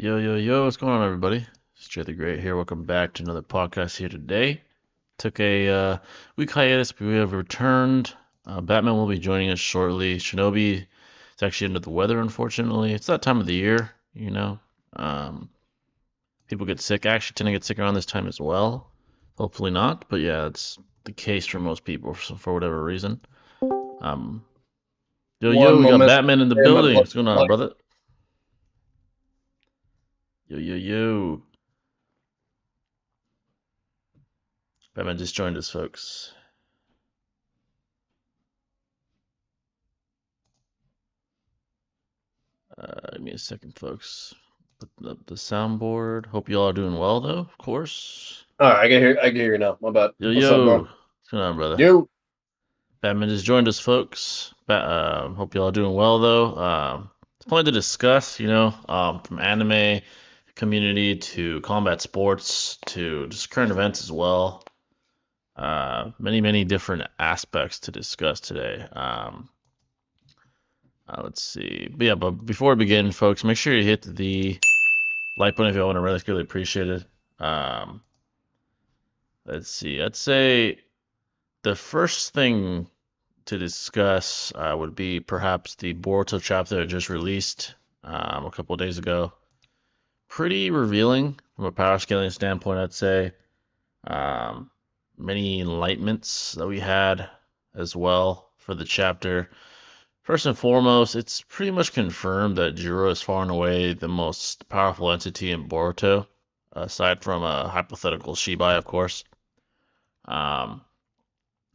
Yo, yo, yo, what's going on, everybody? It's Jay the Great here. Welcome back to another podcast here today. Took a week hiatus, but we have returned. Batman will be joining us shortly. Shinobi is actually under the weather, unfortunately. It's that time of the year, you know. Um, People get sick. I actually tend to get sick around this time as well. Hopefully not, but yeah, it's the case for most people for whatever reason. Um, Yo, One yo, we got moment. Batman in the Hey, my building. blood What's going on, supply. brother? Yo, yo, yo. Batman just joined us, folks. Give me a second, folks. Put up the soundboard. Hope you all are doing well, though, of course. All right, I can hear you now. My bad. Yo, What's up, yo. bro? What's going on, brother? You. Batman just joined us, folks. Hope you all are doing well, though. It's plenty to discuss, from anime community to combat sports to just current events as well. Many, many different aspects to discuss today. Let's see. But before we begin, folks, make sure you hit the like button if you want to really appreciate it. Um, let's see. I'd say the first thing to discuss would be perhaps the Boruto chapter that just released a couple of days ago. Pretty revealing from a power scaling standpoint, I'd say. Um, Many enlightenments that we had as well for the chapter. First and foremost, it's pretty much confirmed that Jiro is far and away the most powerful entity in Boruto, aside from a hypothetical Shibai, of course. Um,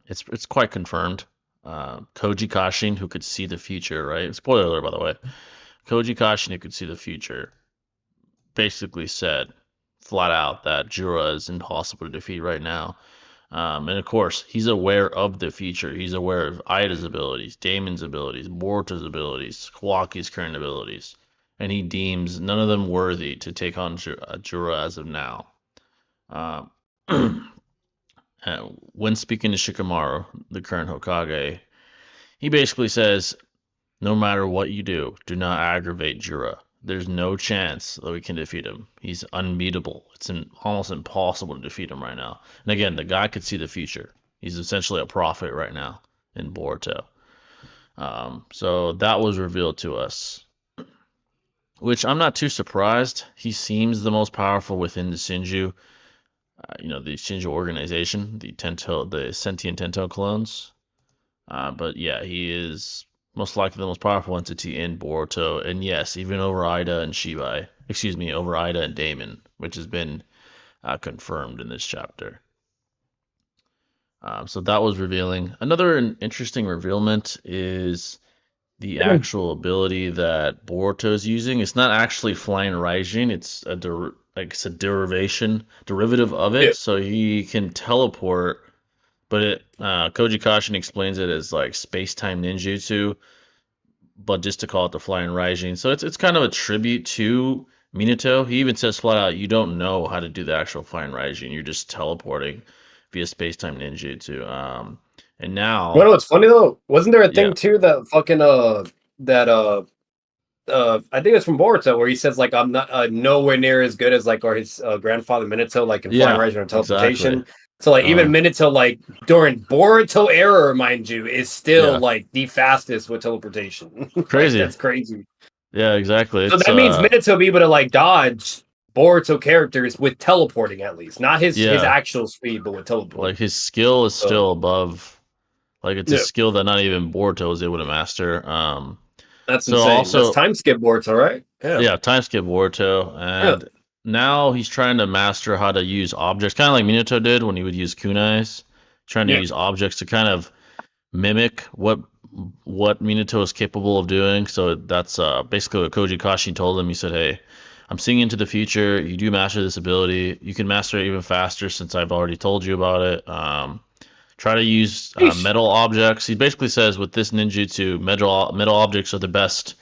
it's quite confirmed. Koji Kashin, who could see the future, right? Spoiler alert, by the way. Koji Kashin, who could see the future, basically said flat out that Jiro is impossible to defeat right now. And of course, he's aware of the future. He's aware of Ida's abilities, Damon's abilities, Boruto's abilities, Kawaki's current abilities, and he deems none of them worthy to take on Juro as of now. Um, when speaking to Shikamaru, the current Hokage, he basically says, no matter what you do not aggravate Juro. There's no chance that we can defeat him. He's unbeatable. It's almost impossible to defeat him right now. And again, the guy could see the future. He's essentially a prophet right now in Boruto. So that was revealed to us, which I'm not too surprised. He seems the most powerful within the Shinju, the Shinju organization, the sentient Tento clones. But yeah, he is most likely the most powerful entity in Boruto, and yes, even over Ida and Shibai. Excuse me, over Ida and Damon, which has been confirmed in this chapter. So that was revealing. Another interesting revealment is the actual ability that Boruto is using. It's not actually Flying Raijin. It's a derivative of Yeah. it. So he can teleport, but Koji Kashin explains it as like space-time ninjutsu, but just to call it the Flying Raijin. So it's kind of a tribute to Minato. He even says flat out, you don't know how to do the actual Flying Raijin. You're just teleporting via space-time ninjutsu. And You know now, what's funny though? Wasn't there a yeah, thing too that fucking that I think it's from Boruto where he says like I'm not nowhere near as good as like or his grandfather Minato like in flying yeah, right or exactly. teleportation. So like even Uh, Minato like during Boruto era, mind you, is still yeah, like the fastest with teleportation. Like crazy. that's crazy. Yeah, exactly. So It's that means Minato be able to like dodge Boruto characters with teleporting at least, not his yeah, actual speed, but with like teleporting. his skill is So still above. Like it's a yeah, skill that not even Boruto was able to master. that's So insane. That's also, time skip Boruto, right? Yeah, yeah, time skip Boruto, yeah. and now he's trying to master how to use objects, kind of like Minato did when he would use kunais, trying to Yeah. use objects to kind of mimic what Minato is capable of doing. So that's basically what Koji Kashi told him. He said, "Hey, I'm seeing into the future. You do master this ability. You can master it even faster since I've already told you about it. Try to use Sheesh. metal objects." He basically says with this ninjutsu, metal objects are the best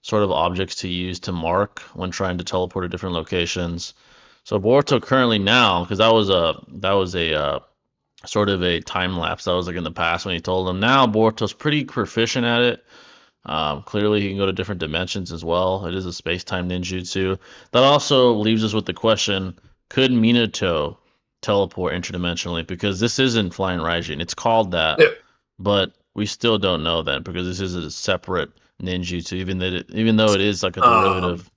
sort of objects to use to mark when trying to teleport to different locations. So Boruto currently now, because that was a sort of a time lapse that was like in the past when he told him. Now Boruto's pretty proficient at it. Clearly, he can go to different dimensions as well. It is a space-time ninjutsu. That also leaves us with the question: could Minato teleport interdimensionally? Because this isn't Flying Raijin. It's called that, Yeah. but we still don't know that because this is a separate ninjutsu. Even though it is like a Um, derivative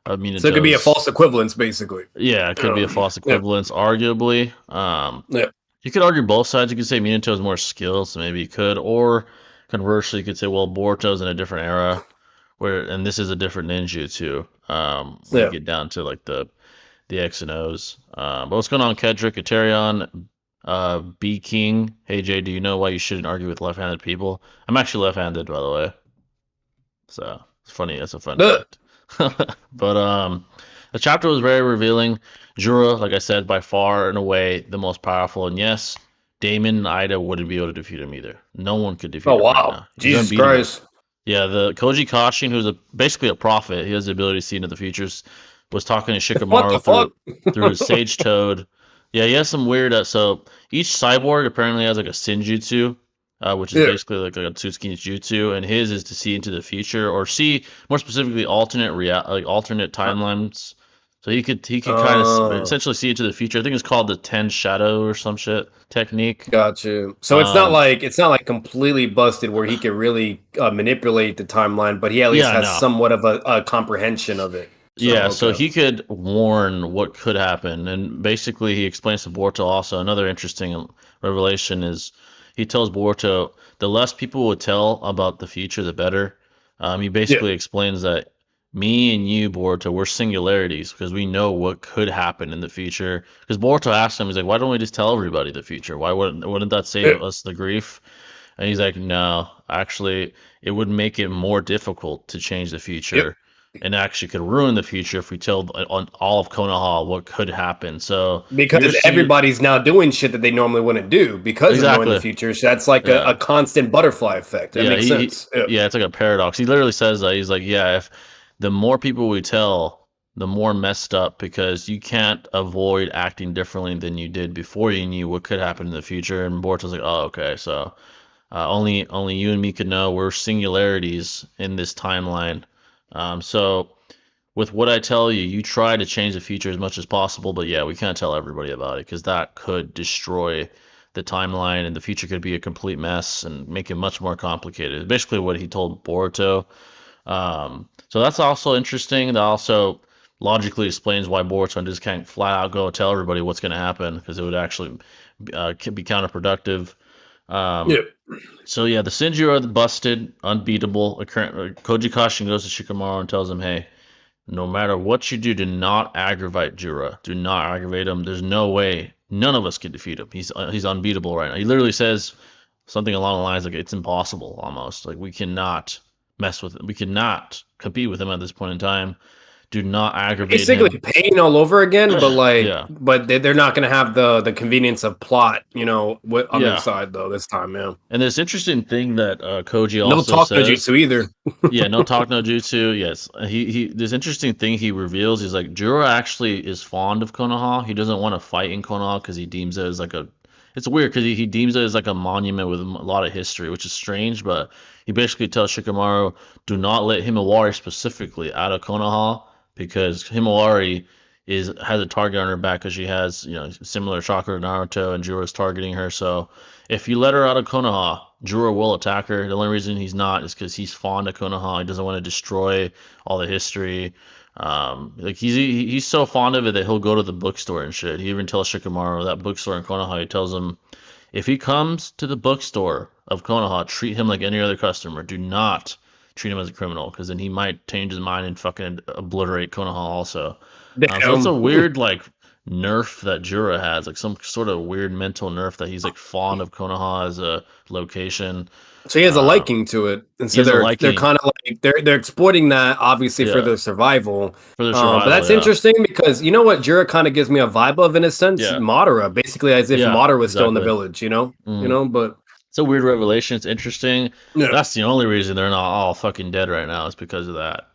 of so it could be a Minato's. false equivalence, basically. Yeah, it could be a false Yeah. equivalence, arguably. Yeah. You could argue both sides. You could say Minato has more skill, so maybe you could, or conversely, you could say, well, Boruto's in a different era, where and this is a different ninjutsu. When you Yeah. get down to like the X and O's. But what's going on, Kedrick, Eterion, B King? Hey Jay, do you know why you shouldn't argue with left-handed people? I'm actually left-handed, by the way. So it's funny. That's a fun Ugh. fact. But the chapter was very revealing. Jura, like I said, by far and away the most powerful. And yes, Damon and Ida wouldn't be able to defeat him either. No one could defeat Oh him right wow. now. He's Jesus unbeatable. Christ. Yeah, the Koji Kashin, who's basically a prophet, he has the ability to see into the futures, was talking to What the Shikamaru fuck? through his Sage Toad. Yeah, he has some weird. So each cyborg apparently has like a Senjutsu, which is Yeah. basically like a Tsuki's Jutsu, and his is to see into the future or see more specifically alternate timelines. So he could kind of Uh, essentially see into the future. I think it's called the Ten Shadow or some shit technique. got you. So Um, it's not like completely busted where he can really manipulate the timeline, but he at least yeah, has no. somewhat of a comprehension of it. So Yeah, so okay. he could warn what could happen, and basically he explains to Boruto also another interesting revelation is he tells Boruto the less people would tell about the future, the better. He Yeah. basically explains that me and you, Boruto, we're singularities because we know what could happen in the future. Because Boruto asked him, he's like, why don't we just tell everybody the future? Wouldn't that Yeah. save us the grief? And he's like, no, actually, it would make it more difficult to change the Yep. future and actually could ruin the future if we told on all of Konoha what could happen. So you're Because seeing everybody's now doing shit that they normally wouldn't do because of knowing the exactly, future. So that's like a yeah, constant butterfly effect. That yeah, makes sense. Yeah. yeah, it's like a paradox. He literally says that he's like, yeah, if the more people we tell, the more messed up because you can't avoid acting differently than you did before you knew what could happen in the future. And Boruto's like, oh, okay, so only you and me could know. We're singularities in this timeline. So with what I tell you, you try to change the future as much as possible, but yeah, we can't tell everybody about it because that could destroy the timeline and the future could be a complete mess and make it much more complicated. Basically, what he told Boruto. So that's also interesting. That also logically explains why Boruto just can't flat out go tell everybody what's going to happen because it would actually be counterproductive. Um, Yeah. so yeah, the Shinji are the busted, unbeatable. Koji Kashin goes to Shikamaru and tells him, "Hey, no matter what you do, do not aggravate Jura. Do not aggravate him. There's no way none of us can defeat him. He's unbeatable right now. He literally says something along the lines like it's impossible almost. Like we cannot mess with him. We cannot compete with him at this point in time. Do not aggravate Basically him. pain all over again, but Yeah, they're not going to have the convenience of plot, on their yeah. side though this time, yeah. And this interesting thing that Koji No also talk no says. jutsu either. Yeah, no talk, no jutsu. Yes, he. This interesting thing he reveals. He's like Juro actually is fond of Konoha. He doesn't want to fight in Konoha because he deems it as like a. It's weird because he deems it as like a monument with a lot of history, which is strange. But he basically tells Shikamaru, do not let Himawari specifically out of Konoha because Himawari has a target on her back because she has similar chakra to Naruto and Juro's targeting her. So if you let her out of Konoha, Juro will attack her. The only reason he's not is because he's fond of Konoha. He doesn't want to destroy all the history. Like he's so fond of it that he'll go to the bookstore and shit. He even tells Shikamaru that bookstore in Konoha. He tells him if he comes to the bookstore of Konoha, treat him like any other customer. Do not treat him as a criminal because then he might change his mind and fucking obliterate Konoha also. So that's a Damn. weird like nerf that Jura has, like some sort of weird mental nerf that he's like fond of Konoha as a location. So he has a Um, liking to it, and he so has a they're liking, kind of like they're exploiting that obviously for yeah, their survival. for their But survival. that's Yeah, interesting because you know what Jura kind of gives me a vibe of in a sense, yeah, Madara, basically as if yeah, Madara was still in the exactly. village, Mm. but It's a weird revelation. It's interesting. yeah. That's the only reason they're not all fucking dead right now is because of that.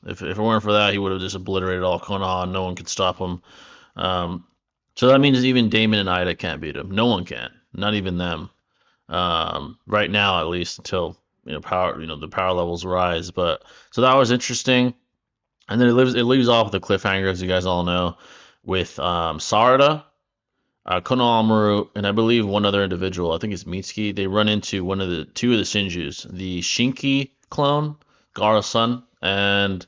If it weren't for that, he would have just obliterated all Konoha. And no one could stop him. Um, so that means even Damon and Ida can't beat him. No one can, not even them. Right now, at least until the power levels rise. But so that was interesting. And then it leaves off with a cliffhanger, as you guys all know, with Sarada, Konohamaru, and I believe one other individual. I think it's Mitsuki. They run into two of the Shinjus, the Shinki clone, Gaara's son, and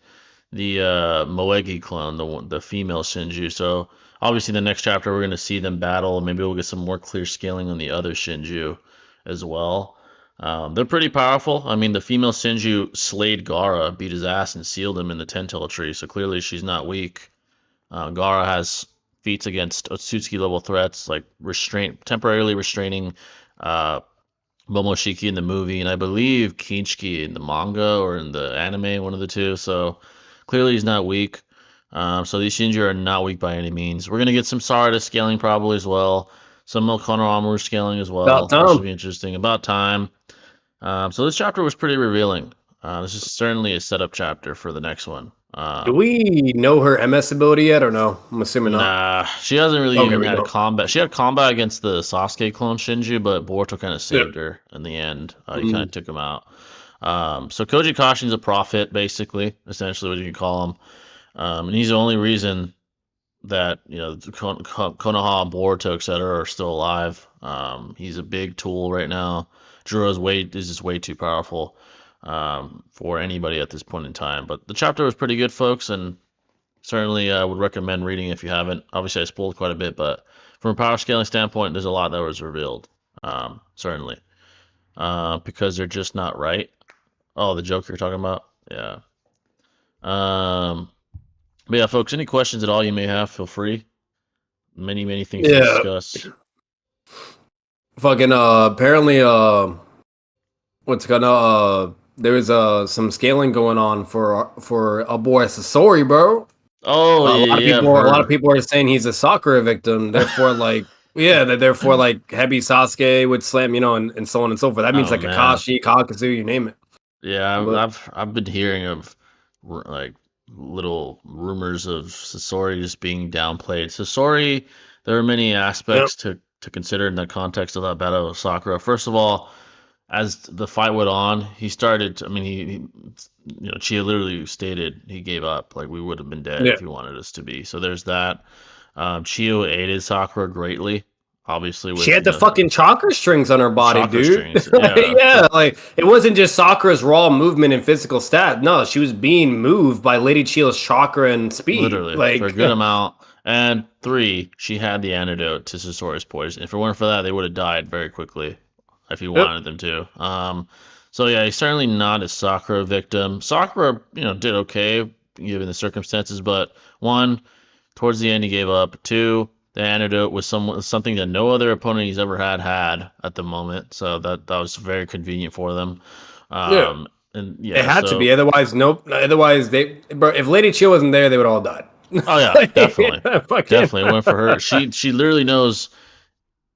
the Moegi clone, the female Shinju. So obviously, the next chapter we're going to see them battle, and maybe we'll get some more clear scaling on the other Shinju as well. They're pretty powerful. I mean, the female Shinju slayed Gaara, beat his ass, and sealed him in the Ten-Tail Tree. So clearly, she's not weak. Gaara has feats against Otsutsuki level threats, like temporarily restraining uh, Momoshiki in the movie, and I believe Kinchiki in the manga or in the anime, one of the two. So clearly he's not weak. So these Shinji are not weak by any means. We're gonna get some Sarada scaling probably as well. Some Konohamaru scaling as About well, which will time. be interesting. About time. So this chapter was pretty revealing. This is certainly a setup chapter for the next one. Do we know her MS ability yet or no? I'm assuming not. Nah, she hasn't really Okay, even we had a don't. combat. She had combat against the Sasuke clone Shinji, but Boruto kind of Yeah. saved her in the end. He kind Mm. of took him out. So Koji Kashin's a prophet, basically, essentially what you can call him. And he's the only reason that Konoha, Boruto, etc. are still alive. He's a big tool right now. Is just way too powerful for anybody at this point in time. But the chapter was pretty good, folks, and certainly I would recommend reading if you haven't. Obviously, I spoiled quite a bit, but from a power scaling standpoint, there's a lot that was revealed. Certainly, because they're just not right. Oh, the joke you're talking about? Yeah. Um, but yeah, folks, any questions at all you may have, feel free. Many things to Yeah. discuss. Fucking apparently what's gonna there is some scaling going on for a boy Sasori, bro. Oh A lot of yeah, I've people heard. are saying he's a Sakura victim, therefore like yeah, therefore like Hebi Sasuke would slam, and so on and so forth. That means Oh like man, Kakashi, Kakazu, you name it. yeah, But I've been hearing of like little rumors of Sasori just being downplayed. Sasori, there are many yeah, aspects to consider in the context of that battle with Sakura. First of all, as the fight went on, he started. I mean, Chia literally stated he gave up. Like we would have been dead yeah. if he wanted us to be. So there's that. Chia aided Sakura greatly, obviously She with had the fucking chakra strings on her body, chakra dude. strings. Like, Yeah, yeah, like it wasn't just Sakura's raw movement and physical stat. No, she was being moved by Lady Chio's chakra and speed. literally for a Like, good amount. And three, she had the antidote to Sasori's poison. If it weren't for that, they would have died very quickly if he yep, wanted them to. So yeah, he's certainly not a Sakura victim. Sakura, did okay given the circumstances, but one, towards the end, he gave up. Two, the antidote was something that no other opponent he's ever had at the moment, so that was very convenient for them. yeah. And It yeah, had to so be. Otherwise, nope. Otherwise, bro, if Lady Chio wasn't there, they would all died. oh yeah, definitely, Like, fucking. definitely went for her. She literally knows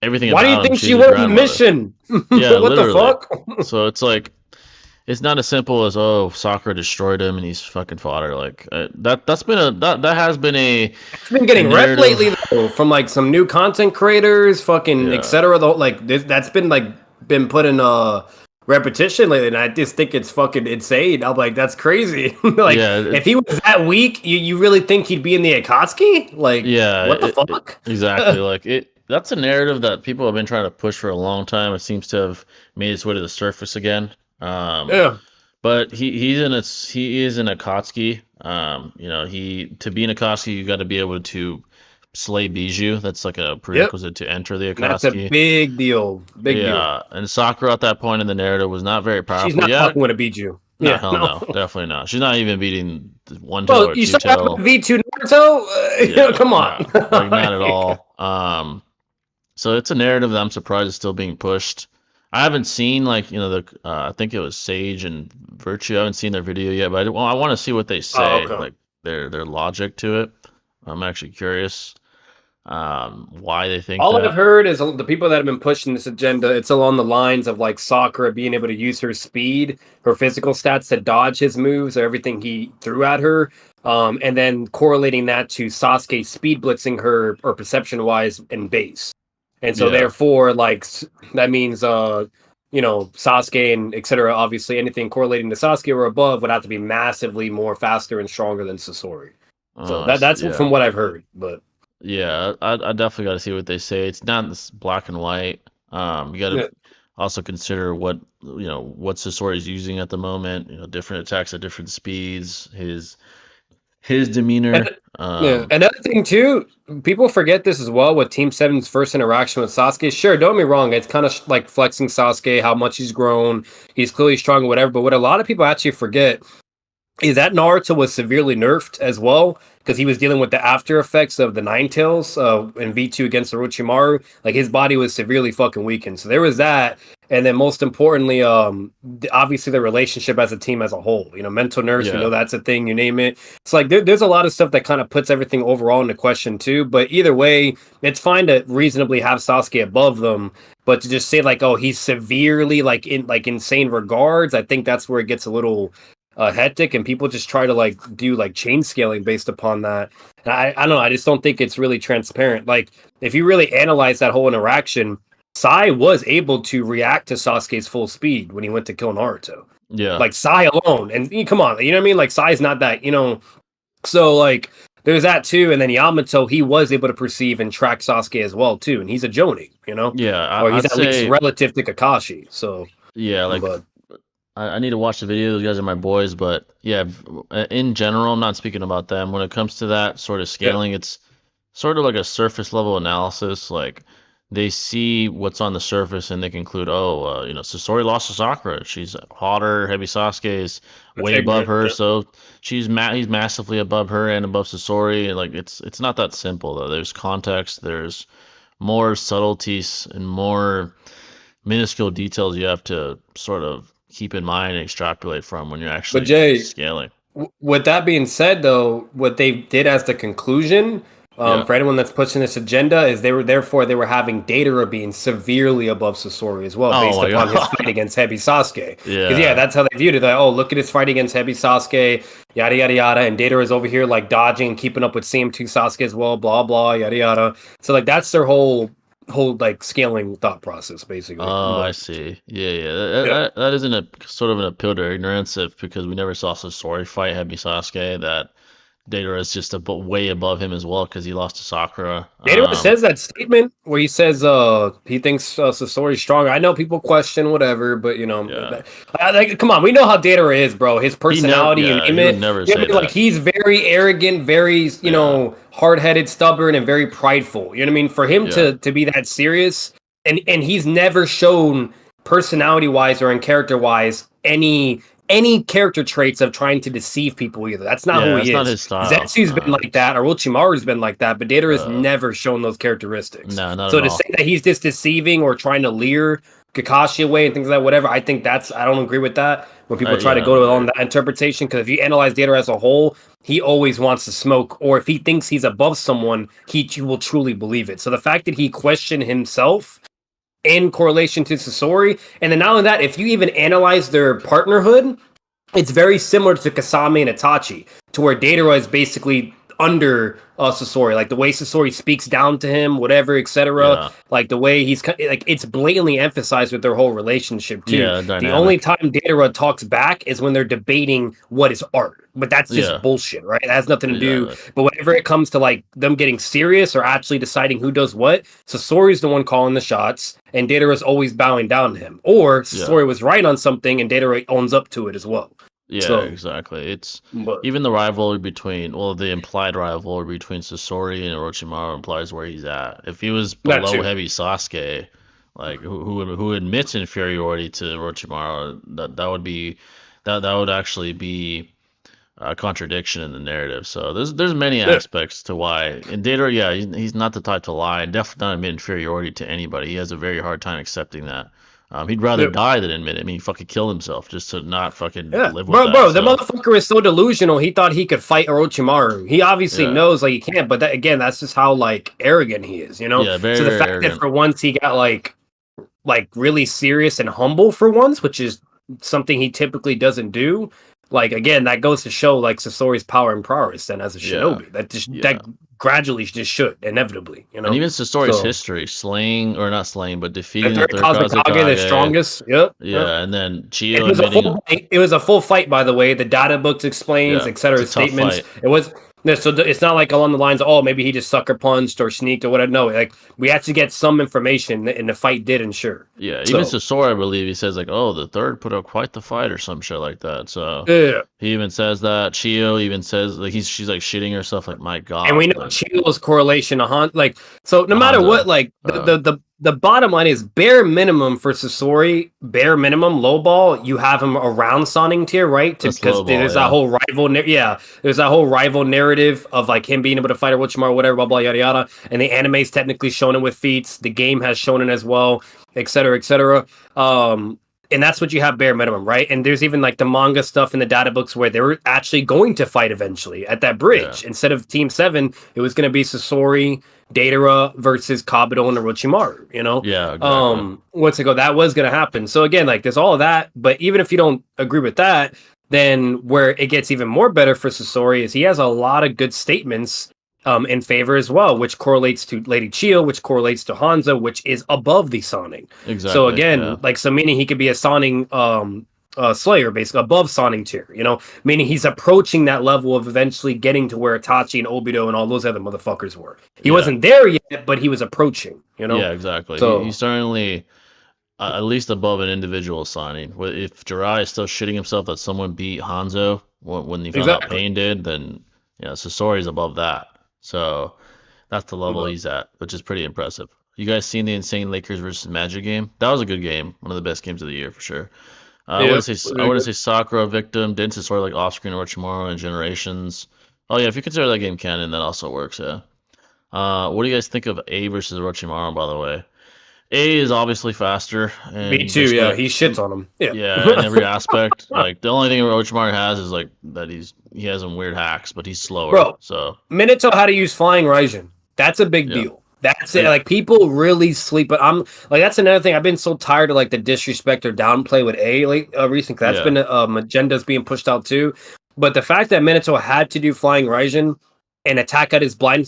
everything Why do you about him. think she She's a went on the grandmother. mission? Yeah, What the literally. fuck? So it's like it's not as simple as Sakura destroyed him and he's fucking fodder. Like that has been It's been getting rep narrative. lately though, from like some new content creators, fucking Yeah, etc. Though, like that's been like been put in repetition lately, and I just think it's fucking insane. I'm like, that's crazy. Like, yeah, if he was that weak, you really think he'd be in the Akatsuki? Like, yeah. what the fuck? Exactly. Like it. That's a narrative that people have been trying to push for a long time. It seems to have made its way to the surface again. Yeah, But he is an Akatsuki. He to be an Akatsuki, you got to be able to slay Bijou. That's like a yep. prerequisite to enter the And that's a Akatsuki. big deal. Big deal. Yeah, and Sakura at that point in the narrative was not very She's powerful not yet. fucking with a Biju. No, Yeah, hell no. no, definitely not. She's not even beating one tail Well, or you two saw that with tail. V2 Naruto? Yeah, Come on. no, like not at all. So it's a narrative that I'm surprised is still being pushed. I haven't seen I think it was Sage and Virtue. I haven't seen their video yet, but I want to see what they Oh, say, okay. like their logic to it. I'm actually curious why they think All I've that. heard is the people that have been pushing this agenda, it's along the lines of like Sakura being able to use her speed, her physical stats to dodge his moves or everything he threw at her. And then correlating that to Sasuke speed blitzing her or perception wise in base. And so Yeah, therefore, like that means Sasuke and etc. Obviously, anything correlating to Sasuke or above would have to be massively more faster and stronger than Sasori. So that's Yeah. from what I've heard. But Yeah, I definitely got to see what they say. It's not this black and white. You got to yeah, also consider what Sasori is using at the moment. Different attacks at different speeds. His demeanor. and yeah. Another thing too, people forget this as well with Team Seven's first interaction with Sasuke. Sure, don't get me wrong, it's kind of like flexing Sasuke, how much he's grown. He's clearly strong, or whatever. But what a lot of people actually forget is that Naruto was severely nerfed as well because he was dealing with the after effects of the Nine Tails in V2 against Orochimaru. Like his body was severely fucking weakened. So there was that. And then most importantly, obviously the relationship as a team as a whole. Mental nerfs, we know Yeah, that's a thing, you name it. It's like there's a lot of stuff that kind of puts everything overall into question too. But either way, it's fine to reasonably have Sasuke above them. But to just say like, oh, he's severely like in like insane regards, I think that's where it gets a little hectic, and people just try to like do like chain scaling based upon that. And I don't know, I just don't think it's really transparent. Like if you really analyze that whole interaction, Sai was able to react to Sasuke's full speed when he went to kill Naruto. yeah, Like Sai alone, and come on, you know what I mean? Like Sai's not that, so like there's that too. And then Yamato, he was able to perceive and track Sasuke as well too, and he's a Jonin, yeah. or he's I'd at least say relative to Kakashi. So, yeah. Like but I need to watch the video. Those guys are my boys, but yeah, in general, I'm not speaking about them. When it comes to that sort of yeah, scaling, it's sort of like a surface level analysis. Like they see what's on the surface and they conclude, oh, Sasori lost to Sakura. She's hotter. Heavy Sasuke is that's way above ignorant. her, Yeah. so he's massively above her and above Sasori. And like it's not that simple though. There's context. There's more subtleties and more minuscule details you have to sort of keep in mind and extrapolate from when you're But actually Jay, scaling. With that being said, though, what they did as the conclusion, Yeah. for anyone that's pushing this agenda, is they were having Datara being severely above Sasori as well, Oh based my upon his fight god. against Heavy Sasuke. Because yeah, Yeah. that's how they viewed it. Like, oh, look at his fight against Heavy Sasuke, yada yada yada, and Datara is over here like dodging and keeping up with CM2 Sasuke as well, blah blah yada yada. So like that's their whole like scaling thought process, basically. Oh, I But see. Yeah, yeah. That, yeah. that, that isn't a sort of an appeal to ignorance if because we never saw Sasori fight Heavy Sasuke that Data is just way above him as well because he lost to Sakura. Nader says that statement where he says he thinks Sasori's stronger. I know people question whatever, but Yeah. like, come on, we know how Data is, bro. His personality, you name He would it. never You know say what I mean? Like that. he's very arrogant, very Yeah. hard-headed, stubborn, and very prideful. You know what I mean? For him Yeah. to be that serious, and he's never shown personality-wise or in character-wise any character traits of trying to deceive people either. That's not who Yeah, that's he not is. his style. Zetsu's been like It's that, or Uchimaru's been like that, but Data has uh never shown those characteristics. no, not So at to say all. that he's just deceiving or trying to lure Kakashi away and things like that, whatever, I think I don't agree with that when people try Yeah, to I don't go on either. that interpretation. Because if you analyze Data as a whole, he always wants to smoke, or if he thinks he's above someone, he will truly believe it. So the fact that he questioned himself in correlation to Sasori, and then not only that, if you even analyze their partnerhood, it's very similar to Kasame and Itachi, to where Datara is basically under Sasori, like the way Sasori speaks down to him, whatever, etc. Yeah. Like the way like it's blatantly emphasized with their whole relationship too. Yeah, The only dynamic. time Datara talks back is when they're debating what is art, but that's just Yeah. bullshit, right? It has nothing to do. Exactly. But whenever it comes to like them getting serious or actually deciding who does what, Sasori's the one calling the shots, and Datara is always bowing down to him. Or Yeah. Sasori was right on something, and Datara owns up to it as well. Yeah, So, exactly. It's but even the rivalry between, well, the implied rivalry between Sasori and Orochimaru implies where he's at. If he was that below too. heavy Sasuke, like who admits inferiority to Orochimaru, that would be that would actually be a contradiction in the narrative. So there's many Yeah, aspects to why in Data, yeah, he's not the type to lie and definitely not admit inferiority to anybody. He has a very hard time accepting that. He'd rather yeah, die than admit it. I mean, he fucking killed himself just to not fucking yeah. live with Bro, that. the So motherfucker is so delusional. He thought he could fight Orochimaru. He obviously yeah, knows like he can't, but that, again, that's just how like arrogant he is. yeah, So very the very fact that arrogant. for once he got like really serious and humble for once, which is something he typically doesn't do. like again, that goes to show like Sasori's power and prowess then as a Yeah, shinobi. That just yeah. that gradually just should inevitably, you And know. even Sasori's So history, slaying or not slaying, but the defeating the third third Kazekage, the Kazekage. strongest. Yep. Yep. Yeah, and then It Chio was a admitting, full. It was a full fight, by the way. The data books explains, yeah, it's etc. a tough Statements. fight. It was. No, so it's not like along the lines of, oh, maybe he just sucker punched or sneaked or whatever. No, like we actually get some information, and the fight did ensure. Yeah, even So Sasori, I believe he says like, "Oh, the third put up quite the fight" or some shit like that. So yeah, he even says that. Chio even says like she's like shitting herself like, "My and we God," know like Chio's correlation to like so no matter what, Hanzo. like Uh, the bottom line is bare minimum for Sasori, bare minimum low ball. You have him around Sonning tier, right? that's Because low ball. there's that Yeah, whole yeah, there's that whole rival narrative of like him being able to fight Orochimaru, whatever, blah blah yada yada. And the anime's technically shown it with feats. The game has shown it as well, etc. etc. And that's what you have bare minimum, right? And there's even like the manga stuff in the data books where they were actually going to fight eventually at that yeah, bridge. Instead of Team Seven, it was going to be Sasori, Datara versus Kabuto and Orochimaru. You know, yeah, exactly. what's it go? That was going to happen. So again, like there's all of that. But even if you don't agree with that, then where it gets even more better for Sasori is he has a lot of good statements in favor as well, which correlates to Lady Chio, which correlates to Hanzo, which is above the Sonic. So Exactly. again, Yeah, like so meaning he could be a Sonic Slayer, basically above Sonic tier, you know, meaning he's approaching that level of eventually getting to where Itachi and Obito and all those other motherfuckers were. He yeah, wasn't there yet, but he was approaching, you know. yeah, exactly. He's So certainly at least above an individual signing. If Jirai is still shitting himself that someone beat Hanzo when he found out exactly. Pain did, then Sasori's above that. So that's the level But he's at, which is pretty impressive. You guys seen the insane Lakers versus Magic game? That was a good game, one of the best games of the year for sure. yeah, I wouldn't say Sakura victim. Didn't say sort of like off-screen Orochimaru and Generations. Oh yeah, if you consider that game canon, that also works. Yeah. What do you guys think of A versus Orochimaru? By the way, A is obviously faster me and too. Yeah, basically, he shits on him. Yeah, yeah, in every aspect. Like the only thing Orochimaru has is like that he has some weird hacks, but he's slower. bro. So Minato how to use flying Raijin. That's a big yeah, deal. That's it. it, Like people really sleep, but I'm like that's another thing. I've been so tired of like the disrespect or downplay with A like recent. That's yeah, been agendas being pushed out too. But the fact that Minato had to do flying Raijin and attack at his blind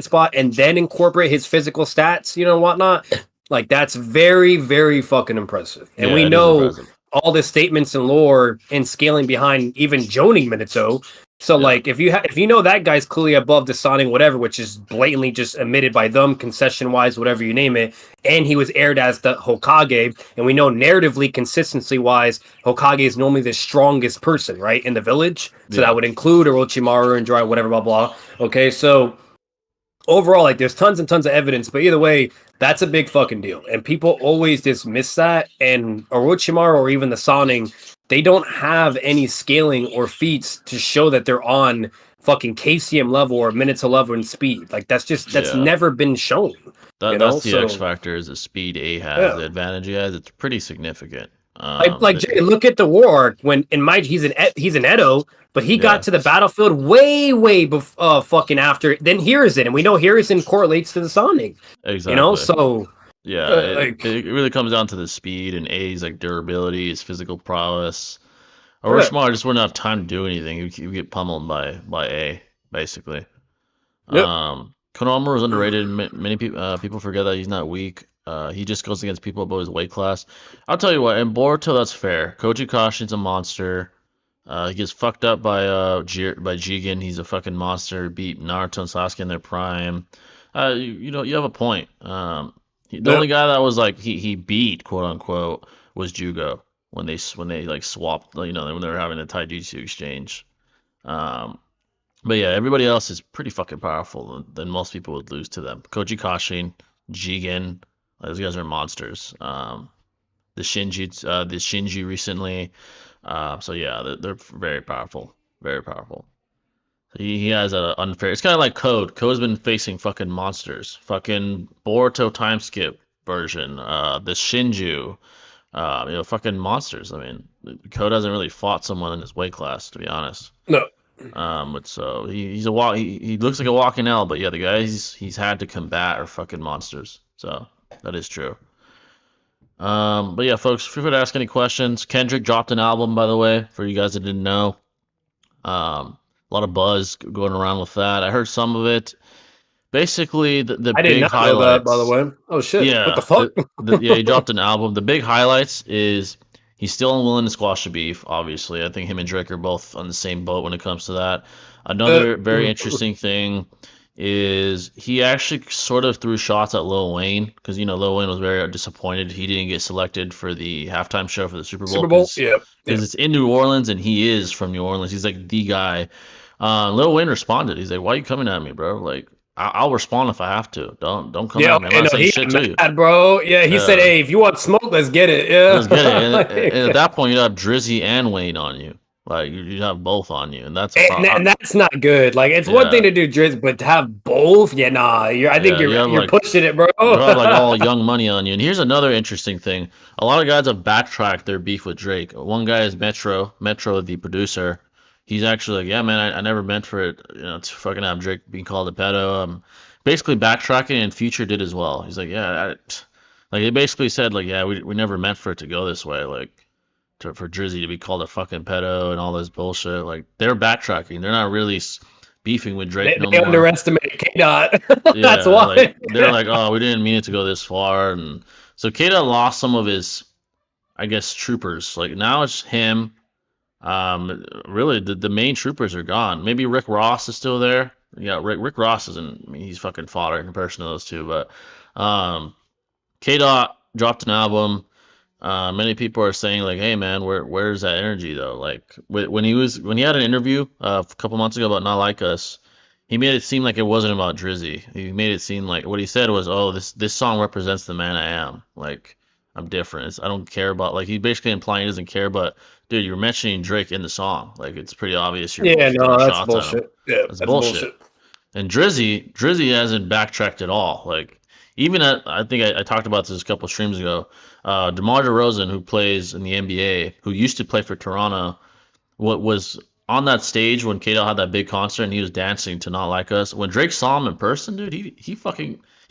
spot and then incorporate his physical stats, you know, whatnot, like that's very fucking impressive. And we yeah. It is know impressive. all the statements and lore and scaling behind even joning Minato. So Yeah, like if you know that guy's clearly above the Sonic whatever, which is blatantly just admitted by them, concession wise, whatever you name it, and he was aired as the Hokage, and we know narratively, consistency wise, Hokage is normally the strongest person, right, in the village. So that yeah, would include Orochimaru and Jiraiya, whatever, blah blah. Okay, so overall, like there's tons and tons of evidence, but either way, that's a big fucking deal. And people always dismiss that. And Orochimaru or even the Sonic, they don't have any scaling or feats to show that they're on fucking KCM level or minutes of level and speed. Like that's yeah. never been shown, you That's know? the X So factor is the speed A has, yeah. the advantage he has. It's pretty significant. Like Jay, look at the war arc when in my he's an Edo, but he got Yeah, to the battlefield fucking after then Hiruzen, and we know Hiruzen correlates to the Sonic, you know. exactly. So Yeah, like it really comes down to the speed and A's like durability, his physical prowess. yeah, Orochimaru just wouldn't have time to do anything. He would get pummeled by A, basically. yep. Konohamaru is underrated. Many people forget that he's not weak. He just goes against people above his weight class. I'll tell you what, in Boruto, that's fair. Koji Kashin's a monster. He gets fucked up by Jigen. He's a fucking monster. Beat Naruto and Sasuke in their prime. You have a point. The only Yep. guy that was like he beat quote unquote was Jugo when they like swapped. When they were having a taijutsu exchange. Um, but yeah, everybody else is pretty fucking powerful. Then most people would lose to them. Koji Kashin, Jigen, those guys are monsters. The Shinji recently. So yeah, they're very powerful, very powerful. He has an unfair. It's kind of like Code. Code's been facing fucking monsters. Fucking Boruto time skip version. The Shinju. Fucking monsters. I mean, Code hasn't really fought someone in his weight class, to be honest. No. But so he's a walk. He looks like a walking L, but yeah, the guys he's had to combat are fucking monsters. So that is true. But yeah, folks, feel free to ask any questions. Kendrick dropped an album, by the way, for you guys that didn't know. A lot of buzz going around with that. I heard some of it. Basically, the I did big not know that, by the highlights. way. Oh shit! What the Yeah, fuck? yeah, he dropped an album. The big highlights is he's still unwilling to squash the beef. Obviously, I think him and Drake are both on the same boat when it comes to that. Another very interesting thing is he actually sort of threw shots at Lil Wayne because Lil Wayne was very disappointed he didn't get selected for the halftime show for the Super Bowl Super Bowl? Yeah, yeah. because it's in New Orleans and he is from New Orleans. He's like the guy. Lil Wayne responded. He's like, "Why are you coming at me, bro? Like, I'll respond if I have to. Don't come Yeah, at me. I'm you not know, saying he shit got to you." mad, bro. Yeah, he said, Yeah, "Hey, if you want smoke, let's get it." let's get it. And at Yeah. that point, you have Drizzy and Wayne on you. Like you have both on you, and that's a And, problem. and that's not good. Like, it's one thing Yeah, to do Drizz, but to have both, yeah, nah. I think yeah. You have you're like pushing it, bro. you have like all young money on you. And here's another interesting thing: a lot of guys have backtracked their beef with Drake. One guy is Metro, the producer. He's actually like, yeah, man, I never meant for it, to fucking have Drake being called a pedo. Basically backtracking, and Future did as well. He's like, yeah, like they basically said like, yeah, we never meant for it to go this way, like for Drizzy to be called a fucking pedo and all this bullshit. Like they're backtracking. They're not really beefing with Drake no They more. underestimated K Dot. That's Yeah, like why. they're like, oh, we didn't mean it to go this far, and so Kata lost some of his, I guess, troopers. Like now it's him. Really, the main troopers are gone. Maybe Rick Ross is still there. Yeah, Rick Ross isn't. I mean, he's fucking fodder in comparison to those two. But K Dot dropped an album. Many people are saying like, "Hey man, where's that energy though?" Like when he had an interview a couple months ago about Not Like Us, he made it seem like it wasn't about Drizzy. He made it seem like what he said was, "Oh, this song represents the man I am. Like I'm different. I don't care about like he basically implying he doesn't care, but dude, you're mentioning Drake in the song. Like it's pretty obvious you're Yeah, throwing no, that's shots at him. bullshit. Yeah, That's that's bullshit." bullshit. And Drizzy hasn't backtracked at all. Like even I think I talked about this a couple streams ago. DeMar DeRozan, who plays in the NBA, who used to play for Toronto, what was on that stage when Kato had that big concert and he was dancing to Not Like Us. When Drake saw him in person, dude, he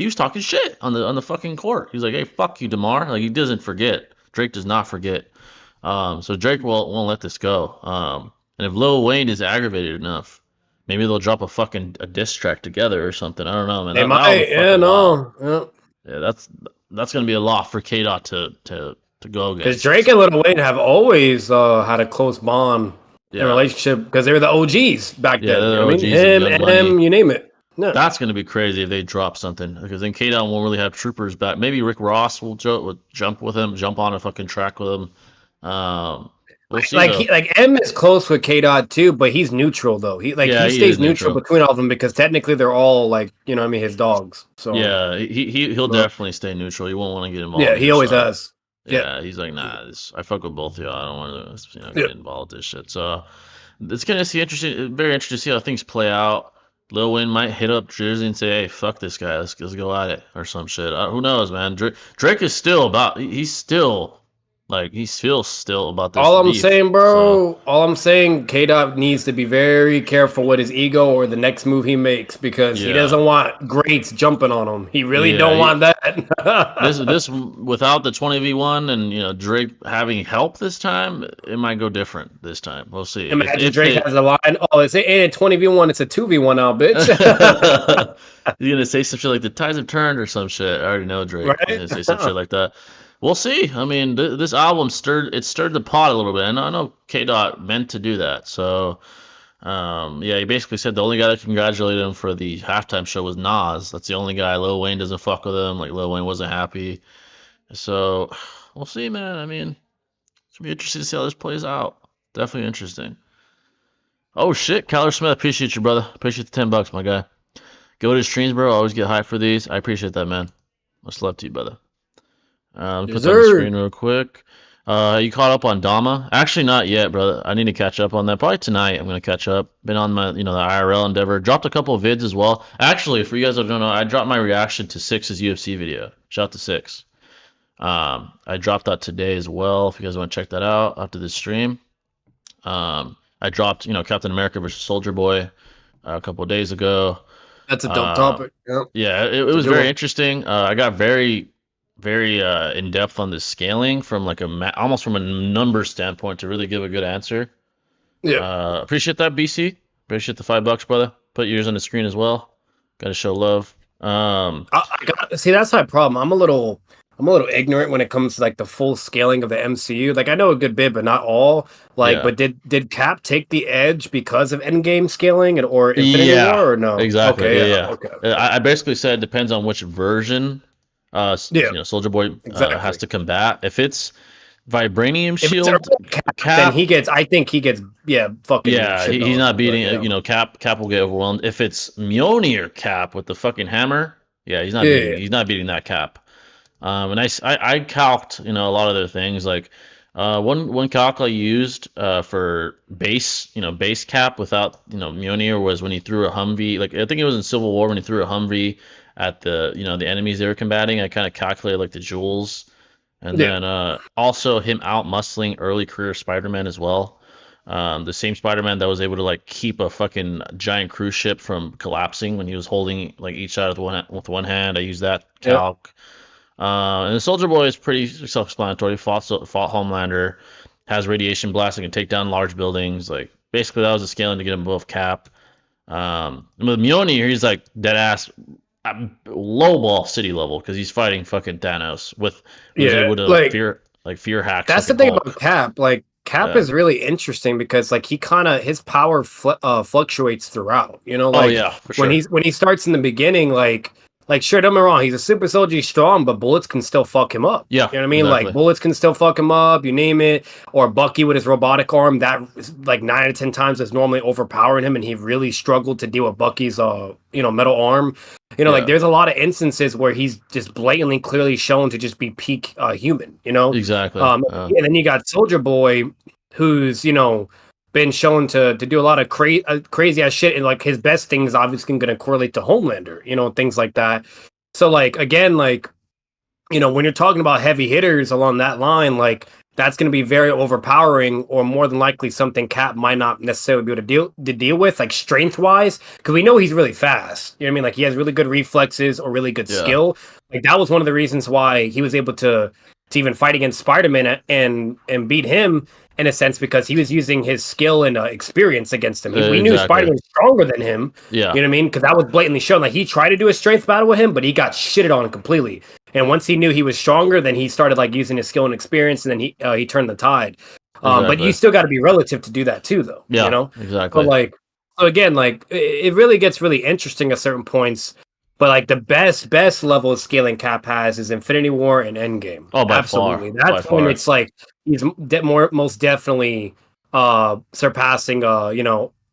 was talking shit on the fucking court. He's like, "Hey, fuck you, DeMar." Like he doesn't forget. Drake does not forget. So Drake won't let this go. And if Lil Wayne is aggravated enough, maybe they'll drop a diss track together or something. I don't know, man. They That album's might, yeah, fucking wild. no. Yeah. Yeah, that's gonna be a lot for K Dot to go Because against. Drake and Lil Wayne have always had a close bond and Yeah, relationship because they were the OGs back yeah, then. You they're know what I mean? OGs of Him, Young Money. M, you name it. Yeah. That's gonna be crazy if they drop something because then K Dot won't really have troopers back. Maybe Rick Ross will jump with him, jump on a fucking track with him. We'll see though. Like M is close with K Dot too, but he's neutral though. Yeah, He he is stays neutral neutral. between all of them because technically they're all like, you know what I mean, his dogs. So Yeah, he'll but definitely stay neutral. He won't want to get involved yeah, in he your always stuff. has. Yeah. Yeah, he's like, nah, I fuck with both of y'all. I don't want to, Yeah. get involved with this shit. So it's gonna see interesting, very interesting to see how things play out. Lil Wayne might hit up Jersey and say, "Hey, fuck this guy. Let's go at it," or some shit. Who knows, man? Drake is still about. He's still like he feels still about this All I'm beef. saying, So bro, all I'm saying, K Dot needs to be very careful with his ego or the next move he makes because he yeah, doesn't want greats jumping on him. He really yeah. don't want that. This without the 20v1 and Drake having help this time, it might go different this time. We'll see. Imagine If Drake they has a line. Oh, it's a 20v1. It's a 2v1 now, bitch. He's gonna say some shit like the tides have turned or some shit. I already know Drake. He's Right? gonna say some shit like that. We'll see. I mean, this album stirred the pot a little bit. I know K Dot meant to do that. So yeah, he basically said the only guy that congratulated him for the halftime show was Nas. That's the only guy. Lil Wayne doesn't fuck with him. Like Lil Wayne wasn't happy. So we'll see, man. I mean, it's gonna be interesting to see how this plays out. Definitely interesting. Oh shit, Kyler Smith, appreciate you, brother. Appreciate the $10, my guy. Go to his streams, bro. Always get hyped for these. I appreciate that, man. Much love to you, brother. Let me put that on the screen Dessert. real quick. You caught up on Dama? Actually, not yet, brother. I need to catch up on that. Probably tonight. I'm gonna catch up. Been on my, the IRL endeavor. Dropped a couple of vids as well. Actually, for you guys that don't know, I dropped my reaction to Six's UFC video. Shout out to Six. I dropped that today as well. If you guys want to check that out after this stream. I dropped, Captain America versus Soldier Boy a couple of days ago. That's a dope Uh, topic. Yeah, yeah, it it's a was good very one. interesting. I got very very in depth on the scaling from like almost from a number standpoint to really give a good answer. Yeah. Appreciate that, BC. Appreciate the $5, brother. Put yours on the screen as well. Got to show love. See, that's my problem. I'm a little ignorant when it comes to like the full scaling of the MCU. Like I know a good bit, but not all. Like, Yeah. but did Cap take the edge because of Endgame scaling or Infinity Yeah. War or no? Exactly. Okay, Yeah. yeah, Yeah. okay, I basically said it depends on which version. yeah, Soldier Boy has exactly. to combat. If it's vibranium If it's shield, early Cap, then Cap. I think he gets, yeah, fucking Yeah, shit he's on. not But beating. yeah, Cap will get overwhelmed. If it's Mjolnir Cap with the fucking hammer, yeah, he's not yeah, beating. yeah, He's not beating that Cap. And I calced, a lot of their things. Like, one calc I used for base Cap without, Mjolnir was when he threw a Humvee. Like, I think it was in Civil War when he threw a Humvee at the enemies they were combating. I kind of calculated like the jewels, and yeah, then also him out muscling early career Spider-Man as well. The same Spider-Man that was able to like keep a fucking giant cruise ship from collapsing when he was holding like each side with one hand. I used that yeah, calc. And the Soldier Boy is pretty self-explanatory. Fought Homelander, has radiation blast that can take down large buildings. Like basically, that was the scaling to get him above Cap. With Mjolnir, he's like dead ass low ball city level because he's fighting fucking Thanos with who's yeah. able to Like fear hack that's the fucking thing about Hulk. Cap. Like Cap Yeah. is really interesting because like he kind of his power fluctuates throughout. You know, Oh like yeah, for sure. when he starts in the beginning, like sure, don't get me wrong, he's a super soldier, he's strong, but bullets can still fuck him up. Yeah, You know what I mean? Like exactly. bullets can still fuck him up. You name it, or Bucky with his robotic arm that is, like 9 out of 10 times is normally overpowering him, and he really struggled to deal with Bucky's metal arm. You know, like Yeah, there's a lot of instances where he's just blatantly, clearly shown to just be peak human. You know, exactly. and then you got Soldier Boy, who's been shown to do a lot of crazy ass shit, and like his best thing is obviously going to correlate to Homelander, things like that. So like again, like when you're talking about heavy hitters along that line, like that's going to be very overpowering, or more than likely something Cap might not necessarily be able to deal with, like strength wise, because we know he's really fast. You know what I mean? Like he has really good reflexes or really good Yeah, skill. Like that was one of the reasons why he was able to even fight against Spider-Man and beat him in a sense, because he was using his skill and experience against him. We knew exactly. Spider-Man was stronger than him. Yeah, You know what I mean? Because that was blatantly shown. Like he tried to do a strength battle with him, but he got shitted on completely. And once he knew he was stronger, then he started like using his skill and experience, and then he turned the tide. But you exactly. still got to be relative to do that too, though. Yeah, So exactly. like, so again, like it really gets really interesting at certain points. But like the best level of scaling Cap has is Infinity War and Endgame. Oh, by far, Absolutely, by that's when far. it's like he's most definitely surpassing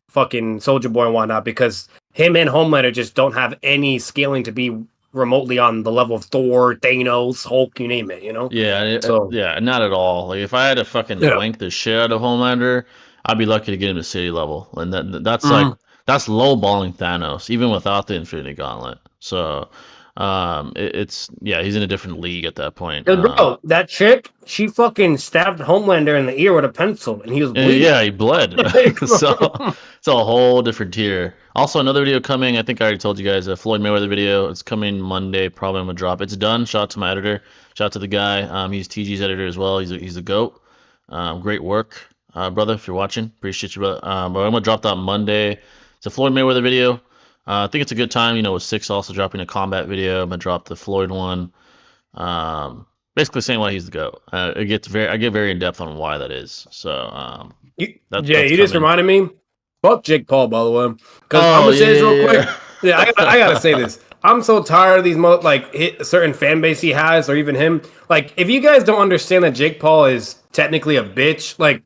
fucking Soldier Boy and whatnot, because him and Homelander just don't have any scaling to be remotely on the level of Thor, Thanos, Hulk, you name it. Yeah, So yeah, not at all. Like if I had to fucking yeah. wank the shit out of Homelander, I'd be lucky to get him to city level, and that's like Mhm. that's low balling Thanos, even without the Infinity Gauntlet. So, it's yeah, he's in a different league at that point. 'Cause, bro, that chick, she fucking stabbed Homelander in the ear with a pencil, and he was bleeding. Yeah, he bled. Like, So it's a whole different tier. Also, another video coming. I think I already told you guys. A Floyd Mayweather video. It's coming Monday. Probably I'm gonna drop. It's done. Shout out to my editor. Shout out to the guy. He's TG's editor as well. He's a goat. Great work, brother. If you're watching, appreciate you, brother. But I'm gonna drop that Monday. It's a Floyd Mayweather video. I think it's a good time. With Six also dropping a combat video. I'm gonna drop the Floyd one. Basically saying why he's the GOAT. I get very in depth on why that is. So Yeah, that's you just coming. reminded me. Fuck Jake Paul, by the way. Because I'm Oh gonna say this real quick. yeah, Yeah, I gotta say this. I'm so tired of these certain fan base he has, or even him. Like, if you guys don't understand that Jake Paul is technically a bitch, like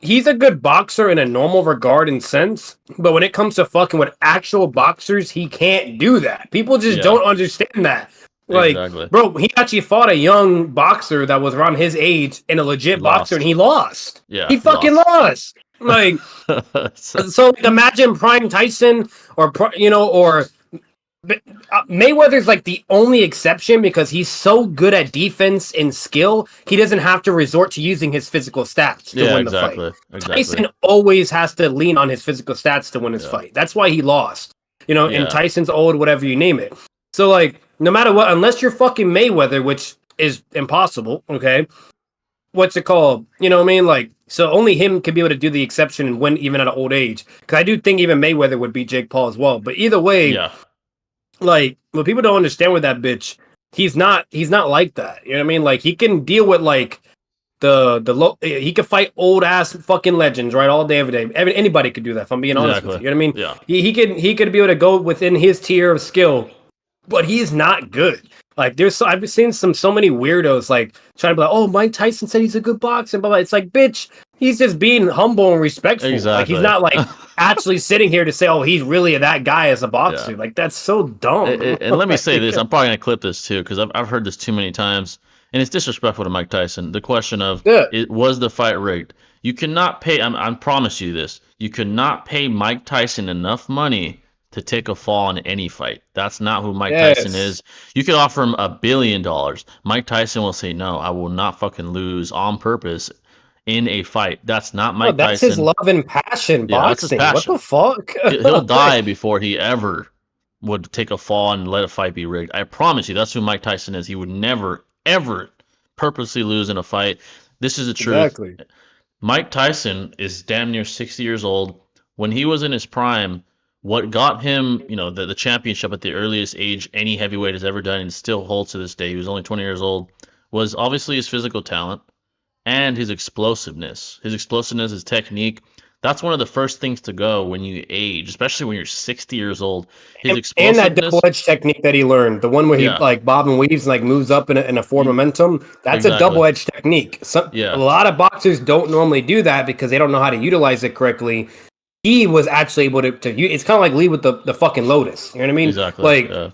he's a good boxer in a normal regard and sense, but when it comes to fucking with actual boxers, he can't do that. People just yeah, don't understand that. Like, exactly. bro, he actually fought a young boxer that was around his age and a He legit boxer, and lost. he lost. Yeah, He he fucking lost. lost. Like, so like, imagine Prime Tyson or Mayweather's like the only exception, because he's so good at defense and skill, he doesn't have to resort to using his physical stats to Yeah, win the fight. exactly, exactly. Tyson always has to lean on his physical stats to win his Yeah, fight. That's why he lost. And yeah, Tyson's old, whatever you name it. So like, no matter what, unless you're fucking Mayweather, which is impossible. Okay, what's it called? You know what I mean? Like, so only him could be able to do the exception and win even at an old age. Because I do think even Mayweather would beat Jake Paul as well. But either way, Yeah, like, what people don't understand with that bitch, he's not like that. You know what I mean? Like, he can deal with like he could fight old ass fucking legends, right, all day every day. Anybody could do that, if I'm being honest with you. exactly. You know what I mean? Yeah, He could be able to go within his tier of skill, but he's not good. Like, I've seen so many weirdos like trying to be like, oh, Mike Tyson said he's a good boxer, but it's like, bitch, he's just being humble and respectful. Like, he's exactly. not like actually sitting here to say, oh, he's really that guy as a Yeah. boxer. Like, that's so dumb. And let me say Like, this, I'm probably gonna clip this too because I've heard this too many times, and it's disrespectful to Mike Tyson. The question of yeah, it was the fight rigged? You cannot pay. I promise you this. You cannot pay Mike Tyson enough money to take a fall in any fight. That's not who Mike Tyson yes. is. You could offer him $1 billion. Mike Tyson will say no. I will not fucking lose on purpose in a fight. That's not Oh, Mike that's his Tyson. love and passion, Yeah, that's his boxing. What the passion. fuck? He'll die before he ever would take a fall and let a fight be rigged. I promise you, that's who Mike Tyson is. He would never, ever purposely lose in a fight. This is the truth. Exactly. Mike Tyson is damn near 60 years old. When he was in his prime, what got him, the championship at the earliest age any heavyweight has ever done and still holds to this day, he was only 20 years old, was obviously his physical talent and his explosiveness. His explosiveness, his technique. That's one of the first things to go when you age, especially when you're 60 years old. His And that double explosiveness, edge technique that he learned, the one where he yeah, like bob and weaves and like moves up in a forward you, momentum, that's a exactly. double edge technique. A Yeah, lot of boxers don't normally do that because they don't know how to utilize it correctly. He was actually able to it's kind of like Lee with the fucking Lotus. You know what I mean? exactly. Like, Yeah,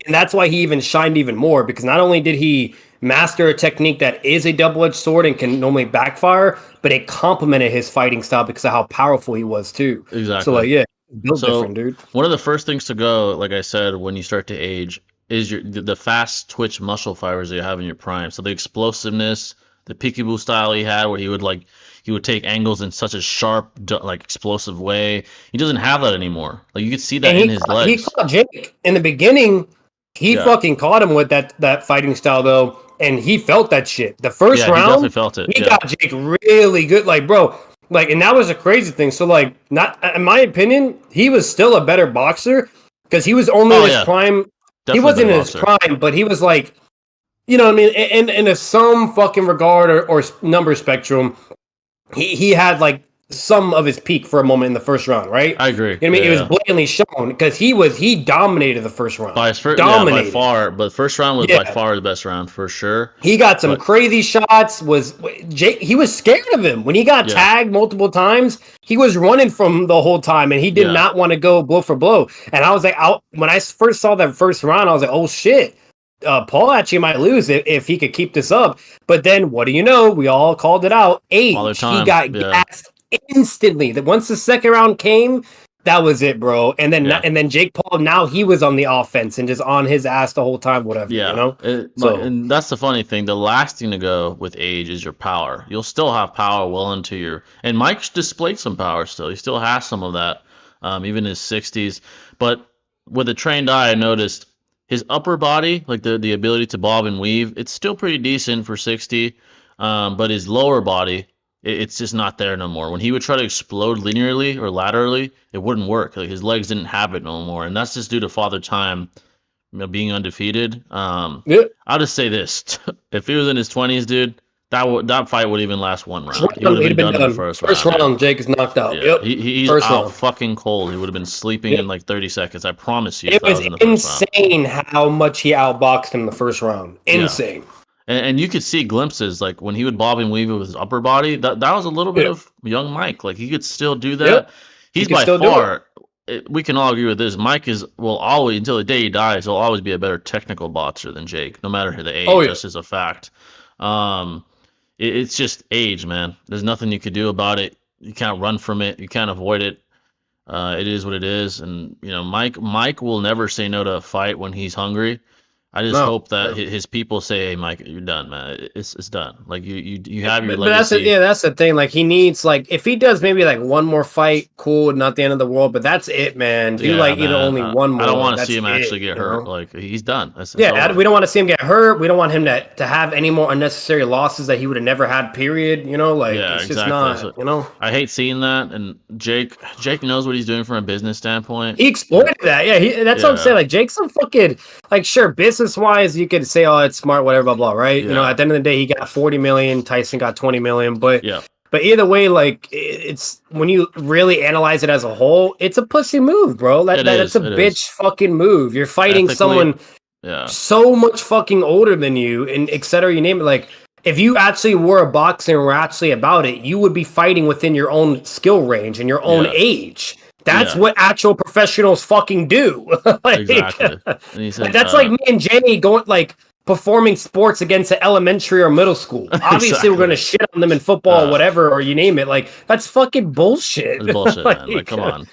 and that's why he even shined even more because not only did he master a technique that is a double-edged sword and can normally backfire, but it complemented his fighting style because of how powerful he was too. So exactly. like, yeah, built different, So dude. one of the first things to go, like I said, when you start to age, is the fast twitch muscle fibers that you have in your prime. So the explosiveness, the peekaboo style he had, where he would take angles in such a sharp, like explosive way. He doesn't have that anymore. Like you could see that And in his he legs. caught Jake in the beginning. He Yeah, fucking caught him with that fighting style though, and he felt that shit. The first yeah, he definitely round, felt it. he Yeah, got Jake really good. Like, bro, like, and that was a crazy thing. So, like, not in my opinion, he was still a better boxer because he was only in oh his yeah, prime. He definitely a wasn't better in his boxer. prime, but he was like, you know what I mean, in a some fucking regard or number spectrum, he had like some of his peak for a moment in the first round, right? I agree. You know what I mean? It was Yeah, blatantly shown because he dominated the first round. by his first, yeah, by Dominated. far. But first round was by Yeah. far the best round for sure. He got some But crazy shots. He was scared of him when he got yeah, tagged multiple times. He was running from the whole time, and he did yeah, not want to go blow for blow. And I was like, when I first saw that first round, I was like, oh shit, Paul actually might lose if he could keep this up. But then, what do you know? We all called it out. Father Age. He time. got Yeah, gassed instantly. That once the second round came, that was it, bro. yeah. And then Jake Paul. Now he was on the offense and just on his ass the whole time. Whatever, you Yeah, know. So and that's the funny thing. The last thing to go with age is your power. You'll still have power well into your. And Mike's displayed some power still. He still has some of that, even in his 60s. But with a trained eye, I noticed his upper body, like the ability to bob and weave, it's still pretty decent for 60. But his lower body, it's just not there no more. When he would try to explode linearly or laterally, it wouldn't work. Like his legs didn't have it no more, and that's just due to father time, being undefeated. yeah. I'll just say this: if he was in his 20s, dude, that fight would even last one First round. He would round, have he'd been have been done in the done. first First round. Yeah, round, Jake is knocked out. yeah. Yep. He's First out round. fucking cold. He would have been sleeping in Yep. like 30 seconds. I promise you, if It that was was in the first round. insane how much he outboxed him the first round. Yeah. Insane. And you could see glimpses like when he would bob and weave with his upper body. That was a little bit Yeah. of young Mike. Like he could still do that. Yep. He He's can by still do it. far. We can all agree with this. Mike will always, until the day he dies, he'll always be a better technical boxer than Jake, no matter the Oh age. yeah. That's just a fact. Um, it's just age, man. There's nothing you could do about it. You can't run from it. You can't avoid it. It is what it is. And Mike will never say no to a fight when he's hungry. I just No. hope that his people say, "Hey, Mike, you're done, man. It's done. Like you have your But that's it. legacy." Yeah, that's the thing. Like he needs like if he does maybe like one more fight, cool, not the end of the world. But that's it, man. Do Yeah, like either man. only one I don't more. want to see That's him actually it. get You hurt. know. Like he's done. It's Yeah, over. we don't want to see him get hurt. We don't want him to have any more unnecessary losses that he would have never had. Period. You know, like Yeah, it's just exactly. not. So You know. I hate seeing that. And Jake knows what he's doing from a business standpoint. He And exploited that. Yeah, that's what I'm yeah, saying. Like Jake's some fucking like sure business wise you could say oh it's smart whatever blah blah right. You know yeah, at the end of the day he got 40 million. Tyson got 20 million. yeah. But either way like it's when you really analyze it as a whole, it's a pussy move, bro. It That's a is. It bitch is fucking move. You're fighting ethically. someone Yeah, so much fucking older than you and et cetera. You name it. Like if you actually were a boxer and were actually about it, you would be fighting within your own skill range and your own yeah, age. That's yeah. what actual professionals fucking do. like, Exactly. And he like said, that's like me and Jenny going like performing sports against an elementary or middle school. Obviously, we're gonna exactly. shit on them in football or Uh, whatever, or you name it. Like that's fucking bullshit. It's bullshit, man. Like, like, come on.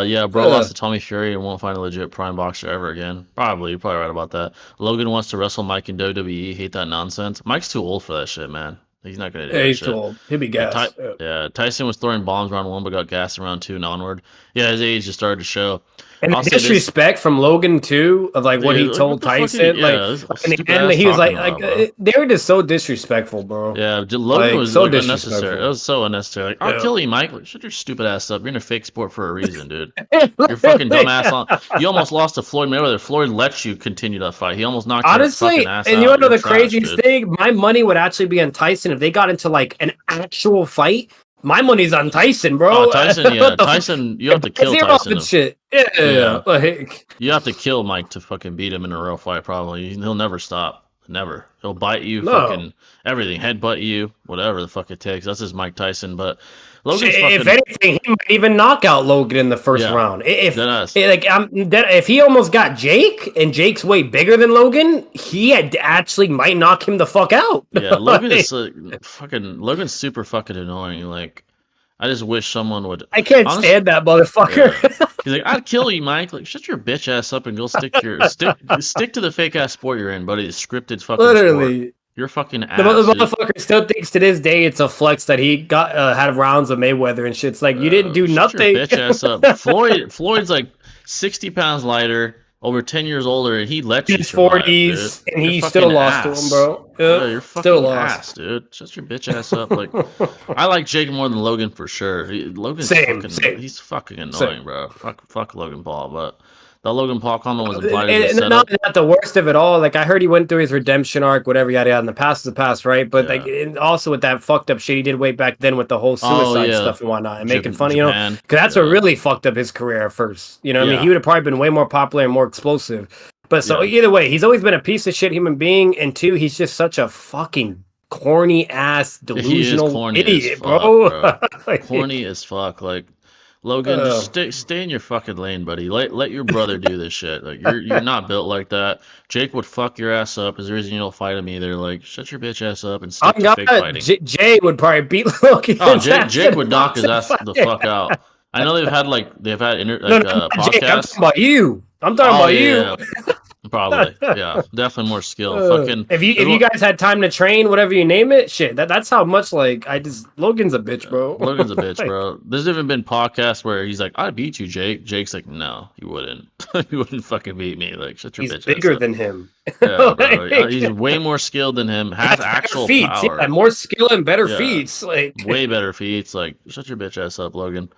Yeah, bro uh, lost to Tommy Fury and won't find a legit prime boxer ever again. Probably, you're probably right about that. Logan wants to wrestle Mike in WWE. Hate that nonsense. Mike's too old for that shit, man. He's not gonna do yeah, that he's shit. too old. He'll be Yeah, gassed. Yeah. Tyson was throwing bombs round one, but got gassed around two and onward. Yeah, his age just started to show. And the I'll say this, disrespect from Logan too, of like what he dude. Like, what told the fuck? Are you, Tyson, like yeah, this in the stupid end, ass he was talking about, bro. they were just so disrespectful, bro. Yeah, Logan Like was so like unnecessary. It disrespectful. was so unnecessary. Like, I'll Yeah. kill you, Mike. Like, shut your stupid ass up. You're in a fake sport for a reason, dude. You're fucking Literally. dumbass. You almost lost to Floyd Mayweather. Floyd let you continue that fight. He almost knocked your fucking Honestly, ass and you out. want to know You're the trash, craziest dude. thing? My money would actually be on Tyson if they got into like an actual fight. My money's on Tyson, Oh, bro. Tyson, yeah, what the Tyson. You have to kill zero Tyson. and shit. Yeah, Yeah, like you have to kill Mike to fucking beat him in a real fight. Probably he'll never stop. Never. He'll bite you, no. fucking everything, headbutt you, whatever the fuck it takes. That's just Mike Tyson. But Logan's If fucking anything, he might even knock out Logan in the first yeah, round. If dead ass. like if he almost got Jake and Jake's way bigger than Logan, he had actually might knock him the fuck out. Yeah, Logan Like, is fucking. Logan's super fucking annoying. Like, I just wish someone would. I can't Honestly, stand that motherfucker. yeah. He's like, I'd kill you, Mike. Like, shut your bitch ass up and go stick to the fake ass sport you're in, buddy. The scripted fucking sport. Literally, You're fucking the ass, dude. motherfucker still thinks to this day it's a flex that he got had rounds of Mayweather and shit. It's like you didn't do Shut your nothing. bitch ass up. Floyd's like 60 pounds lighter, over 10 years older, and he let In you his survive, dude. 40s, and You're he still fucking lost to him, ass. bro. Yeah, Yep, you're still fucking lost. ass, dude. Shut your bitch ass up. Like, I like Jake more than Logan for sure. Logan's Same, same, he's fucking same. annoying, bro. Fuck Logan Paul. But that Logan Paul comment was implied as a And setup. not the worst of it all. Like I heard he went through his redemption arc, whatever yada yada. In the past is the past, right? But like Yeah. and also with that fucked up shit he did way back then with the whole Oh suicide yeah, stuff and whatnot, and making fun, Japan. because that's what Yeah, really fucked up his career at first. You know, what I mean, yeah, he would have probably been way more popular and more explosive. But so yeah. either way, he's always been a piece of shit human being, and two, he's just such a fucking corny ass He is delusional corny idiot, as fuck, bro. bro. Like, Corny as fuck. Like, Logan, just stay in your fucking lane, buddy. Let your brother do this shit. Like, you're not built like that. Jake would fuck your ass up. Is the reason you don't fight him either. Like, shut your bitch ass up and stick on to fake God, fighting. Jay would probably beat Logan. Oh, Jake would knock his ass the fuck out. I know they've had No, no, Jake, I'm podcasts. talking about you. I'm talking Oh about yeah, you. yeah. Probably. Yeah, definitely more skill. Fucking. If you guys had time to train, whatever you name it, shit. That's how much like Logan's a bitch, bro. Logan's a bitch, Like, bro. There's even been podcasts where he's like, "I beat you, Jake." Jake's like, "No, you wouldn't. You wouldn't fucking beat me." Like, shut your he's bitch ass bigger up. than him. Yeah, bro. Like, He's way more skilled than him. Has better actual feats, power. yeah, more skill and better Yeah, feats. Like way better feats. Like, shut your bitch ass up, Logan.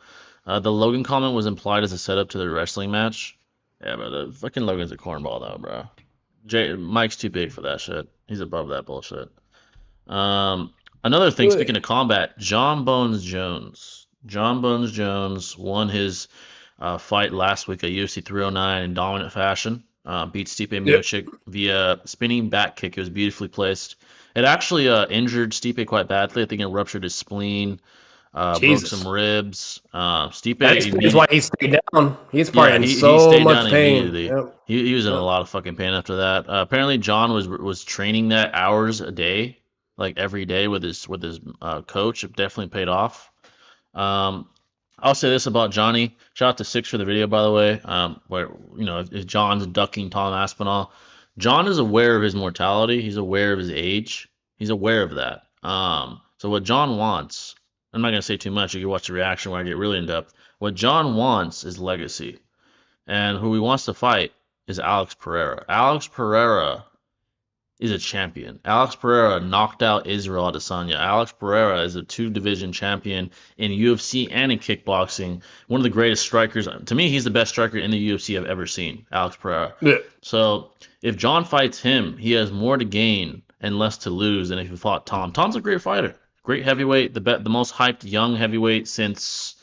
The Logan comment was implied as a setup to the wrestling match. Yeah, but the fucking Logan's a cornball though, bro. Mike's too big for that shit. He's above that bullshit. Another thing, speaking of combat, John Bones Jones. John Bones Jones won his fight last week at UFC 309 in dominant fashion. Beat Stipe yep. Miocic via spinning back kick. It was beautifully placed. It actually injured Stipe quite badly. I think it ruptured his spleen, broke Jesus. some ribs. Stipe That explains why he stayed down. He's probably yeah, in he so stayed much down pain. immediately. Yep. He was in a Yep. lot of fucking pain after that. Apparently, John was training that hours a day, like every day with his coach. It definitely paid off. I'll say this about Johnny. Shout out to Six for the video, by the way. Where if John's ducking Tom Aspinall, John is aware of his mortality. He's aware of his age. He's aware of that. So what John wants, I'm not gonna say too much. You can watch the reaction where I get really in depth. What John wants is legacy, and who he wants to fight is Alex Pereira. Alex Pereira is a champion. Alex Pereira knocked out Israel Adesanya. Alex Pereira is a two-division champion in UFC and in kickboxing. One of the greatest strikers. To me, he's the best striker in the UFC I've ever seen, Alex Pereira. Yeah. So if John fights him, he has more to gain and less to lose than if he fought Tom. Tom's a great fighter. Great heavyweight, the most hyped young heavyweight since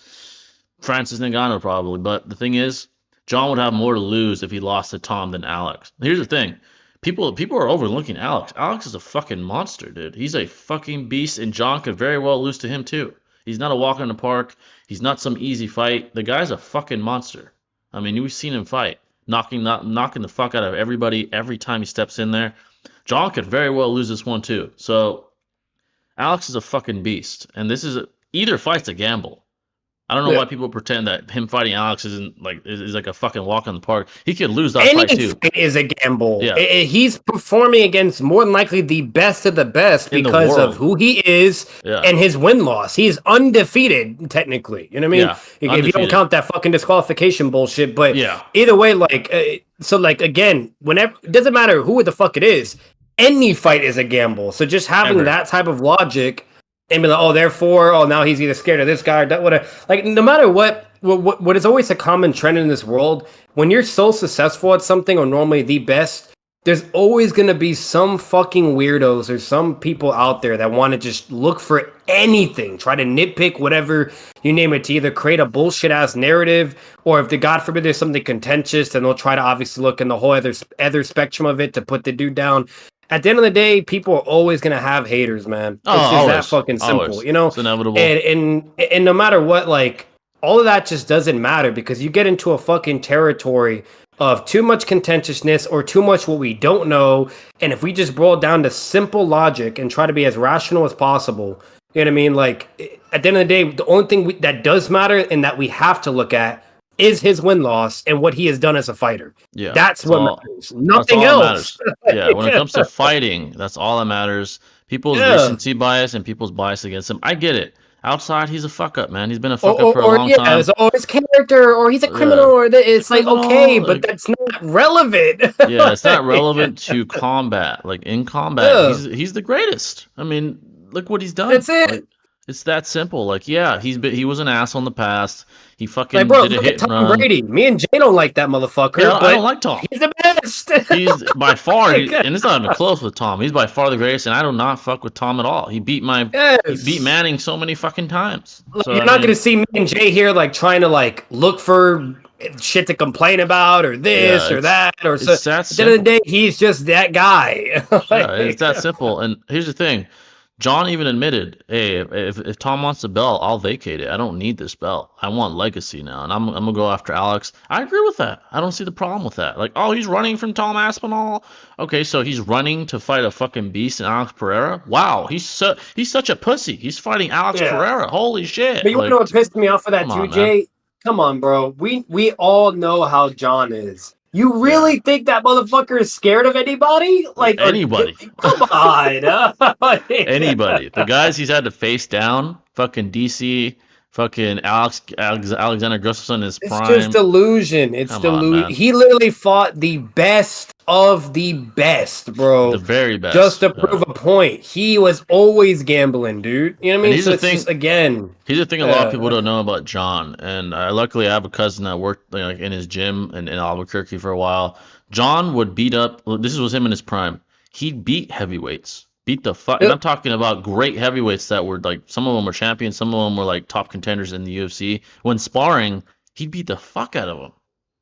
Francis Ngannou probably. But the thing is, John would have more to lose if he lost to Tom than Alex. Here's the thing. People are overlooking Alex. Alex is a fucking monster, dude. He's a fucking beast, and John could very well lose to him too. He's not a walk in the park. He's not some easy fight. The guy's a fucking monster. I mean, we've seen him fight, knocking the fuck out of everybody every time he steps in there. John could very well lose this one too. So Alex is a fucking beast, and either fight's a gamble. I don't know why people pretend that him fighting Alex is like a fucking walk in the park. He could lose that fight too. Fight is a gamble. Yeah. He's performing against more than likely the best of the best because of who he is and his win-loss. He's undefeated, technically. You know what I mean? Yeah, if you don't count that fucking disqualification bullshit. But yeah. Either way, again, whenever it doesn't matter who the fuck it is, any fight is a gamble. So just having that type of logic and be like, therefore, now he's either scared of this guy or that, whatever. Like, no matter what is always a common trend in this world, when you're so successful at something, or normally the best, there's always going to be some fucking weirdos or some people out there that want to just look for anything, try to nitpick whatever you name it, to either create a bullshit ass narrative, or if God forbid there's something contentious, then they'll try to obviously look in the whole other spectrum of it to put the dude down. At the end of the day, people are always gonna have haters, man. It's just always, that fucking simple, always. You know? It's inevitable. And no matter what, like, all of that just doesn't matter, because you get into a fucking territory of too much contentiousness or too much what we don't know. And if we just boil down to simple logic and try to be as rational as possible, you know what I mean? Like, at the end of the day, the only thing that does matter and that we have to look at is his win-loss and what he has done as a fighter. Yeah, that's what matters. Nothing else. Yeah, when it comes to fighting, that's all that matters. People's recency bias and people's bias against him. I get it. Outside, he's a fuck up, man. He's been a fuck up for a long time. His character, or he's a criminal, or it's like, okay, but that's not relevant. Yeah, it's not relevant to combat. Like, in combat, he's the greatest. I mean, look what he's done. That's it. Like, it's that simple. Like, yeah, he was an asshole in the past. He fucking like, bro, did a look hit at Tom and run. Brady. Me and Jay don't like that motherfucker. Yeah, but I don't like Tom. He's the best. He's by far, and it's not even close with Tom. He's by far the greatest, and I do not fuck with Tom at all. He beat Manning so many fucking times. Look, So, you're not gonna see me and Jay here like trying to like look for shit to complain about, or this or that, or so. At the end of the day, he's just that guy. It's that simple. And here's the thing. John even admitted, hey, if Tom wants the belt, I'll vacate it. I don't need this belt. I want legacy now, and I'm gonna go after Alex. I agree with that. I don't see the problem with that. Like, he's running from Tom Aspinall. Okay, so he's running to fight a fucking beast in Alex Pereira. Wow, he's such a pussy. He's fighting Alex Pereira. Holy shit! But you know what pissed me off for that too, Jay? Come on, bro. We all know how John is. You really think that motherfucker is scared of anybody? Like, anybody? Come on. Anybody. The guys he's had to face down, fucking DC, fucking Alexander Gustafsson in his prime. It's just delusion. It's delusion. He literally fought the best of the best, bro. The very best. Just to prove a point. He was always gambling, dude. You know what I mean? Here's the thing a lot of people don't know about John. And luckily I have a cousin that worked in his gym in Albuquerque for a while. John would beat up, this was him in his prime. He'd beat heavyweights. Beat the fuck. And I'm talking about great heavyweights that were like, some of them were champions, some of them were like top contenders in the UFC. When sparring, he'd beat the fuck out of them.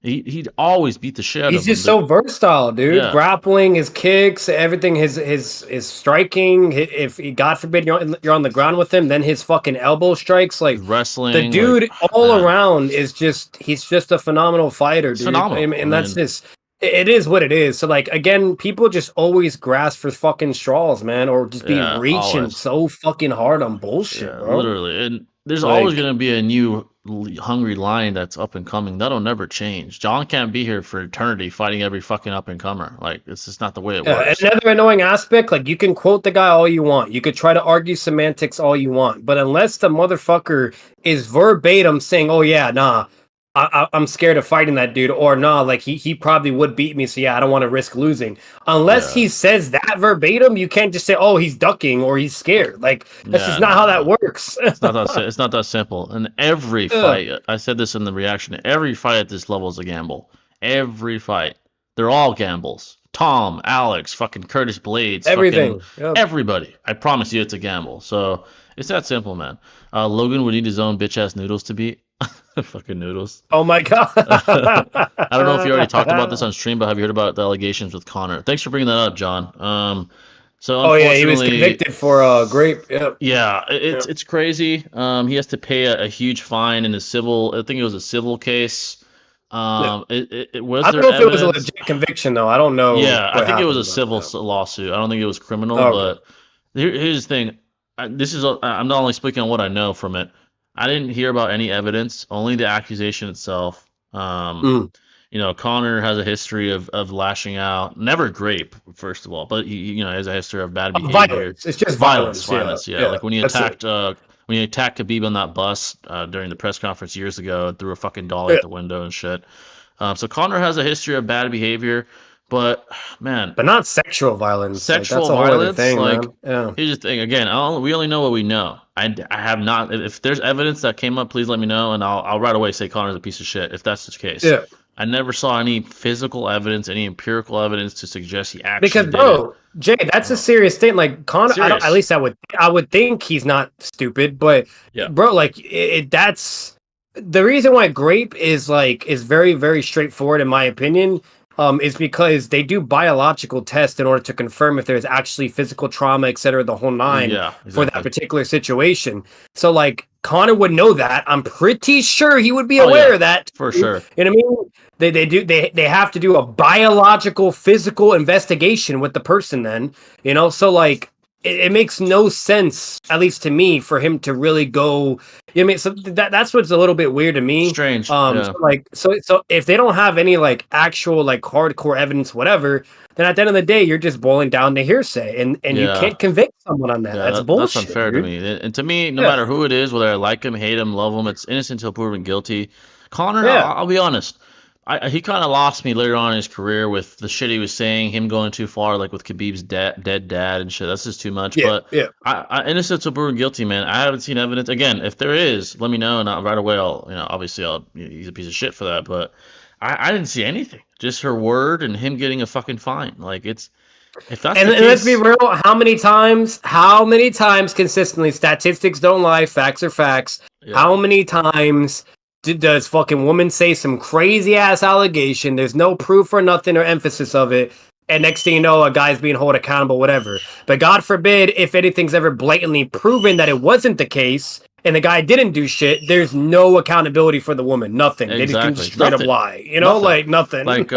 He'd always beat the shit out of him. He's just so versatile, dude. Yeah. Grappling, his kicks, everything, his striking. If God forbid you're on the ground with him, then his fucking elbow strikes, like wrestling. The dude around is he's just a phenomenal fighter, dude. Phenomenal. And that's just. It is what it is. So, like, again, people just always grasp for fucking straws, man, or just be reaching so fucking hard on bullshit, bro. Literally. And there's always Like, going to be a new hungry lion that's up and coming. That'll never change. John can't be here for eternity fighting every fucking up and comer. Like, it's just not the way it works. another annoying aspect, like you can quote the guy all you want, you could try to argue semantics all you want, but unless the motherfucker is verbatim saying, "Oh yeah, nah, I'm scared of fighting that dude," or "Nah, like he probably would beat me, so yeah, I don't want to risk losing." Unless Yeah. he says that verbatim, you can't just say, "Oh, he's ducking" or "He's scared." Like that's just Yeah, not no, how that no. works. It's not that simple. And every Ugh, fight, I said this in the reaction, every fight at this level is a gamble. Every fight. They're all gambles. Tom, Alex, fucking Curtis Blades, fucking everything. Yep. everybody. I promise you it's a gamble. So it's that simple, man. Logan would need his own bitch ass noodles to beat. Fucking noodles. Oh my god. I don't know if you already talked about this on stream, but have you heard about the allegations with Connor? Thanks for bringing that up, John. So Oh yeah, he was unfortunately, convicted for grape. Yep. yeah, Yep. it's crazy. He has to pay a huge fine in a civil. I think it was a civil case. Yep. Was I don't there know if it was a evidence? legit conviction though. I don't know Yeah, I what think it was a happened, but civil lawsuit. I don't think it was criminal. okay. But here's the thing. I'm not only speaking on what I know from it. I didn't hear about any evidence, only the accusation itself. Mm. Connor has a history of lashing out. Never grape, first of all, but he has a history of bad behavior, Violence. It's just violence, violence. Yeah. violence. Yeah, Yeah. like when he That's it. attacked Khabib on that bus during the press conference years ago, threw a fucking dolly Yeah. at the window and shit. So Connor has a history of bad behavior, but man, But not sexual violence. Like that's sexual a whole other violence, thing, like man. Yeah. here's the thing. Again, we only know what we know. I have not. If there's evidence that came up, please let me know, and I'll right away say Connor's a piece of shit if that's the case. Yeah. I never saw any physical evidence, any empirical evidence to suggest he actually Because did it. bro, Jay, that's a serious thing. Like Connor, I don't. At Serious. least I would think he's not stupid, but Yeah. bro, like that's the reason why grape is very very straightforward in my opinion. Is because they do biological tests in order to confirm if there's actually physical trauma, et cetera, the whole nine Yeah. for that Exactly. particular situation. So like Connor would know that. I'm pretty sure he would be Oh aware yeah, of that. for Too. sure. You know what I mean? They have to do a biological physical investigation with the person then, so like it makes no sense, at least to me, for him to really go. You know what I mean? So that's what's a little bit weird to me. Strange. So Yeah. like so if they don't have any like actual like hardcore evidence, whatever, then at the end of the day, you're just boiling down to hearsay, and you Yeah. can't convict someone on that. Yeah, That's that's bullshit, unfair to dude. me. And to me, no Yeah, matter who it is, whether I like him, hate him, love him, it's innocent until proven guilty. Connor, yeah, I'll be honest. He kind of lost me later on in his career with the shit he was saying, him going too far, like with Khabib's dead dad and shit. That's just too much. yeah, But yeah. innocent until proven guilty, man. I haven't seen evidence. Again, if there is, let me know, and right away obviously he's a piece of shit for that. But I didn't see anything. Just her word and him getting a fucking fine. Like if that's the And let's be case, real, how many times consistently, statistics don't lie, facts are facts. yeah, How many times does fucking woman say some crazy ass allegation? There's no proof or nothing or emphasis of it. And next thing you know, a guy's being held accountable, whatever. But God forbid, if anything's ever blatantly proven that it wasn't the case and the guy didn't do shit, there's no accountability for the woman. Nothing. They just can just exactly. straight up Nothing. lie. Nothing. Like nothing. Like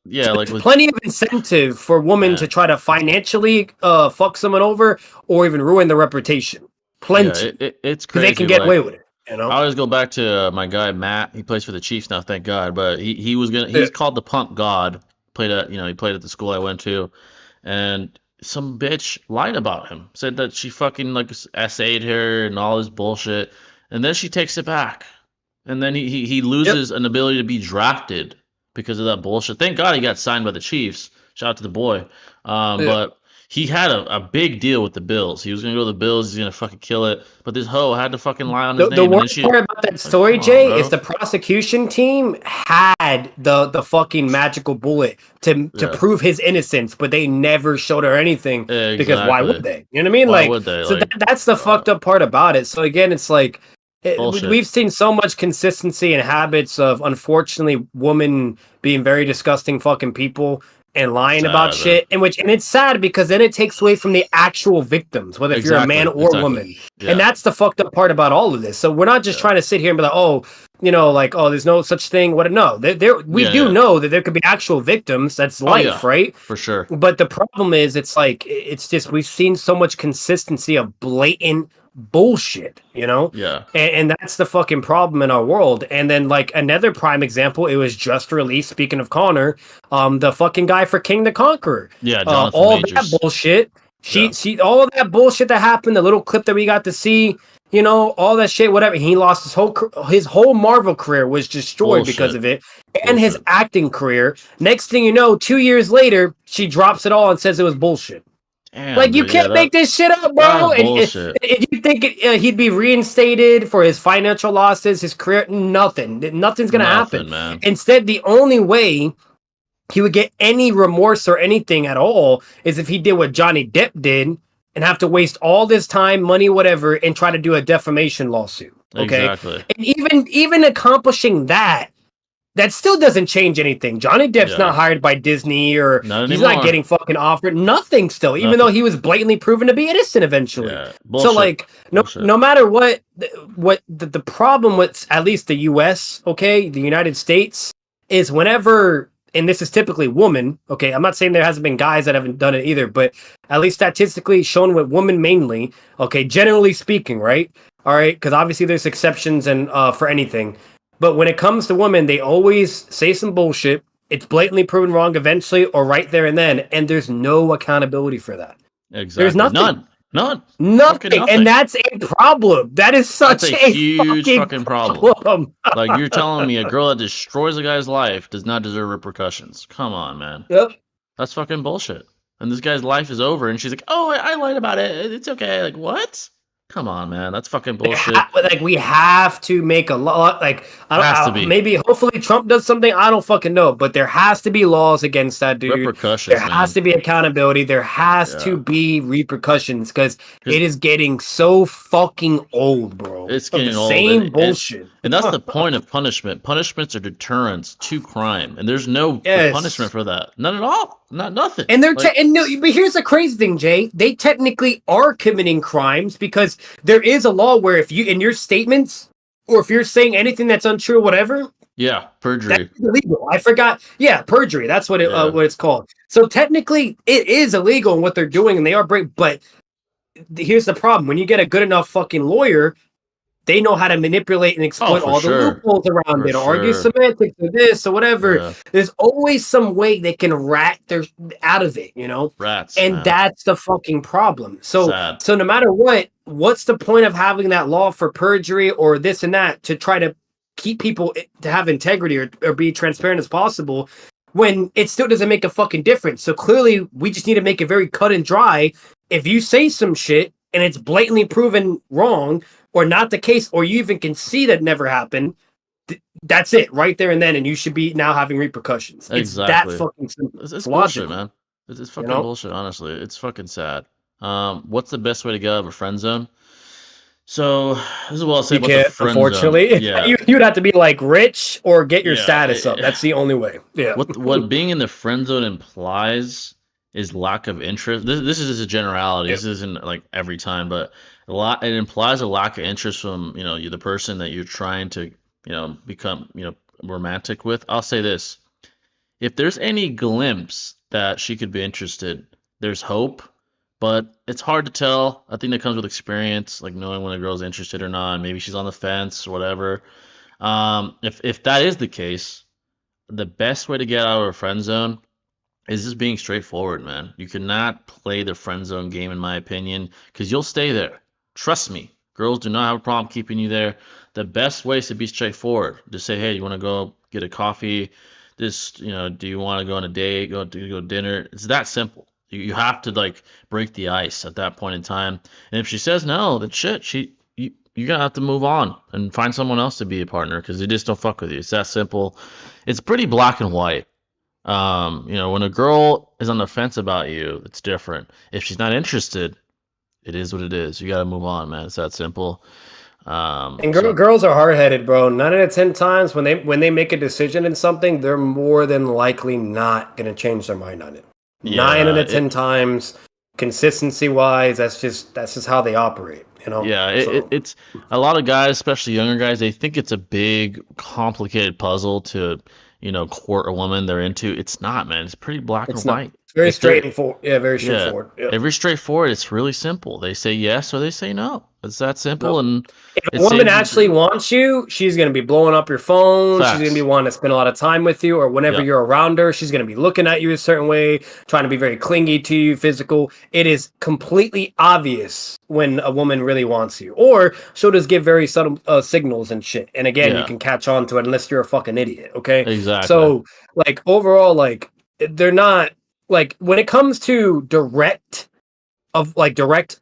yeah, like with Plenty of incentive for women to man. try to financially fuck someone over or even ruin their reputation. Yeah, Plenty. it's Because they can crazy. get Like away with it. I always go back to my guy Matt. He plays for the Chiefs now, thank God. But Yeah. he's called the Punk God. He played at the school I went to, and some bitch lied about him. Said that she fucking like essayed her and all this bullshit, and then she takes it back, and then he Yep. loses an ability to be drafted because of that bullshit. Thank God he got signed by the Chiefs. Shout out to the boy. Yeah. But he had a big deal with the Bills. He was gonna go to the Bills. He's gonna fucking kill it. But this hoe had to fucking lie on his The name, and then worst she part about that like, story, come on, Jay, is bro. the prosecution team had the fucking magical bullet to Yeah, prove his innocence, but they never showed her anything because why would exactly. they? You know what I mean? Why Like, would they? so Like, that's the uh, fucked up part about it. So again, it's like bullshit. we've seen so much consistency and habits of unfortunately women being very disgusting fucking people and lying about Sad, man. shit, and it's sad because then it takes away from the actual victims, whether if you're a man Exactly, or exactly. woman. And Yeah, that's the fucked up part about all of this. So we're not just yeah, trying to sit here and be like, oh, like, oh, there's no such thing. What? No, we yeah, do yeah. know that there could be actual victims. That's Oh life, yeah, right? for sure. But the problem is, it's like it's just we've seen so much consistency of blatant bullshit, you know? Yeah. And that's the fucking problem in our world. And then like another prime example, it was just released, speaking of Connor, the fucking guy for King the Conqueror. Yeah, Jonathan All that Majors. bullshit. Yeah. She all of that bullshit that happened, the little clip that we got to see, you know, all that shit, whatever. He lost his whole Marvel career was destroyed because Bullshit. of it, and his Bullshit. acting career. Next thing you know, 2 years later, she drops it all and says it was bullshit. Damn, Like you dude. Yeah, can't make this shit up, bro. that's And bullshit. you think he'd be reinstated for his financial losses, his career? Nothing. Nothing's gonna happen. Nothing, man. Instead, the only way he would get any remorse or anything at all is if he did what Johnny Depp did and have to waste all this time, money, whatever, and try to do a defamation lawsuit. Okay, Exactly. and even accomplishing that, that still doesn't change anything. Johnny Depp's Yeah. not hired by Disney or Not he's not anymore. getting fucking offered nothing still, even though he was blatantly proven to be innocent eventually. Yeah. So Bullshit. like Bullshit. no matter what the problem with at least the US, okay, the United States, is whenever, and this is typically women, okay, I'm not saying there hasn't been guys that haven't done it either, but at least statistically shown with women mainly, okay, generally speaking, right? All right, because obviously there's exceptions and for anything. But when it comes to women, they always say some bullshit. It's blatantly proven wrong eventually or right there and then, and there's no accountability for that. Exactly. There's nothing. None. Fucking Nothing. And that's a problem. That is such That's a a huge fucking problem. Like you're telling me a girl that destroys a guy's life does not deserve repercussions. Come on, man. Yep. That's fucking bullshit. And this guy's life is over, and she's like, "Oh, I lied about it. It's okay." Like what? Come on, man. That's fucking bullshit. Like we have to make a law. Like Has to be. Maybe hopefully Trump does something. I don't fucking know, but there has to be laws against that dude. Repercussions. There has to be accountability. There has to be repercussions because it is getting so fucking old, bro. It's getting old. Same bullshit. And that's the point of punishment. Punishments are deterrents to crime, and there's no punishment for that. None at all. Nothing. And they're but here's the crazy thing, Jay. They technically are committing crimes because there is a law where if you in your statements or if you're saying anything that's untrue or whatever, yeah, perjury. That's illegal. I forgot. Yeah, perjury. That's what what it's called. So technically, it is illegal in what they're doing, and they are break. But here's the problem: when you get a good enough fucking lawyer, they know how to manipulate and exploit all the loopholes around it, argue semantics or this or whatever. Yeah. There's always some way they can rat their out of it, you know? Rats. And man. That's the fucking problem. So no matter what's the point of having that law for perjury or this and that to try to keep people to have integrity or be transparent as possible when it still doesn't make a fucking difference? So clearly we just need to make it very cut and dry. If you say some shit and it's blatantly proven wrong, or not the case, or you even can see that never happened, that's it right there and then, and you should be now having repercussions. Exactly. It's that fucking simple. It's bullshit, man. It's fucking bullshit, honestly. It's fucking sad. What's the best way to get out of a friend zone? So this is what I'll say about the friend unfortunately. zone. Yeah. You'd have to be like rich or get your status up. That's the only way. Yeah. What being in the friend zone implies is lack of interest. This is a generality. Yep. This isn't like every time, but it implies a lack of interest from the person that you're trying to become romantic with. I'll say this: if there's any glimpse that she could be interested, there's hope, but it's hard to tell. I think that comes with experience, like knowing when a girl's interested or not. Maybe she's on the fence or whatever. If that is the case, the best way to get out of a friend zone is just being straightforward, man. You cannot play the friend zone game, in my opinion, because you'll stay there. Trust me, girls do not have a problem keeping you there. The best way is to be straightforward. Just say, hey, you want to go get a coffee? Do you want to go on a date? Go dinner? It's that simple. You have to like break the ice at that point in time. And if she says no, then shit, you're gonna have to move on and find someone else to be a partner because they just don't fuck with you. It's that simple. It's pretty black and white. When a girl is on the fence about you, it's different. If she's not interested, it is what it is. You gotta move on, man. It's that simple. And girls are hard-headed, bro. 9 out of 10 times when they make a decision in something, they're more than likely not gonna change their mind on it. Yeah, 9 out of 10 times, consistency-wise, that's just how they operate. Yeah, it's a lot of guys, especially younger guys. They think it's a big, complicated puzzle to court a woman they're into. It's not, man. It's pretty black and white. It's very straightforward. Yeah, very straightforward. Yeah. Very straightforward. It's really simple. They say yes or they say no. It's that simple, No. and If it a woman saves you. actually wants you, she's going to be blowing up your phone. She's going to be Facts. wanting to spend a lot of time with you, or whenever Yeah. you're around her, she's going to be looking at you a certain way, trying to be very clingy to you, physical. It is completely obvious when a woman really wants you, or she'll just give very subtle signals and shit. And again, you Yeah. can catch on to it unless you're a fucking idiot. Okay. Exactly. So, like, overall, like, they're not, like, when it comes to direct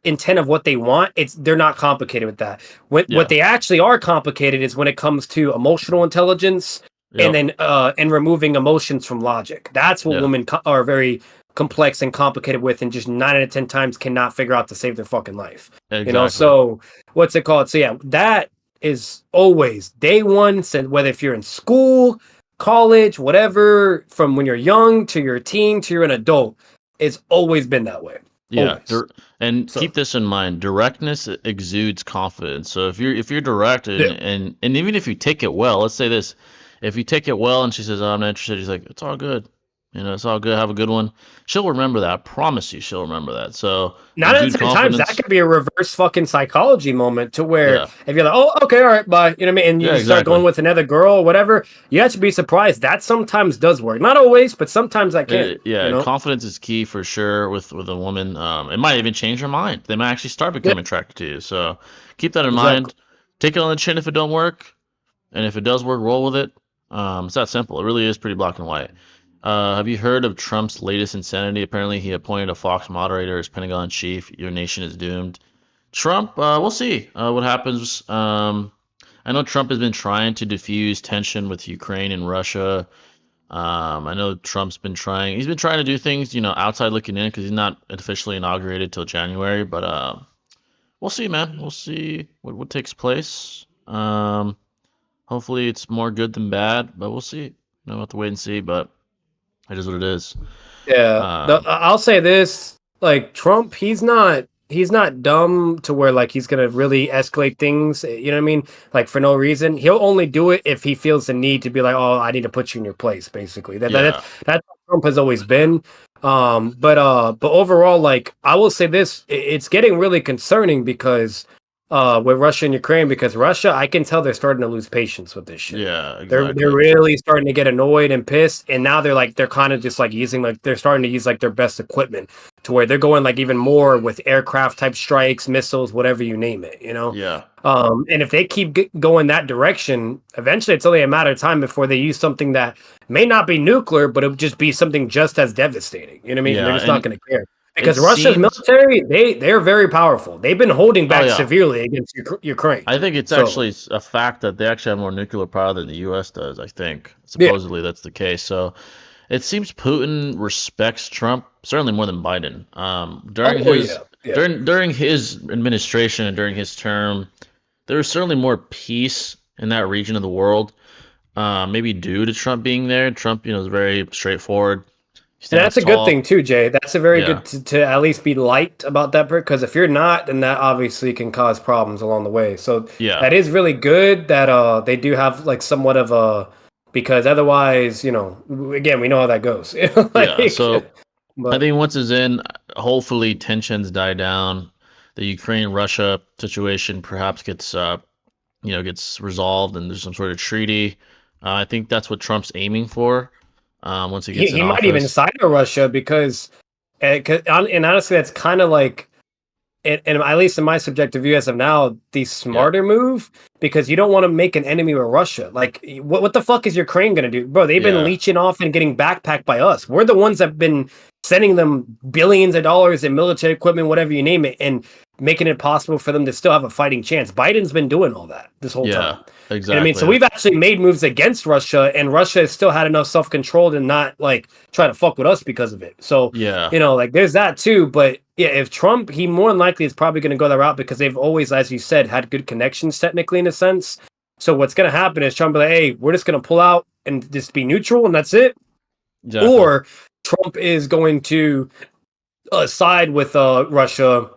intent of what they want, they're not complicated with that. What Yeah. they actually are complicated is when it comes to emotional intelligence, and Yep. then and removing emotions from logic. That's what Yeah. women are very complex and complicated with, and just 9 out of 10 times cannot figure out to save their fucking life. Exactly. So what's it called? So yeah, that is always day one. So whether if you're in school, college, whatever, from when you're young to you're a teen to you're an adult, it's always been that way. Yeah, Always. and So keep this in mind. Directness exudes confidence. So if you're direct yeah. and even if you take it well, let's say this, if you take it well and she says, "Oh, I'm not interested," he's like, "It's all good. It's all good. Have a good one." She'll remember that. I promise you, she'll remember that. So Nine out of exude 10 times, that confidence. could be a reverse fucking psychology moment to where Yeah. if you're like, oh, okay, all right, bye, you know what I mean, and Yeah, you start going exactly. with another girl or whatever, you have to be surprised. That sometimes does work. Not always, but sometimes that can, Yeah, confidence is key for sure with a woman. It might even change her mind. They might actually start Yeah, becoming attracted to you. So keep that in exactly. mind. Take it on the chin if it don't work. And if it does work, roll with it. It's that simple. It really is pretty black and white. Have you heard of Trump's latest insanity? Apparently, he appointed a Fox moderator as Pentagon chief. Your nation is doomed. Trump, we'll see what happens. I know Trump has been trying to diffuse tension with Ukraine and Russia. I know Trump's been trying. He's been trying to do things, outside looking in because he's not officially inaugurated till January. But we'll see, man. We'll see what takes place. Hopefully it's more good than bad, but we'll see. We'll have to wait and see, but it is what it is. Yeah, Um, I'll say this: like Trump, he's not dumb to where like he's gonna really escalate things. You know what I mean? Like for no reason, he'll only do it if he feels the need to be like, oh, I need to put you in your place. Basically, yeah, that's how Trump has always been. But overall, like I will say this, it's getting really concerning because with Russia and Ukraine, because Russia, I can tell they're starting to lose patience with this shit. yeah, They're exactly. really starting to get annoyed and pissed, and now they're kind of just like using like they're starting to use like their best equipment to where they're going like even more with aircraft type strikes, missiles, whatever you name it. Yeah, And if they keep going that direction, eventually it's only a matter of time before they use something that may not be nuclear, but it'll just be something just as devastating. You know what I mean? And they're yeah, just not and going to care it because Russia's seems. military, they're very powerful. They've been holding Oh back yeah, severely against Ukraine. I think it's So actually a fact that they actually have more nuclear power than the U.S. does. I think yeah. supposedly that's the case. So it seems Putin respects Trump certainly more than Biden. During Oh his yeah. Yeah. during his administration and during his term, there was certainly more peace in that region of the world. Maybe due to Trump being there. Trump, is very straightforward. He And stands that's a good tall. thing too, Jay. That's a very Yeah, good to at least be light about that because if you're not, then that obviously can cause problems along the way. So yeah, that is really good that they do have like somewhat of a because otherwise, again, we know how that goes. yeah. Like, So I but think once it's in, hopefully tensions die down. The Ukraine-Russia situation perhaps gets resolved, and there's some sort of treaty. I think that's what Trump's aiming for. Once he he, gets in he might even office. side with Russia because, and honestly, that's kind of like and at least in my subjective view as of now, the Yeah, smarter move because you don't want to make an enemy with Russia. Like, what the fuck is Ukraine gonna do, bro? They've been yeah, leeching off and getting backpacked by us. We're the ones that've been sending them billions of dollars in military equipment, whatever you name it, and making it possible for them to still have a fighting chance. Biden's been doing all that this whole yeah. time. And I mean, so Exactly. we've actually made moves against Russia, and Russia has still had enough self control to not like try to fuck with us because of it. So, Yeah, like there's that too. But yeah, if Trump, he more than likely is probably going to go that route because they've always, as you said, had good connections technically in a sense. So what's going to happen is Trump will be like, hey, we're just going to pull out and just be neutral and that's it. exactly. Or Trump is going to side with Russia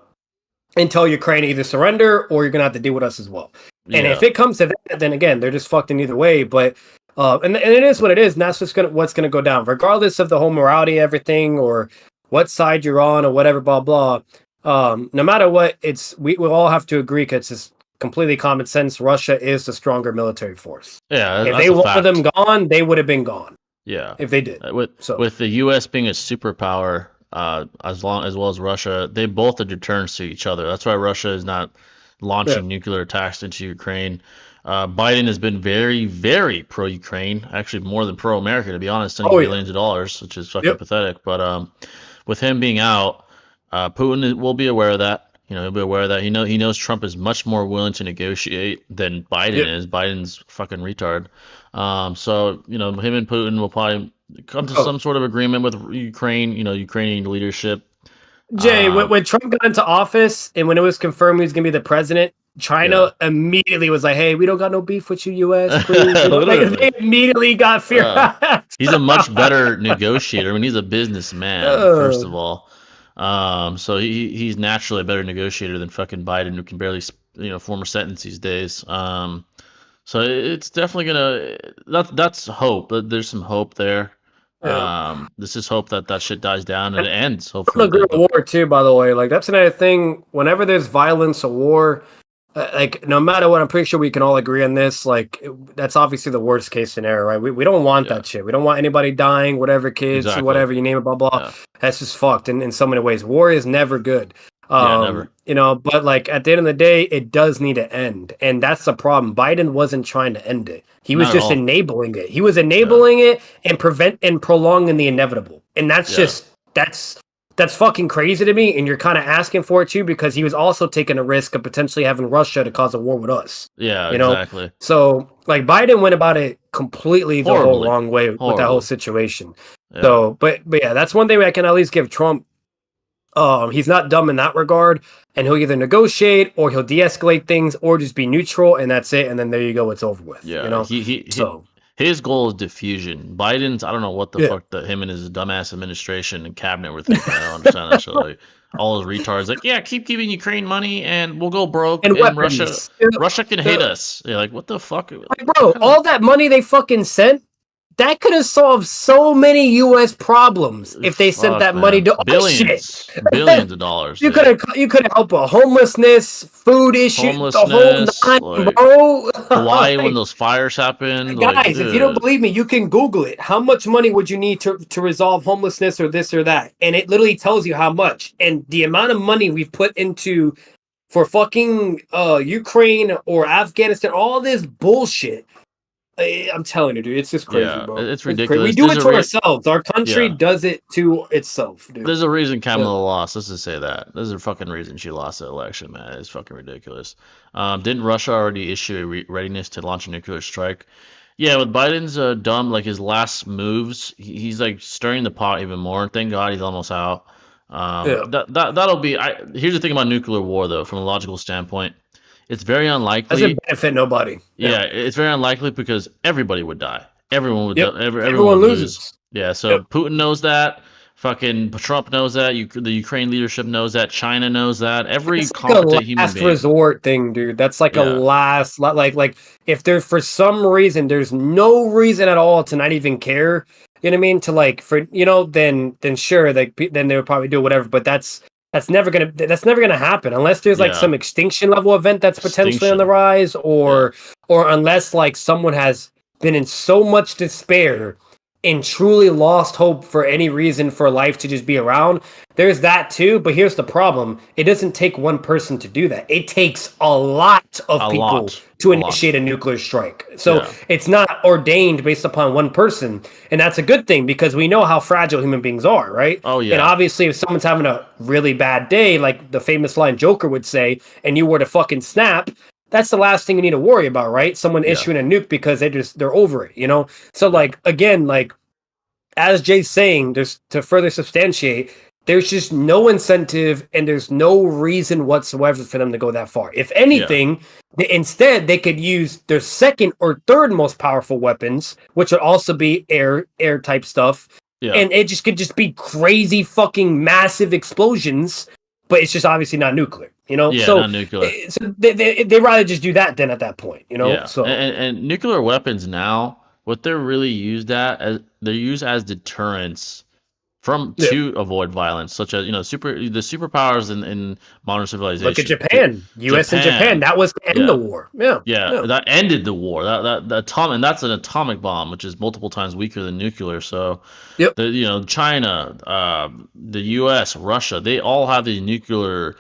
and tell Ukraine to either surrender or you're going to have to deal with us as well. And if Yeah, it comes to that, then again, they're just fucked in either way. But and it is what it is, and that's what's gonna go down, regardless of the whole morality, everything, or what side you're on, or whatever, blah blah. no matter what, we'll all have to agree because it's completely common sense. Russia is the stronger military force. Yeah, If that's they a wanted them fact. gone, they would have been gone Yeah, if they did. with So the U.S. being a superpower, as well as Russia, they both are deterrents to each other. That's why Russia is not yeah. launching nuclear attacks into Ukraine. Biden has been very, very pro-Ukraine, actually more than pro-America, to be honest, Oh sending yeah. billions of dollars, which is fucking Yep. pathetic. But with him being out, Putin will be aware of that. He'll be aware of that. He knows Trump is much more willing to negotiate than Biden Yep. is. Biden's fucking retard. So him and Putin will probably come to Oh, some sort of agreement with Ukraine. Ukrainian leadership. Jay, Uh, when Trump got into office and when it was confirmed he was going to be the president, yeah, China immediately was like, "Hey, we don't got no beef with you, U.S. Please." Like literally. they immediately got Uh, furious. he's a much better negotiator. I mean, he's a businessman, first of all. So he's naturally a better negotiator than fucking Biden, who can barely form a sentence these days. So it's definitely gonna. That's hope. There's some hope there. Yeah. This is hope that that shit dies down and it ends. I'm Hopefully, agree with war too. By the way, like that's another thing. Whenever there's violence or war, like no matter what, I'm pretty sure we can all agree on this. Like that's obviously the worst case scenario, right? We don't want yeah, that shit. We don't want anybody dying, whatever, kids, exactly. whatever you name it, blah blah. Yeah, That's just fucked in so many ways. War is never good. yeah, never, But like at the end of the day, it does need to end. And that's the problem. Biden wasn't trying to end it. He was not at just all. enabling it. He was Yeah, enabling it and prolonging the inevitable. And yeah, that's fucking crazy to me. And you're kind of asking for it too, because he was also taking a risk of potentially having Russia to cause a war with us. yeah, You know? exactly. So like Biden went about it completely the whole Horribly, wrong way with that whole horribly. situation. Yeah, So but yeah, that's one thing I can at least give Trump. He's not dumb in that regard, and he'll either negotiate or he'll de-escalate things or just be neutral, and that's it. And then there you go, it's over with. yeah. So His goal is diffusion. Biden's, I don't know what the yeah, fuck that him and his dumbass administration and cabinet were thinking. I don't understand that shit. Like all those retards, like, yeah, keep giving Ukraine money and we'll go broke and and weapons. Russia can hate us. Yeah, like what the fuck? Like, bro, What kind of all that money they fucking sent, that could have solved so many U.S. problems if they sent fuck, that money man? to our shit. Billions of dollars, You dude. could have helped with homelessness, food issue, the whole Homelessness, nine, like bro. Hawaii when Like, those fires happened, like, guys, if you don't dude, believe me, you can Google it. How much money would you need to resolve homelessness or this or that? And it literally tells you how much. And the amount of money we've put into for fucking Ukraine or Afghanistan, all this bullshit. I'm telling you, dude, it's just crazy, yeah, bro. it's It's crazy. We ridiculous. do it to ourselves. Our country Yeah. does it to itself, dude. There's a reason Yeah. Kamala lost. Let's just say that. There's a fucking reason she lost the election, man. It's fucking ridiculous. Didn't Russia already issue a readiness to launch a nuclear strike? Yeah, with Biden's dumb, like his last moves, he's like stirring the pot even more. Thank God he's almost out. Yeah. That'll be. Here's the thing about nuclear war, though, from a logical standpoint, it's very Doesn't unlikely. benefit nobody. Yeah. Yeah, it's very unlikely because everybody would die. Everyone would. Yep. Everyone Everyone would lose. loses. Yeah. So Yep. Putin knows that. Fucking Trump knows that. The Ukraine leadership knows that. China knows that. Every It's like a competent human last being. resort thing, dude. That's like a Yeah. last, like if there for some reason there's no reason at all to not even care. You know what I mean? To like for then sure, like then they would probably do whatever. But that's never gonna happen unless there's like Yeah. some extinction level event that's potentially on the Extinction. rise, Yeah. or unless like someone has been in so much despair and truly lost hope for any reason for life to just be around. There's that too, but here's the problem. It doesn't take one person to do that. It takes a lot of A people lot. to A lot. initiate a nuclear strike. So Yeah. it's not ordained based upon one person. And that's a good thing because we know how fragile human beings are, right? Oh And yeah. obviously if someone's having a really bad day, like the famous line Joker would say, and you were to fucking snap, that's the last thing you need to worry about, right? Someone Yeah. issuing a nuke because they're over it. So Yeah. like again, like as Jay's saying, there's to further substantiate, there's just no incentive and there's no reason whatsoever for them to go that far. If Yeah. anything, instead they could use their second or third most powerful weapons, which would also be air type stuff, Yeah. and it just could just be crazy fucking massive explosions. But it's just obviously not nuclear, Yeah. So, Not nuclear. so they rather just do that then at that point. Yeah. So And nuclear weapons now, what they're really used at as they're used as deterrence from Yeah. to avoid violence, such as the superpowers in modern Look at civilization. Japan, U.S. and Japan. Japan, That was to end the yeah, war. Yeah, yeah, yeah, that ended the war. That atomic, and that's an atomic bomb, which is multiple times weaker than nuclear. So yep, China, the U.S., Russia, they all have these nuclear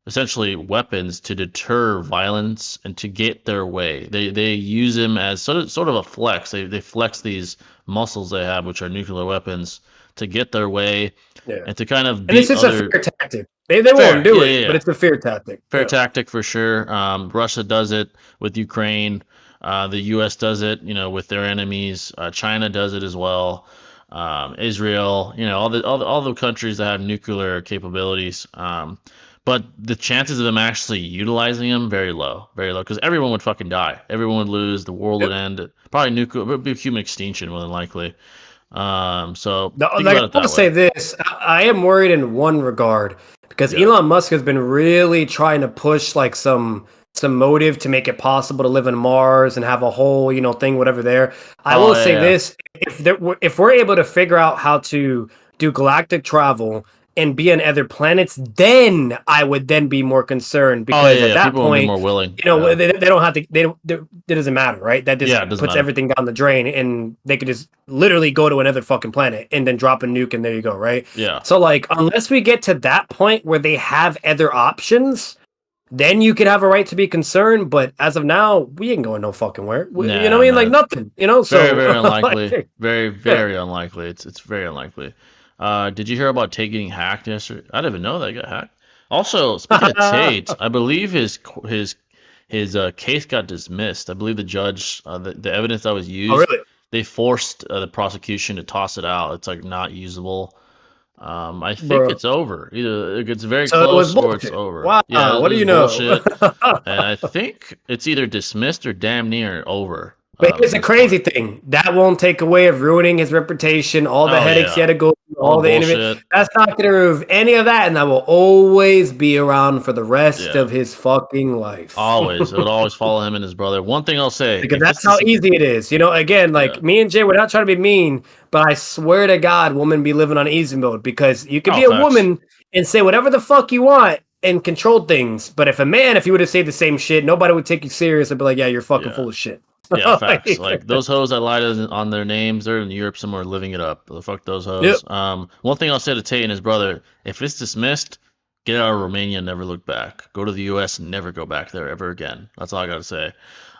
essentially weapons to deter violence and to get their way. They use them as sort of a flex. They flex these muscles they have, which are nuclear weapons, to get their way yeah. and to kind of And it's beat just a other. fear tactic. They won't Fair, do yeah, it, yeah, but yeah. it's a fear tactic. Fair Yeah. tactic for sure. Russia does it with Ukraine. The U.S. does it, with their enemies. China does it as well. Israel, all the countries that have nuclear capabilities. But the chances of them actually utilizing them very low, because everyone would fucking die. Everyone would lose. The world would Yep. end. Probably nuclear, it would be human extinction more than likely. So No, think like about I it will that say way. this, I am worried in one regard because Yeah. Elon Musk has been really trying to push like some motive to make it possible to live on Mars and have a whole thing whatever there. I Oh will yeah, say yeah. this: if we're able to figure out how to do galactic travel and be on other planets, then I would then be more concerned Oh because yeah, at yeah. that People will be point, more willing. Yeah. they don't have to. It doesn't matter, right? That just Yeah, it doesn't puts matter. everything down the drain, and they could just literally go to another fucking planet and then drop a nuke, and there you go, right? Yeah. So, like, unless we get to that point where they have other options, then you could have a right to be concerned. But as of now, we ain't going no fucking where. You know Nah, what I mean? Like nah. nothing. Very, So very like, unlikely. Very, yeah. very unlikely. It's very unlikely. Did you hear about Tate getting hacked yesterday? I didn't even know that he got hacked. Also, speaking of Tate, I believe his case got dismissed. I believe the judge, the evidence that was Oh, used, really, they forced the prosecution to toss it out. It's like not usable. I think bro? it's over. Either it gets very So it was close or it's bullshit. over. Wow, Yeah, what it do was you know? bullshit, and I think it's either dismissed or damn near over But at here's the this point. crazy thing. That won't take away of ruining his reputation, all the Oh headaches he had yeah, to go through, all the all the interview. bullshit. That's not going to remove any of that, and that will always be around for the rest Yeah, of his fucking life. always. It would always follow him and his brother. One thing I'll say, Because if it's that's how this, easy it is. Again, yeah. like me and Jay, we're not trying to be mean, but I swear to God, women be living on easy mode because you could Oh, be a facts. woman and say whatever the fuck you want and control things. But if a man, if you would have said the same shit, nobody would take you serious and be like, yeah, you're fucking Yeah, full of shit. yeah, facts. Like, Like those hoes that lied on their names, they're in Europe somewhere living it up. Fuck those yep. hoes. One thing I'll say to Tate and his brother, if it's dismissed, get out of Romania and never look back. Go to the U.S. and never go back there ever again. That's all I gotta say.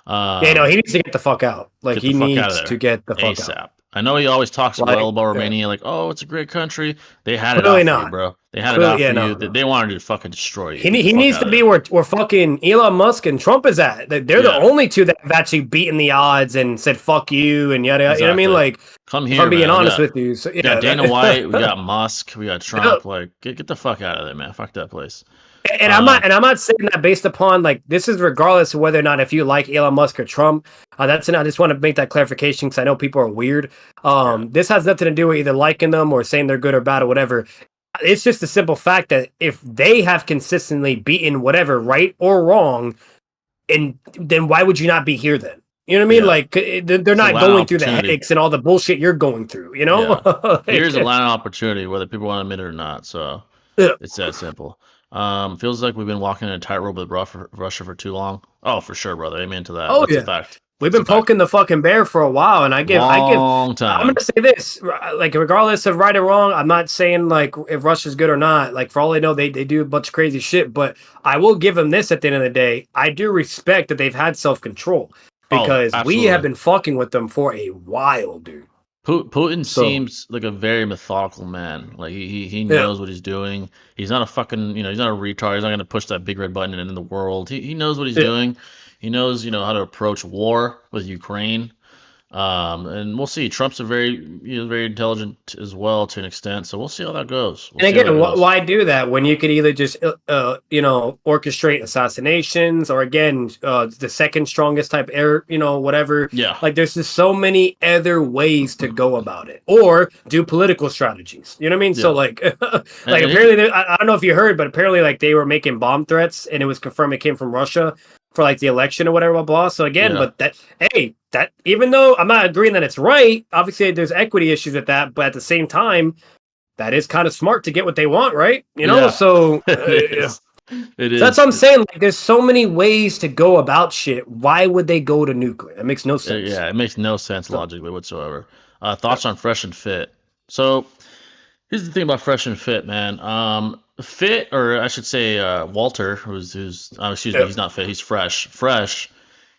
Yeah, no, Um, he needs to get the fuck out. Like Get the he fuck out of needs to there get the fuck out. ASAP. I know he always talks well Like, about yeah. Romania, like, oh, it's a great country. They had it Clearly out for you, not. bro. They had it Clearly, out yeah, for you. no, They no. they wanted to fucking destroy you. He Get the he fuck needs out to of be there. where fucking Elon Musk and Trump is at. They're the Yeah, only two that have actually beaten the odds and said fuck you and yada yada. You know what I mean? exactly. Like, Come if I'm here, being man. honest with you, so We got yeah, Dana White, we that, got Musk, we got yeah. Trump. Like, get the fuck out of there, man. Fuck that place. And Um, I'm not saying that based upon like this is regardless of whether or not if you like Elon Musk or Trump. That's and I just want to make that clarification because I know people are weird. yeah, This has nothing to do with either liking them or saying they're good or bad or whatever. It's just a simple fact that if they have consistently beaten whatever, right or wrong, and then why would you not be here then? You know what I mean? yeah. Like they're It's a not land going through the opportunity. headaches and all the bullshit you're going through. You know? Yeah. Like, Here's a land opportunity, whether people want to admit it or not. So yeah. it's that simple. Feels like we've been walking in a tightrope with Russia for too long. Oh, for sure, brother. Amen to that. Oh That's a yeah. fact. We've It's a been fact. poking the fucking bear for a while, and Long I'm time. gonna say this, like regardless of right or wrong, I'm not saying like if Russia's good or not. Like for all I know, they do a bunch of crazy shit, but I will give them this at the end of the day. I do respect that they've had self control Oh, because we have absolutely. been fucking with them for a while, dude. Putin So seems like a very methodical man. Like he yeah, knows what he's doing. He's not a fucking he's not a retard. He's not gonna push that big red button and end the world. He knows what he's yeah. doing. He knows how to approach war with Ukraine. And we'll see. Trump's a very intelligent as well to an extent. So we'll see how that goes. We'll And see how that again, goes. why do that when you could either just orchestrate assassinations or again the second strongest type air whatever. Yeah, Like there's just so many other ways to go about it or do political strategies. You know what I mean? So yeah. like And, like and he, apparently I don't know if you heard, but apparently like they were making bomb threats and it was confirmed it came from Russia for like the election or whatever blah blah. So again, yeah, but that even though I'm not agreeing that it's right, obviously there's equity issues with that, but at the same time that is kind of smart to get what they want, right? Yeah, So it is. It so that's is. what I'm saying. Like, there's so many ways to go about shit. Why would they go to nuclear? That makes no sense. Yeah, it makes no sense So, logically whatsoever. yeah. Thoughts on Fresh and Fit? So here's the thing about Fresh and Fit, man. Fit, or I should say, Walter, who's excuse me, Yeah. he's not Fit, he's Fresh. Fresh,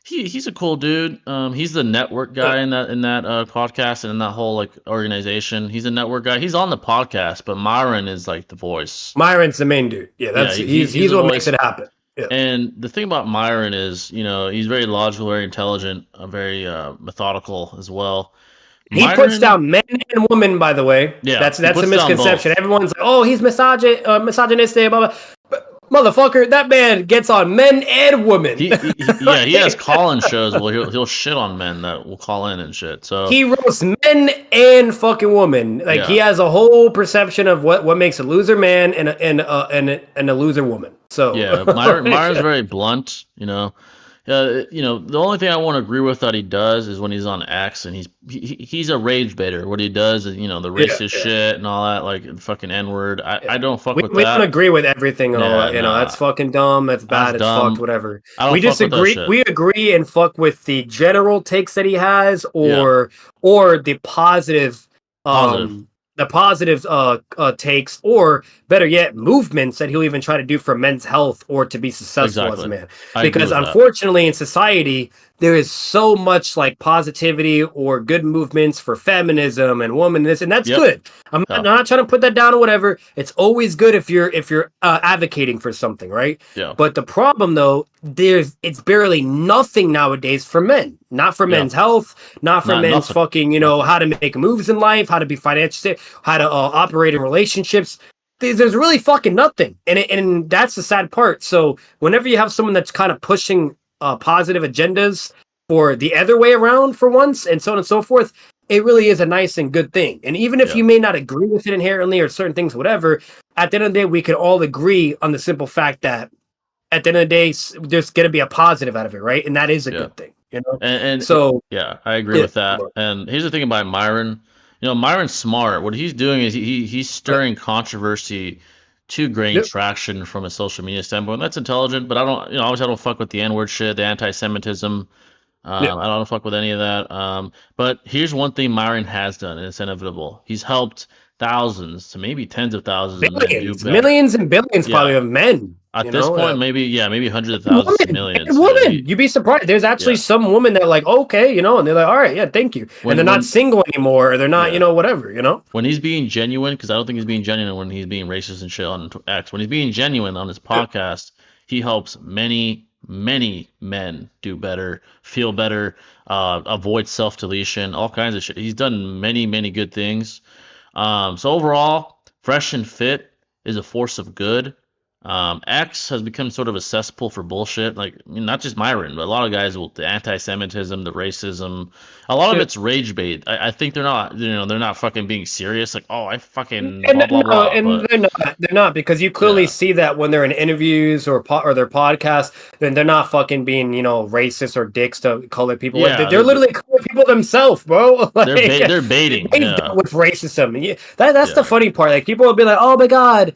he's a cool dude. He's the network Yeah. guy in that podcast and in that whole like organization. He's a network guy. He's on the podcast, but Myron is like the voice. Myron's the main dude. Yeah, Yeah, that's he's he's the what makes voice. it happen. Yeah. And the thing about Myron is, he's very logical, very intelligent, very methodical as well. He puts Myron, down men and women, by the way. yeah, he That's a puts down misconception. both. Everyone's like, oh, he's misogynistic, blah, blah. But, motherfucker, that man gets on men and women. Yeah, he has call-in shows. Well, he'll shit on men that will call in and shit. So He roasts men and fucking women. Like, he yeah, has a whole perception of what makes a loser man and a loser woman. So yeah, Myron's very blunt. The only thing I won't agree with that he does is when he's on X and he's a rage baiter. What he does is, the yeah, racist yeah, shit and all that, like fucking N-word. I yeah. don't fuck with We don't that. agree with everything and all Yeah, that. That's nah, fucking dumb. That's that's bad. It's fucked. dumb. Whatever. I don't We fuck with that disagree. shit. We agree and fuck with the general takes that he has, Yeah, or the positive, positive. takes, or better yet, movements that he'll even try to do for men's health or to be successful as a Exactly. man. I agree Because with that. unfortunately, in society, there is so much like positivity or good movements for feminism and womanism, and that's Yep. good. I'm Yeah. not trying to put that down or whatever. It's always good if you're advocating for something, right? Yeah. But the problem though, it's barely nothing nowadays for men. Not for Yeah. men's health, not for Not men's nothing. fucking, Nothing. how to make moves in life, how to be financially, how to operate in relationships. There's really fucking nothing, and that's the sad part. So whenever you have someone that's kind of pushing positive agendas for the other way around for once, and so on and so forth, it really is a nice and good thing. And even if Yeah. you may not agree with it inherently or certain things, whatever, at the end of the day, we can all agree on the simple fact that at the end of the day, there's going to be a positive out of it, right? And that is a Yeah. good thing, you know. And So yeah, I agree yeah, with that. And here's the thing about Myron. Myron's smart. What he's doing is he's stirring controversy to gain yep, traction from a social media standpoint. That's intelligent, but I don't, obviously I don't fuck with the N-word shit, the anti-Semitism. yep. I don't fuck with any of that. But here's one thing Myron has done, and it's inevitable. He's helped thousands to maybe tens of thousands of men do Billions, better. millions, and billions Yeah. probably of men. At this point, maybe hundreds of thousands to Woman, millions. woman, you'd be surprised. There's actually Yeah. some women that are like, okay, and they're like, all right, yeah, thank you, and they're When not when single anymore, or they're not, yeah. whatever. When he's being genuine, because I don't think he's being genuine when he's being racist and shit on X. When he's being genuine on his podcast, he helps many, many men do better, feel better, avoid self-deletion, all kinds of shit. He's done many, many good things. So overall, Fresh and Fit is a force of good. X has become sort of a cesspool for bullshit. Like, I mean, not just Myron, but a lot of guys will the anti-Semitism, the racism. A lot of Yeah. it's rage bait. I think they're not, they're not fucking being serious. Like, oh, I fucking And blah blah no, blah. and But they're not because you clearly yeah, see that when they're in interviews or their podcasts, then they're not fucking being racist or dicks to colored people. yeah, They're literally colored people themselves, bro. they're Like, they're baiting. they've Yeah, dealt with racism. And that's the yeah, funny part. Like, people will be like, "Oh my god,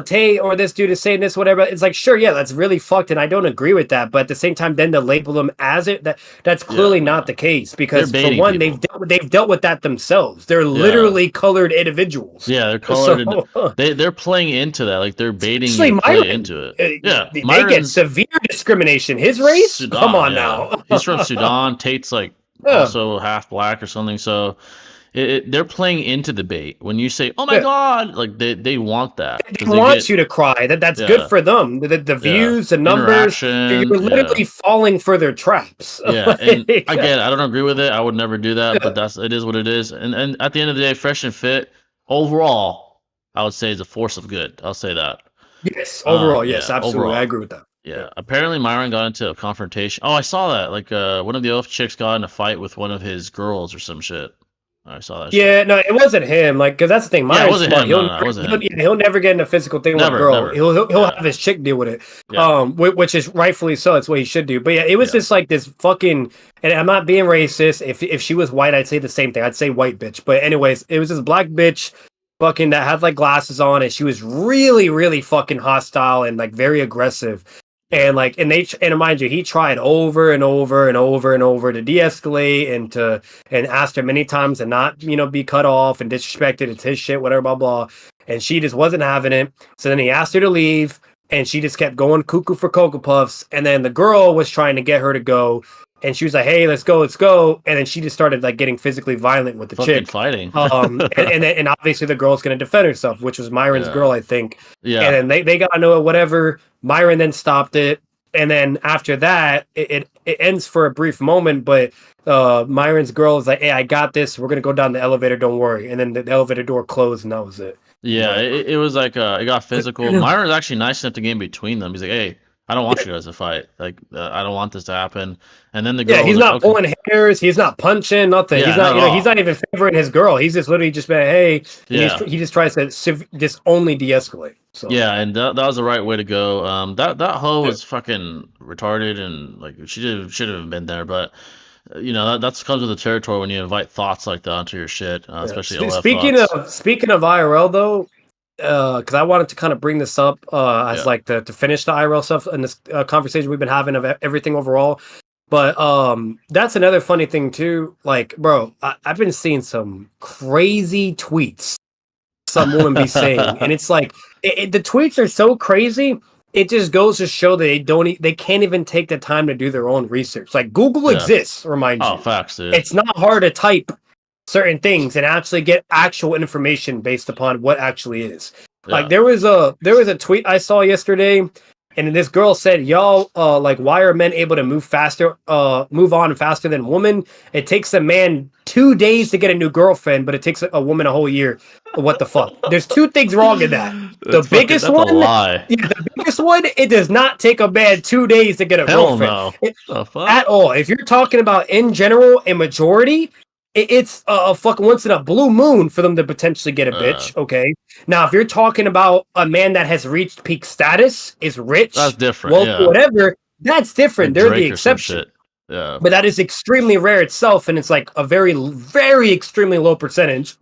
Tay or this dude is saying this, whatever." It's like, sure, yeah, that's really fucked, and I don't agree with that. But at the same time, then to label them as that's yeah. clearly not No, the case they're because for baiting one, people. they've dealt with that themselves. They're Yeah, literally colored individuals. yeah, they're colored, and So they're playing into that. Like they're baiting especially you to play Myron, into it. Yeah, they get Myron's severe discrimination. His race? Come Sudan. on Yeah, now. he's from Sudan. Tate's like Yeah, also half black or something. So they're playing into the bait. When you say, "Oh my yeah. God," like they want that They because they want get you to cry. That's good yeah for them. The yeah views, the numbers. You're interaction. Yeah, literally falling for their traps. yeah. And Like, I get it. I don't agree with it. I would never do that. yeah. But it is what it is. And at the end of the day, Fresh and Fit overall, I would say is a force of good. I'll say that. Yes, overall, yes, Yeah, absolutely. I overall. agree with that. Yeah. Yeah, apparently Myron got into a confrontation. Oh, I saw that. Like, one of the elf chicks got in a fight with one of his girls or some shit. I saw that shit. Yeah, no, it wasn't him. Like, because that's the thing. Yeah, it Myron's wasn't smart. him. No, it wasn't him. He'll never get in a physical thing with a Never, girl. never. He'll Yeah, have his chick deal with it. yeah, Which is rightfully so. It's what he should do. But yeah, it was yeah, just like this fucking. And I'm not being racist. If she was white, I'd say the same thing. I'd say white bitch. But anyways, it was this black bitch fucking that had like glasses on, and she was really, really fucking hostile and like very aggressive. And like, and mind you, he tried over and over and over and over to de-escalate and asked her many times to not, be cut off and disrespected. It's his shit, whatever, blah blah. And she just wasn't having it. So then he asked her to leave, and she just kept going cuckoo for Cocoa Puffs. And then the girl was trying to get her to go, and she was like, "Hey, let's go, let's go." And then she just started like getting physically violent with the Fucking chick. fighting. And obviously the girl's gonna defend herself, which was Myron's girl, I think. Yeah. And then they got into it, whatever. Myron then stopped it, and then after that, it ends for a brief moment. But Myron's girl is like, "Hey, I got this. We're gonna go down the elevator. Don't worry." And then the elevator door closed, and that was it. Yeah, it was like it got physical. Myron was actually nice enough to get in between them. He's like, "Hey, I don't want you guys to fight. Like, I don't want this to happen." And then the girl, he's was not like, okay. pulling hairs. He's not punching. Nothing. Yeah, He's not. not at He's all. not even favoring his girl. He's just literally just been, hey. He just tries to just only de-escalate. So yeah, and that was the right way to go. That hoe was fucking retarded, and like she should have been there. But that's comes with the territory when you invite thoughts like that onto your shit, especially LF thoughts. Speaking of IRL though, because I wanted to kind of bring this up as like to finish the IRL stuff in this conversation we've been having of everything overall. But that's another funny thing too. Like, bro, I've been seeing some crazy tweets some woman be saying, and it's like the tweets are so crazy. It just goes to show that they can't even take the time to do their own research. Like Google exists, remind you. Oh, facts, dude. It's not hard to type certain things and actually get actual information based upon what actually is. Yeah. Like there was a tweet I saw yesterday, and this girl said, "Y'all, like, why are men able to move on faster than women? It takes a man 2 days to get a new girlfriend, but it takes a woman a whole year. What the fuck? There's two things wrong in that. The biggest one, the biggest one, it does not take a man 2 days to get a girlfriend at all. If you're talking about in general, a majority, it's a fucking once in a blue moon for them to potentially get a bitch. Okay, now if you're talking about a man that has reached peak status, is rich, that's different. Wealthy, whatever, that's different. They're the exception. Yeah, but that is extremely rare itself, and it's like a very, very extremely low percentage.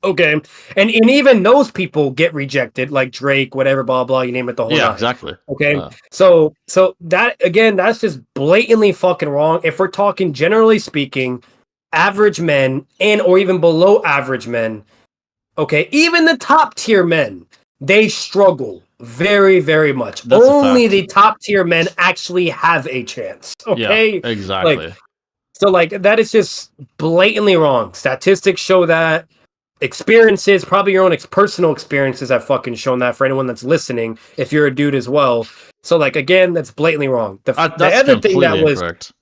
Okay, and even those people get rejected, like Drake, whatever, blah blah. You name it, the whole nine. Exactly. Okay, so that again, that's just blatantly fucking wrong. If we're talking generally speaking, average men and or even below average men, okay, even the top tier men, they struggle very, very much. That's only the top tier men actually have a chance. Okay, yeah, exactly. Like that is just blatantly wrong. Statistics show that. Experiences, probably your own personal experiences have fucking shown that for anyone that's listening, if you're a dude as well. So like again, that's blatantly wrong. The other thing that was incorrect.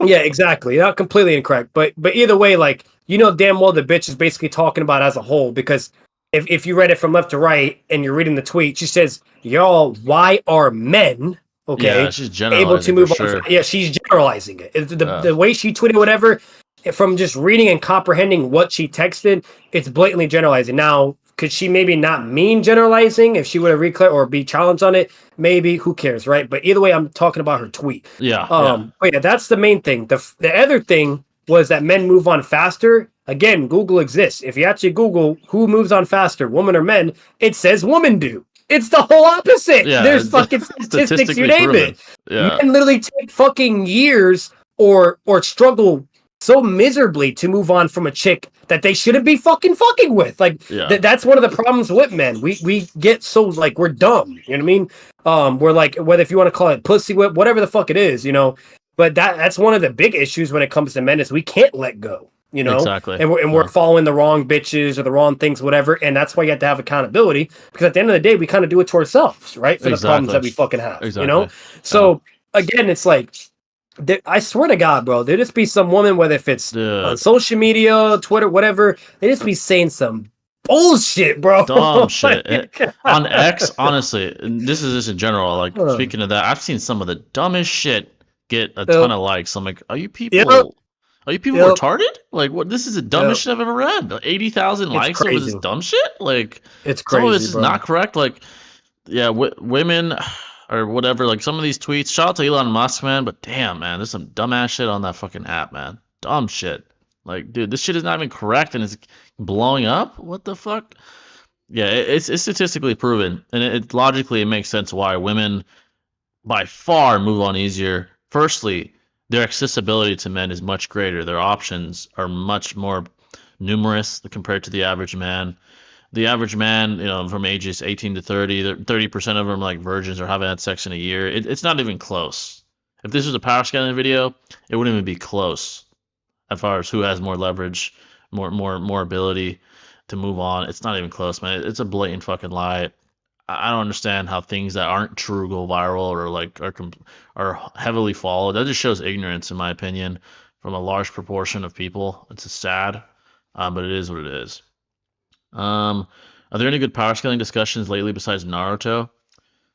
yeah, exactly, not completely incorrect, but either way, like damn well the bitch is basically talking about as a whole, because if you read it from left to right and you're reading the tweet, she says, "Y'all, why are men she's able to move on?" Sure. Yeah, she's generalizing it. The way she tweeted, whatever. From just reading and comprehending what she texted, it's blatantly generalizing. Now, could she maybe not mean generalizing? If she would have reclared or be challenged on it, maybe, who cares, right? But either way, I'm talking about her tweet. Yeah. But yeah, that's the main thing. The other thing was that men move on faster. Again, Google exists. If you actually Google who moves on faster, women or men, it says women do. It's the whole opposite. Yeah, there's fucking statistics, you name it. Yeah. Men literally take fucking years or struggle so miserably to move on from a chick that they shouldn't be fucking with. Like that's one of the problems with men. We get so like we're dumb. You know what I mean? We're like, whether if you want to call it pussy whip, whatever the fuck it is, But that's one of the big issues when it comes to men is we can't let go. Exactly. And we're following the wrong bitches or the wrong things, whatever. And that's why you have to have accountability, because at the end of the day, we kind of do it to ourselves, right? For the problems that we fucking have. Exactly. So again, it's like, I swear to God, bro, there just be some woman, whether if it's on social media, Twitter, whatever, they just be saying some bullshit, bro. Dumb shit. On X, honestly, and this is just in general, like speaking of that, I've seen some of the dumbest shit get a ton of likes. I'm like, are you people retarded? Like, what? This is the dumbest shit I've ever read. 80,000 likes over this dumb shit? Like, it's crazy. Some of this is not correct. Like, yeah, women or whatever, like some of these tweets, shout out to Elon Musk, man, but damn, man, there's some dumbass shit on that fucking app, man. Dumb shit. Like, dude, this shit is not even correct and it's blowing up. What the fuck? Yeah, it's statistically proven, and logically it makes sense why women by far move on easier. Firstly, their accessibility to men is much greater. Their options are much more numerous compared to the average man. The average man, from ages 18 to 30, 30% of them are like virgins or haven't had sex in a year. It's not even close. If this was a power scaling video, it wouldn't even be close as far as who has more leverage, more ability to move on. It's not even close, man. It's a blatant fucking lie. I don't understand how things that aren't true go viral or like are heavily followed. That just shows ignorance, in my opinion, from a large proportion of people. It's just sad, but it is what it is. Are there any good power scaling discussions lately besides Naruto?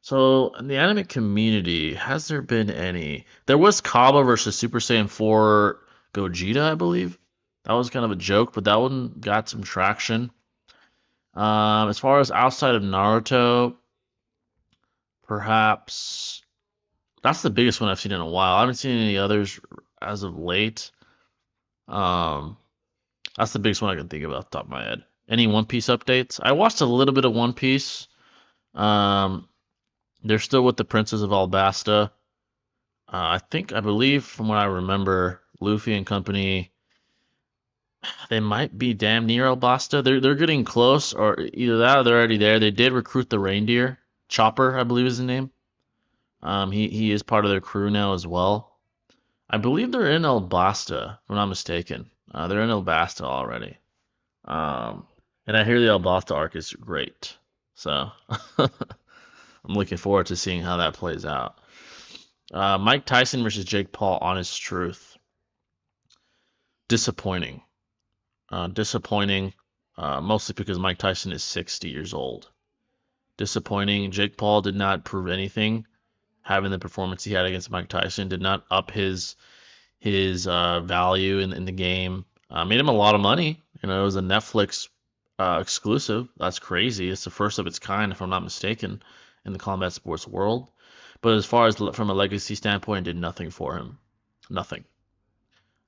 So in the anime community, has there been any? There was Kaba versus Super Saiyan 4 Gogeta, I believe. That was kind of a joke, but that one got some traction. As far as outside of Naruto, perhaps that's the biggest one I've seen in a while. I haven't seen any others as of late. Um, that's the biggest one I can think of off the top of my head. Any One Piece updates? I watched a little bit of One Piece. Um, they're still with the Princes of Alabasta. I believe, from what I remember, Luffy and company, they might be damn near Alabasta. They're getting close, or either that or they're already there. They did recruit the reindeer. Chopper, I believe is his name. He is part of their crew now as well. I believe they're in Alabasta, if I'm not mistaken. They're in Alabasta already. Um, and I hear the Alabasta arc is great. So I'm looking forward to seeing how that plays out. Mike Tyson versus Jake Paul, Honest Truth. Disappointing. Disappointing, mostly because Mike Tyson is 60 years old. Disappointing. Jake Paul did not prove anything. Having the performance he had against Mike Tyson did not up his value in the game. Made him a lot of money. It was a Netflix exclusive. That's crazy. It's the first of its kind, if I'm not mistaken, in the combat sports world. But as far as from a legacy standpoint, it did nothing for him. Nothing.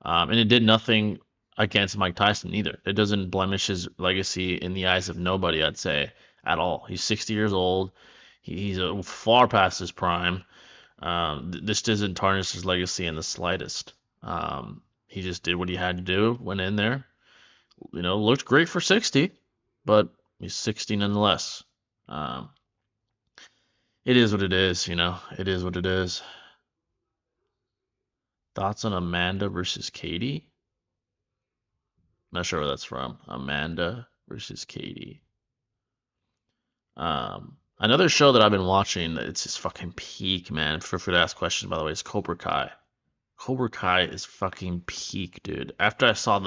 And it did nothing against Mike Tyson either. It doesn't blemish his legacy in the eyes of nobody, I'd say, at all. He's 60 years old. He's far past his prime. This doesn't tarnish his legacy in the slightest. He just did what he had to do, went in there. Looked great for 60, but he's 60 nonetheless. It is what it is, It is what it is. Thoughts on Amanda versus Katie? Not sure where that's from. Amanda versus Katie. Another show that I've been watching, it's just fucking peak, man. Feel free to ask questions, by the way, is Cobra Kai. Cobra Kai is fucking peak, dude. After I saw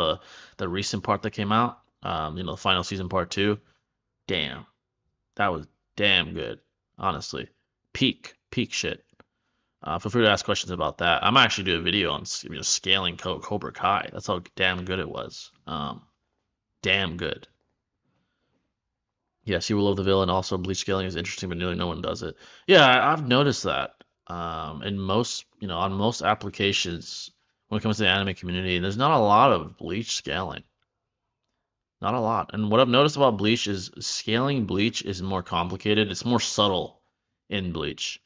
the recent part that came out, the final season part 2, damn. That was damn good, honestly. Peak shit. Feel free to ask questions about that. I'm actually doing a video on scaling Cobra Kai. That's how damn good it was. Damn good. Yes, you will love the villain. Also, bleach scaling is interesting, but nearly no one does it. Yeah, I've noticed that. In most, on most applications, when it comes to the anime community, there's not a lot of bleach scaling. Not a lot. And what I've noticed about bleach is scaling bleach is more complicated. It's more subtle in bleach.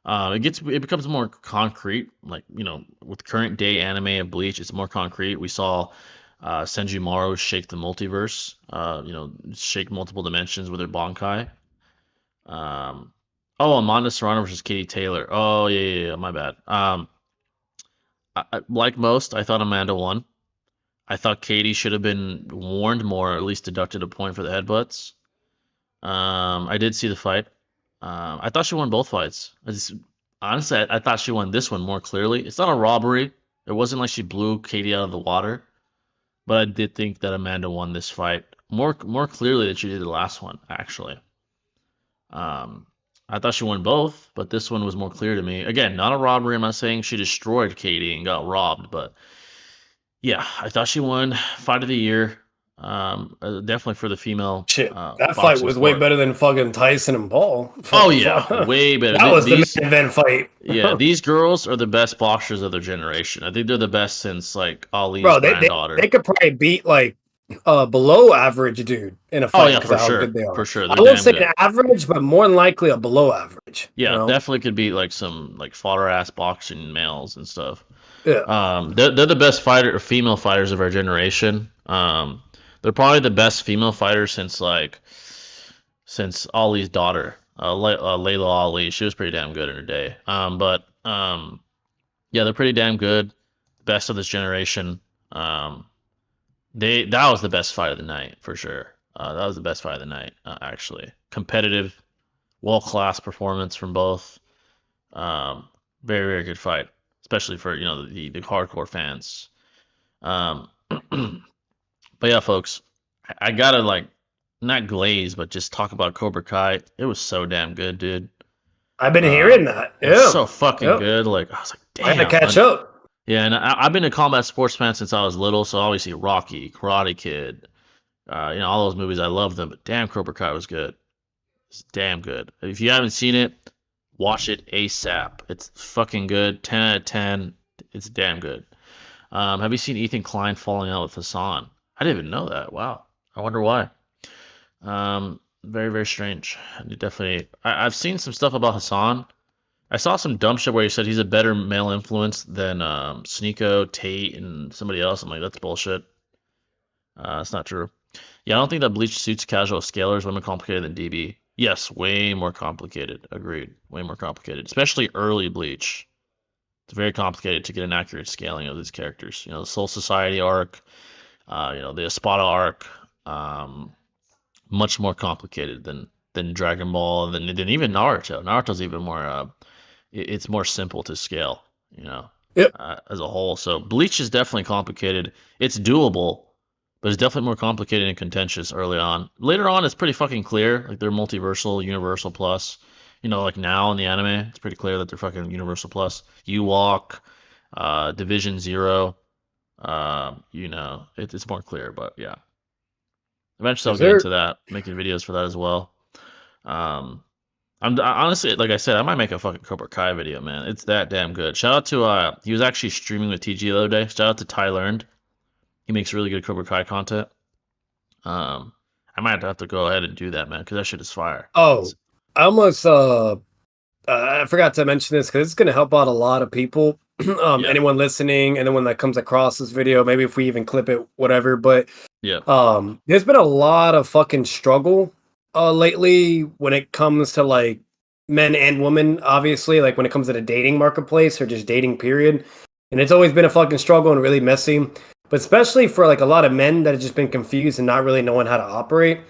It becomes more concrete. Like, with current day anime of bleach, it's more concrete. We saw Senju shake the multiverse, shake multiple dimensions with her Bankai. Oh, Amanda Serrano versus Katie Taylor. Oh, yeah, my bad. Like most, I thought Amanda won. I thought Katie should have been warned more, or at least deducted a point for the headbutts. I did see the fight. I thought she won both fights. Honestly, I thought she won this one more clearly. It's not a robbery. It wasn't like she blew Katie out of the water. But I did think that Amanda won this fight more clearly than she did the last one, actually. I thought she won both, but this one was more clear to me. Again, not a robbery. I'm not saying she destroyed Katie and got robbed, but yeah, I thought she won fight of the year. Definitely for the female Shit, that fight boxing was way sport. better than fucking Tyson and Paul. What Oh the yeah, fuck? way better. That was the main These event fight. Yeah, these girls are the best boxers of their generation. I think they're the best since like Ali's Bro, they granddaughter. could probably beat like below average dude in a Oh fight yeah, because of how good they for are. sure, they're I won't damn say good. an average, but more than likely a below average. You Yeah, know? definitely could beat like some like fodder ass boxing males and stuff. Yeah. They're the best female fighters of our generation. They're probably the best female fighters since Ali's daughter, Layla Ali. She was pretty damn good in her day. Yeah, they're pretty damn good. Best of this generation. Um, that was the best fight of the night for sure. That was the best fight of the night, actually. Competitive, world class performance from both. Um, very very good fight, especially for the hardcore fans. Um, but yeah, folks, I gotta like not glaze, but just talk about Cobra Kai. It was so damn good, dude. I've been hearing Um, that. it was Yeah. so fucking Yep. good. Like I was like, I gotta damn. catch up. Yeah, and I've been a combat sports fan since I was little, so obviously Rocky, Karate Kid, all those movies, I love them. But damn, Cobra Kai was good. It's damn good. If you haven't seen it, watch it ASAP. It's fucking good. 10 out of 10. It's damn good. Have you seen Ethan Klein falling out with Hassan? I didn't even know that. Wow. I wonder why. Very very strange. Definitely. I've seen some stuff about Hassan. I saw some dumb shit where he said he's a better male influence than Sneeko, Tate, and somebody else. I'm like, that's bullshit. That's not true. Yeah, I don't think that Bleach suits casual scalers women complicated than DB. Yes, way more complicated. Agreed. Way more complicated, especially early Bleach. It's very complicated to get an accurate scaling of these characters. The Soul Society arc, the Espada arc, much more complicated than Dragon Ball, than even Naruto. Naruto's even more it's more simple to scale, Yep. as a whole. So Bleach is definitely complicated. It's doable, but it's definitely more complicated and contentious early on. Later on, it's pretty fucking clear. Like they're multiversal, universal plus. Like now in the anime, it's pretty clear that they're fucking universal plus. You walk, Division Zero. It's more clear, but yeah. Eventually, I'll Is get there? into that, making videos for that as well. Um, honestly, like I said, I might make a fucking Cobra Kai video, man. It's that damn good. Shout out to he was actually streaming with TG the other day. Shout out to Ty Learned. He makes really good Cobra Kai content. I might have to go ahead and do that, man, because that shit is fire. Oh, I almost I forgot to mention this because it's gonna help out a lot of people. Yeah, Anyone listening, anyone that comes across this video, maybe if we even clip it, whatever. But yeah, there's been a lot of fucking struggle lately when it comes to like men and women, obviously, like when it comes to the dating marketplace or just dating period. And it's always been a fucking struggle and really messy. But especially for like a lot of men that have just been confused and not really knowing how to operate.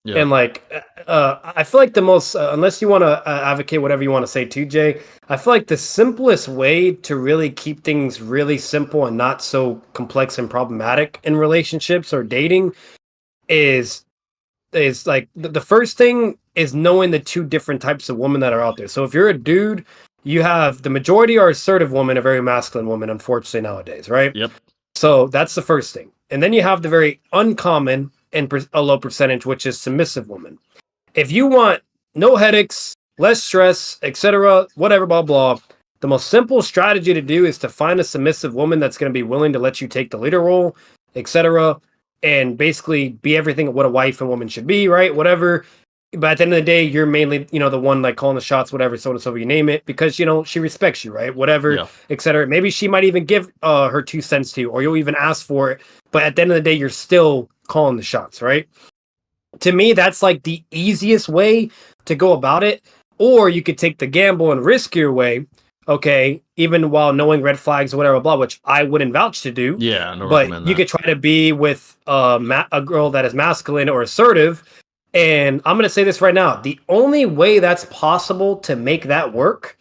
yeah, And like, I feel like the most, unless you want to advocate whatever you want to say too, Jay, I feel like the simplest way to really keep things really simple and not so complex and problematic in relationships or dating is like the first thing is knowing the two different types of women that are out there. So if you're a dude, you have the majority are assertive women, a very masculine woman, unfortunately nowadays, right? yep, So that's the first thing. And then you have the very uncommon and a low percentage, which is submissive women. If you want no headaches, less stress, etc., whatever, blah, blah, the most simple strategy to do is to find a submissive woman that's going to be willing to let you take the leader role, etc., and basically be everything what a wife and woman should be, right? Whatever. But at the end of the day, you're mainly, the one like calling the shots, whatever, so and so you name it, because she respects you, right? Whatever, yeah, etc. Maybe she might even give her 2 cents to you, or you'll even ask for it. But at the end of the day, you're still calling the shots, right? To me, that's like the easiest way to go about it. Or you could take the gamble and riskier way, okay, even while knowing red flags or whatever, blah, which I wouldn't vouch to do. yeah. I don't But recommend you that. could try to be with a girl that is masculine or assertive. And I'm going to say this right now. The only way that's possible to make that work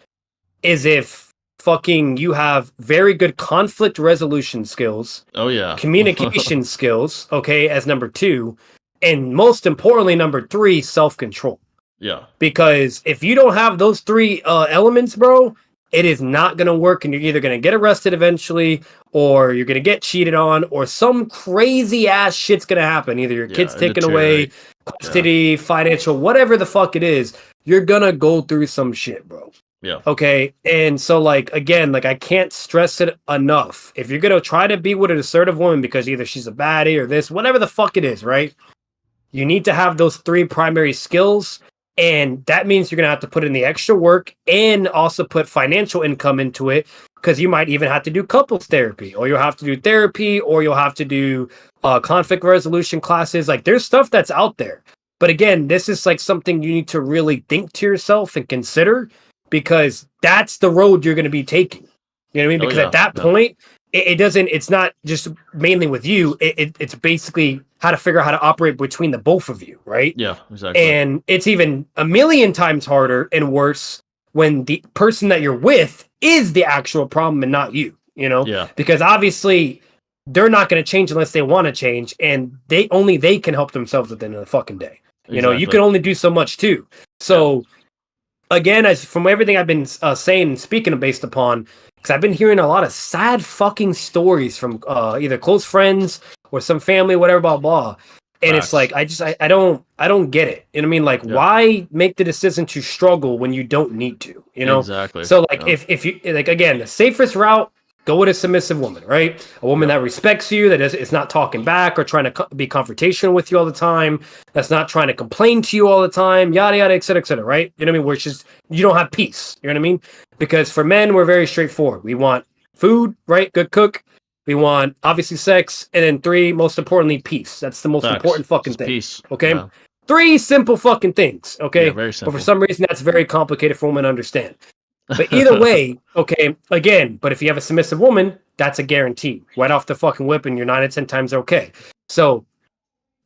is if fucking you have very good conflict resolution skills, Oh yeah, communication skills, okay, as number two, and most importantly, number three, self control. yeah, Because if you don't have those three elements, bro, it is not going to work, and you're either going to get arrested eventually, or you're going to get cheated on, or some crazy ass shit's going to happen. Either your kid's and taken away, deteriorate. custody, financial, whatever the fuck it is, you're going to go through some shit, bro. Yeah. Okay. And so, like, again, like, I can't stress it enough. If you're going to try to be with an assertive woman because either she's a baddie or this, whatever the fuck it is, right? You need to have those three primary skills. And that means you're going to have to put in the extra work and also put financial income into it, because you might even have to do couples therapy, or you'll have to do therapy, or you'll have to do conflict resolution classes. Like, there's stuff that's out there. But again, this is like something you need to really think to yourself and consider, because that's the road you're going to be taking. You know what I mean? Because at that point, it's not just mainly with you. It's basically how to figure out how to operate between the both of you, right? Yeah, exactly. And it's even a million times harder and worse when the person that you're with is the actual problem and not you, you know? Yeah. Because obviously they're not going to change unless they want to change, and they can help themselves at the end of the fucking day. You know, you can only do so much too. So again, as from everything I've been saying and speaking based upon, because I've been hearing a lot of sad fucking stories from either close friends or some family, whatever, blah blah. And it's like, I don't get it. You know what I mean? Like, why make the decision to struggle when you don't need to? You know? Exactly. So like, if you like, again, the safest route, go with a submissive woman, right? A woman that respects you, that is not talking back or trying to be confrontational with you all the time, that's not trying to complain to you all the time, yada yada, et cetera, right? You know what I mean? Where it's just, you don't have peace. You know what I mean? Because for men, we're very straightforward. We want food, right? Good cook. We want obviously sex, and then 3, most importantly, peace. That's the most important fucking thing. Peace. Okay, 3 simple fucking things. Okay, very simple. But for some reason, that's very complicated for women to understand. But either way, okay, again, but if you have a submissive woman, that's a guarantee. Right off the fucking whip, and you're 9 out of 10 times okay. So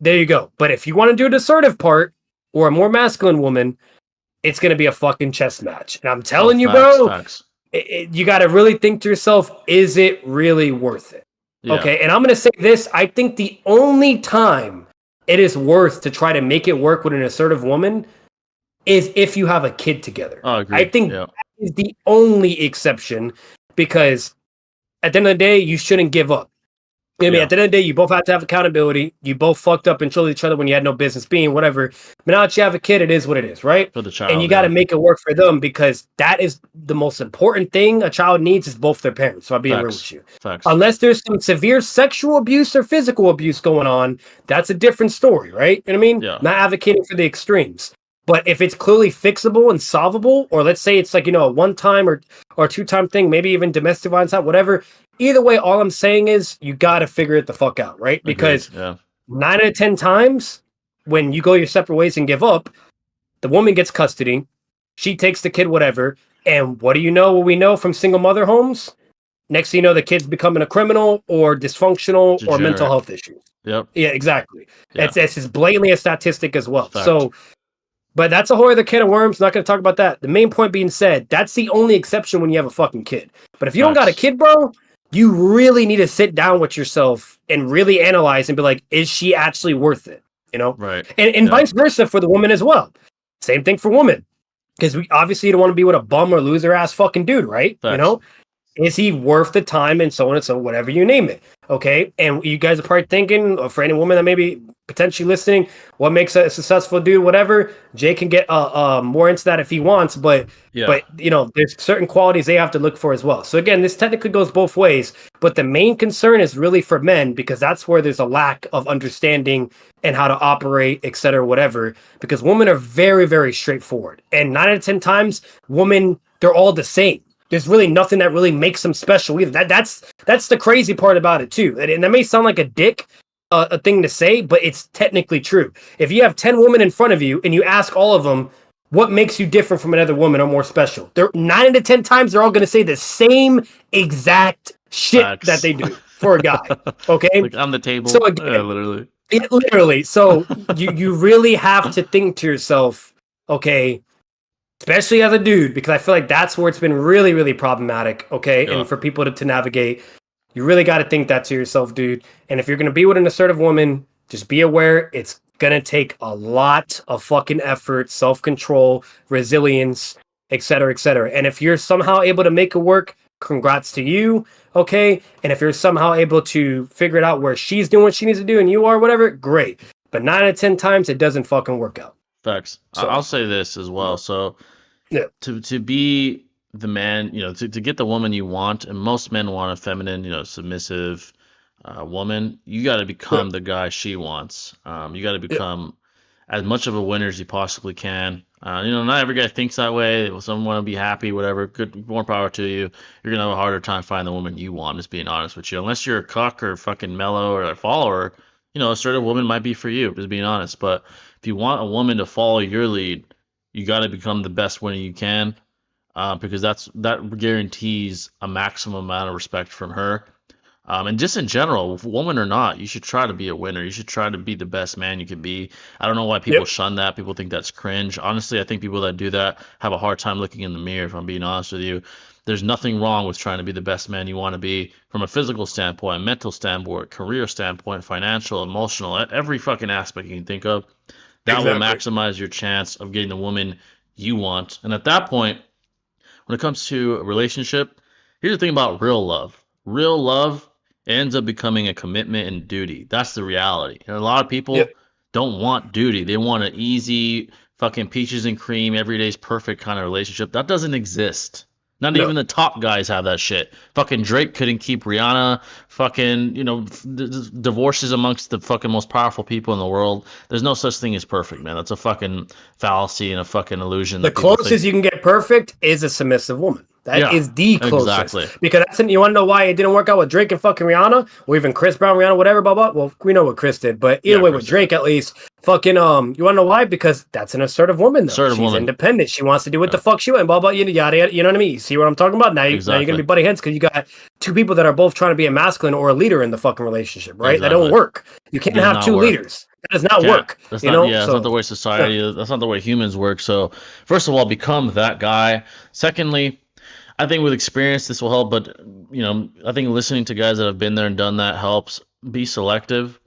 there you go. But if you want to do an assertive part or a more masculine woman, it's going to be a fucking chess match. And I'm telling you, bro, you got to really think to yourself, is it really worth it? Yeah. Okay, and I'm going to say this. I think the only time it is worth to try to make it work with an assertive woman is if you have a kid together. Oh, I think that is the only exception, because at the end of the day, you shouldn't give up. I mean, at the end of the day, you both have to have accountability. You both fucked up and killed each other when you had no business being, whatever. But now that you have a kid, it is what it is, right? For the child, and you got to make it work for them, because that is the most important thing a child needs, is both their parents. So I'll be real with you. Unless there's some severe sexual abuse or physical abuse going on, that's a different story, right? You know what I mean? Not advocating for the extremes. But if it's clearly fixable and solvable, or let's say it's like, you know, a 1-time or 2-time thing, maybe even domestic violence, whatever. Either way, all I'm saying is you got to figure it the fuck out, right? Because 9 out of 10 times when you go your separate ways and give up, the woman gets custody, she takes the kid, whatever. And what do you know? What we know from single mother homes? Next thing you know, the kid's becoming a criminal or dysfunctional or mental health issues. Yep. Yeah, exactly. It's just blatantly a statistic as well. So, but that's a whole other can of worms. Not going to talk about that. The main point being said, that's the only exception when you have a fucking kid. But if you don't got a kid, bro, you really need to sit down with yourself and really analyze and be like, is she actually worth it? You know? Right. And vice versa for the woman as well. Same thing for women. Because we obviously don't want to be with a bum or loser ass fucking dude, right? You know? Is he worth the time, and so on and so, whatever you name it. Okay. And you guys are probably thinking, or for any woman that may be potentially listening, what makes a successful dude, whatever. Jay can get more into that if he wants, but you know, there's certain qualities they have to look for as well. So again, this technically goes both ways, but the main concern is really for men, because that's where there's a lack of understanding and how to operate, etc., whatever. Because women are very, very straightforward, and 9 out of 10 times, women, they're all the same. There's really nothing that really makes them special either. That's the crazy part about it too. And that may sound like a thing to say, but it's technically true. If you have 10 women in front of you and you ask all of them what makes you different from another woman or more special, they're 9 out of 10 times they're all going to say the same exact shit that they do for a guy. Okay, like on the table. So again, literally. So you really have to think to yourself, okay. Especially as a dude, because I feel like that's where it's been really, really problematic, okay? And for people to navigate, you really got to think that to yourself, dude. And if you're going to be with an assertive woman, just be aware it's going to take a lot of fucking effort, self-control, resilience, etc., etc. And if you're somehow able to make it work, congrats to you. Okay. And if you're somehow able to figure it out where she's doing what she needs to do and you are, whatever, great. But 9 out of 10 times, it doesn't fucking work out. Facts. So, I'll say this as well. So yeah, to be the man, to get the woman you want, and most men want a feminine, submissive woman, you got to yeah, become the guy she wants. You got to yeah, become as much of a winner as you possibly can. Not every guy thinks that way. Some want to be happy, whatever. Good, more power to you. You're gonna have a harder time finding the woman you want. Just being honest with you, unless you're a cuck or fucking mellow or a follower, a certain woman might be for you. Just being honest. But if you want a woman to follow your lead, you got to become the best winner you can, because that guarantees a maximum amount of respect from her. And just in general, woman or not, you should try to be a winner. You should try to be the best man you can be. I don't know why people yep, shun that. People think that's cringe. Honestly, I think people that do that have a hard time looking in the mirror, if I'm being honest with you. There's nothing wrong with trying to be the best man you want to be from a physical standpoint, mental standpoint, career standpoint, financial, emotional, every fucking aspect you can think of. That will exactly. maximize your chance of getting the woman you want. And at that point, when it comes to a relationship, here's the thing about real love. Real love ends up becoming a commitment and duty. That's the reality. And a lot of Yep, people don't want duty. They want an easy, fucking peaches and cream, every day's perfect kind of relationship. That doesn't exist. Not no. even the top guys have that shit. Fucking Drake couldn't keep Rihanna. Fucking, divorces amongst the fucking most powerful people in the world. There's no such thing as perfect, man. That's a fucking fallacy and a fucking illusion The that people think. closest you can get perfect is a submissive woman. That Yeah, is the closest. exactly. Because you want to know why it didn't work out with Drake and fucking Rihanna, or even Chris Brown, Rihanna, whatever, blah blah. Well, we know what Chris did, but either Yeah, way, with Chris did. Drake at least, fucking you want to know why? Because that's an assertive woman though. Assertive She's woman. independent. She wants to do what Yeah, the fuck she wants. Blah blah. Yada yada. You know what I mean? You see what I'm talking about? Now you're gonna exactly. be butting heads because you got two people that are both trying to be a masculine or a leader in the fucking relationship, right? That don't Exactly. work. You can't Does have not two work. leaders. That does not Can't. work. That's You not. know? Yeah, that's not So the way yeah, society. That's not the way humans work. So, first of all, become that guy. Secondly, I think with experience this will help. But I think listening to guys that have been there and done that helps. Be selective.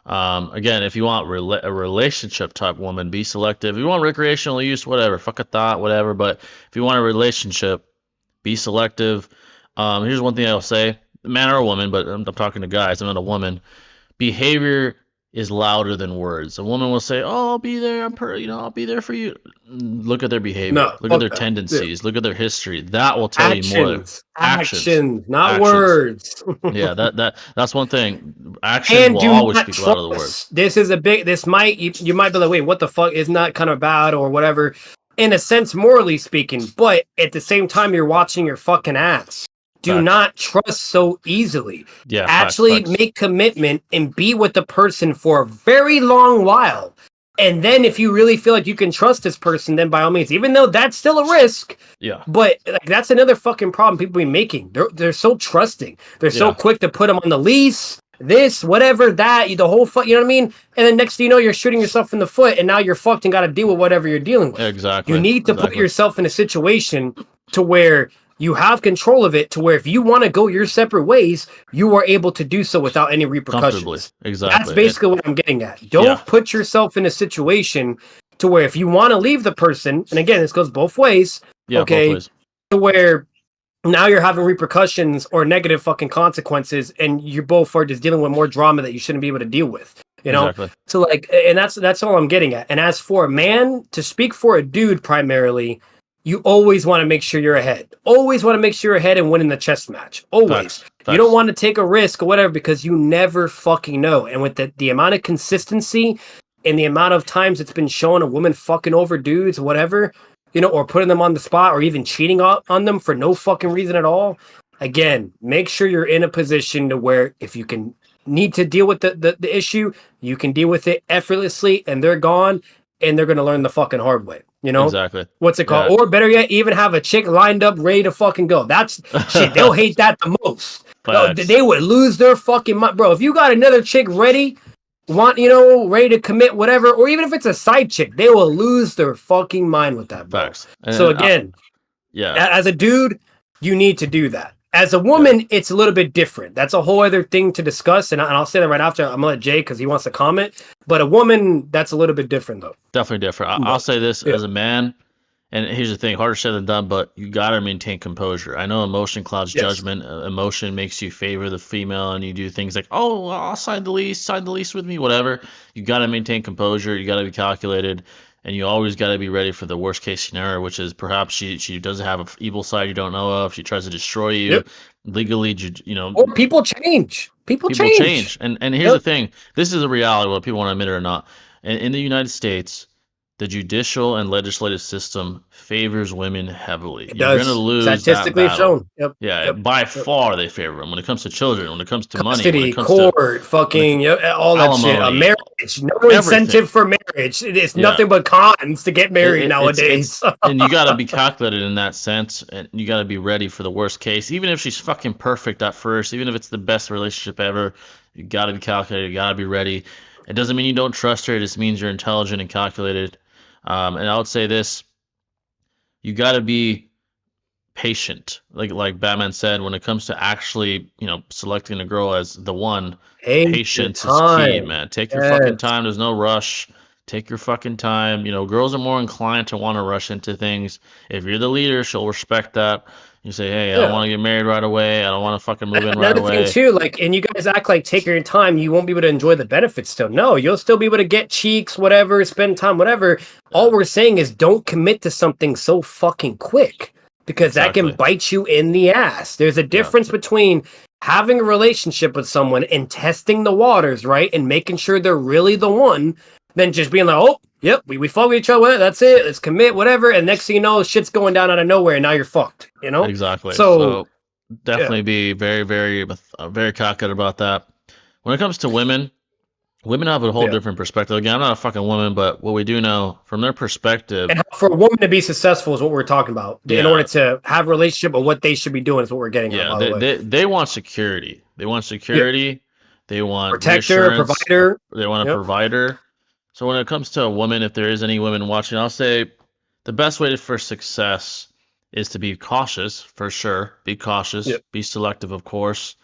Again, if you want a relationship type woman, be selective. If you want recreational use, whatever, fuck a thought, whatever. But if you want a relationship, be selective. Here's one thing I'll say: man or a woman, but I'm talking to guys. I'm not a woman. Behavior is louder than words. A woman will say, "Oh, I'll be there. I'll be there for you." Look at their behavior. no, Look at fuck their that. Yeah. tendencies. Look at their history. That will tell you more. Actions, Actions, actions, not actions. words. Yeah, that's one thing. Actions And will do always not speak louder than words. trust. This is a big. This might you might be like, wait, what the fuck? Isn't that kind of bad or whatever? In a sense, morally speaking, but at the same time, you're watching your fucking ass. Do Facts. not trust so easily. Yeah, facts, Actually facts. make commitment and be with the person for a very long while. And then if you really feel like you can trust this person, then by all means, even though that's still a risk, Yeah, but like that's another fucking problem people be making. They're so trusting. They're so yeah, quick to put them on the lease, this, whatever, that, the whole fuck, you know what I mean? And then next thing you know, you're shooting yourself in the foot and now you're fucked and got to deal with whatever you're dealing with. You exactly, need to put exactly. yourself in a situation to where you have control of it, to where if you want to go your separate ways, you are able to do so without any Comfortably, repercussions. That's exactly. basically what I'm getting at. Yeah, Don't put yourself in a situation to where if you want to leave the person, and again, this goes both ways, yeah, both okay, ways. to where now you're having repercussions or negative fucking consequences, and you both are just dealing with more drama that you shouldn't be able to deal with. You know, Exactly. so like, and that's all I'm getting at. And as for a man, to speak for a dude primarily, you always want to make sure you're ahead. Always want to make sure you're ahead and winning the chess match. Always. Facts, You don't facts. want to take a risk or whatever because you never fucking know. And with the amount of consistency and the amount of times it's been shown a woman fucking over dudes, whatever, or putting them on the spot or even cheating on them for no fucking reason at all. Again, make sure you're in a position to where if you can need to deal with the issue, you can deal with it effortlessly and they're gone and they're going to learn the fucking hard way. Exactly. What's it called? Yeah. Or better yet, even have a chick lined up ready to fucking go. That's shit. They'll hate that the most. No, Facts. they would lose their fucking mind. Bro, if you got another chick ready, ready to commit whatever, or even if it's a side chick, they will lose their fucking mind with that, bro. Facts. So And again, yeah, as a dude, you need to do that. As a yeah. woman, it's a little bit different. That's a whole other thing to discuss, and I'll say that right after. I'm gonna let Jay because he wants to comment. But a woman, that's a little bit different, though. Definitely different. I'll But say this yeah, as a man, And here's the thing, harder said than done, but you gotta maintain composure. I know emotion clouds Yes. judgment. Emotion makes you favor the female, and you do things like, "Oh, well, I'll sign the lease with me, whatever." You gotta maintain composure. You gotta be calculated, and you always gotta be ready for the worst case scenario, which is perhaps she does have an evil side you don't know of. She tries to destroy you Yep. legally. Or people change. People People change. change, and here's the Yep. thing. This is a reality, whether people want to admit it or not. In the United States, the judicial and legislative system favors women heavily. It You're going to does. lose that Statistically battle. shown. Yep. Yeah, Yep. by Yep. far they favor them when it comes to children, when it comes to money, when it Custody, comes to court, when it, fucking, yep, all that shit. A alimony, marriage. No everything. incentive for marriage. It's Yeah, nothing but cons to get married it's nowadays. and you got to be calculated in that sense, and you got to be ready for the worst case. Even if she's fucking perfect at first, even if it's the best relationship ever, you got to be calculated. You got to be ready. It doesn't mean you don't trust her. It just means you're intelligent and calculated. And I would say this: you got to be patient. Like Batman said, when it comes to actually, selecting a girl as the one, Take your patience is key, time. man. Take your fucking Yes. time. There's no rush. Take your fucking time. Girls are more inclined to want to rush into things. If you're the leader, she'll respect that. You say, hey, I don't Yeah. want to get married right away. I don't want to fucking move in right Another thing away. too, like, and you guys act like take your time, you won't be able to enjoy the benefits still. No, you'll still be able to get cheeks, whatever, spend time, whatever. Yeah, All we're saying is don't commit to something so fucking quick because that can exactly. bite you in the ass. There's a Yeah, difference between having a relationship with someone and testing the waters, right? And making sure they're really the one, than just being like, oh, yep, we fuck with each other, that's it, let's commit, whatever. And next thing you know, shit's going down out of nowhere and now you're fucked, you know? exactly. So, So yeah, definitely be very, very, very calculated about that. When it comes to women, women have a whole yeah. different perspective. Again, I'm not a fucking woman, but what we do know from their perspective, And how, for a woman to be successful is what we're talking about. In order yeah, to have a relationship, or what they should be doing is what we're getting at. yeah, By the way, they want security. They want yeah, security. They want protector, reassurance. provider. They want a Yep, provider. So when it comes to a woman, if there is any women watching, I'll say the best way for success is to be cautious, for sure. Be cautious. yep, Be selective, of course.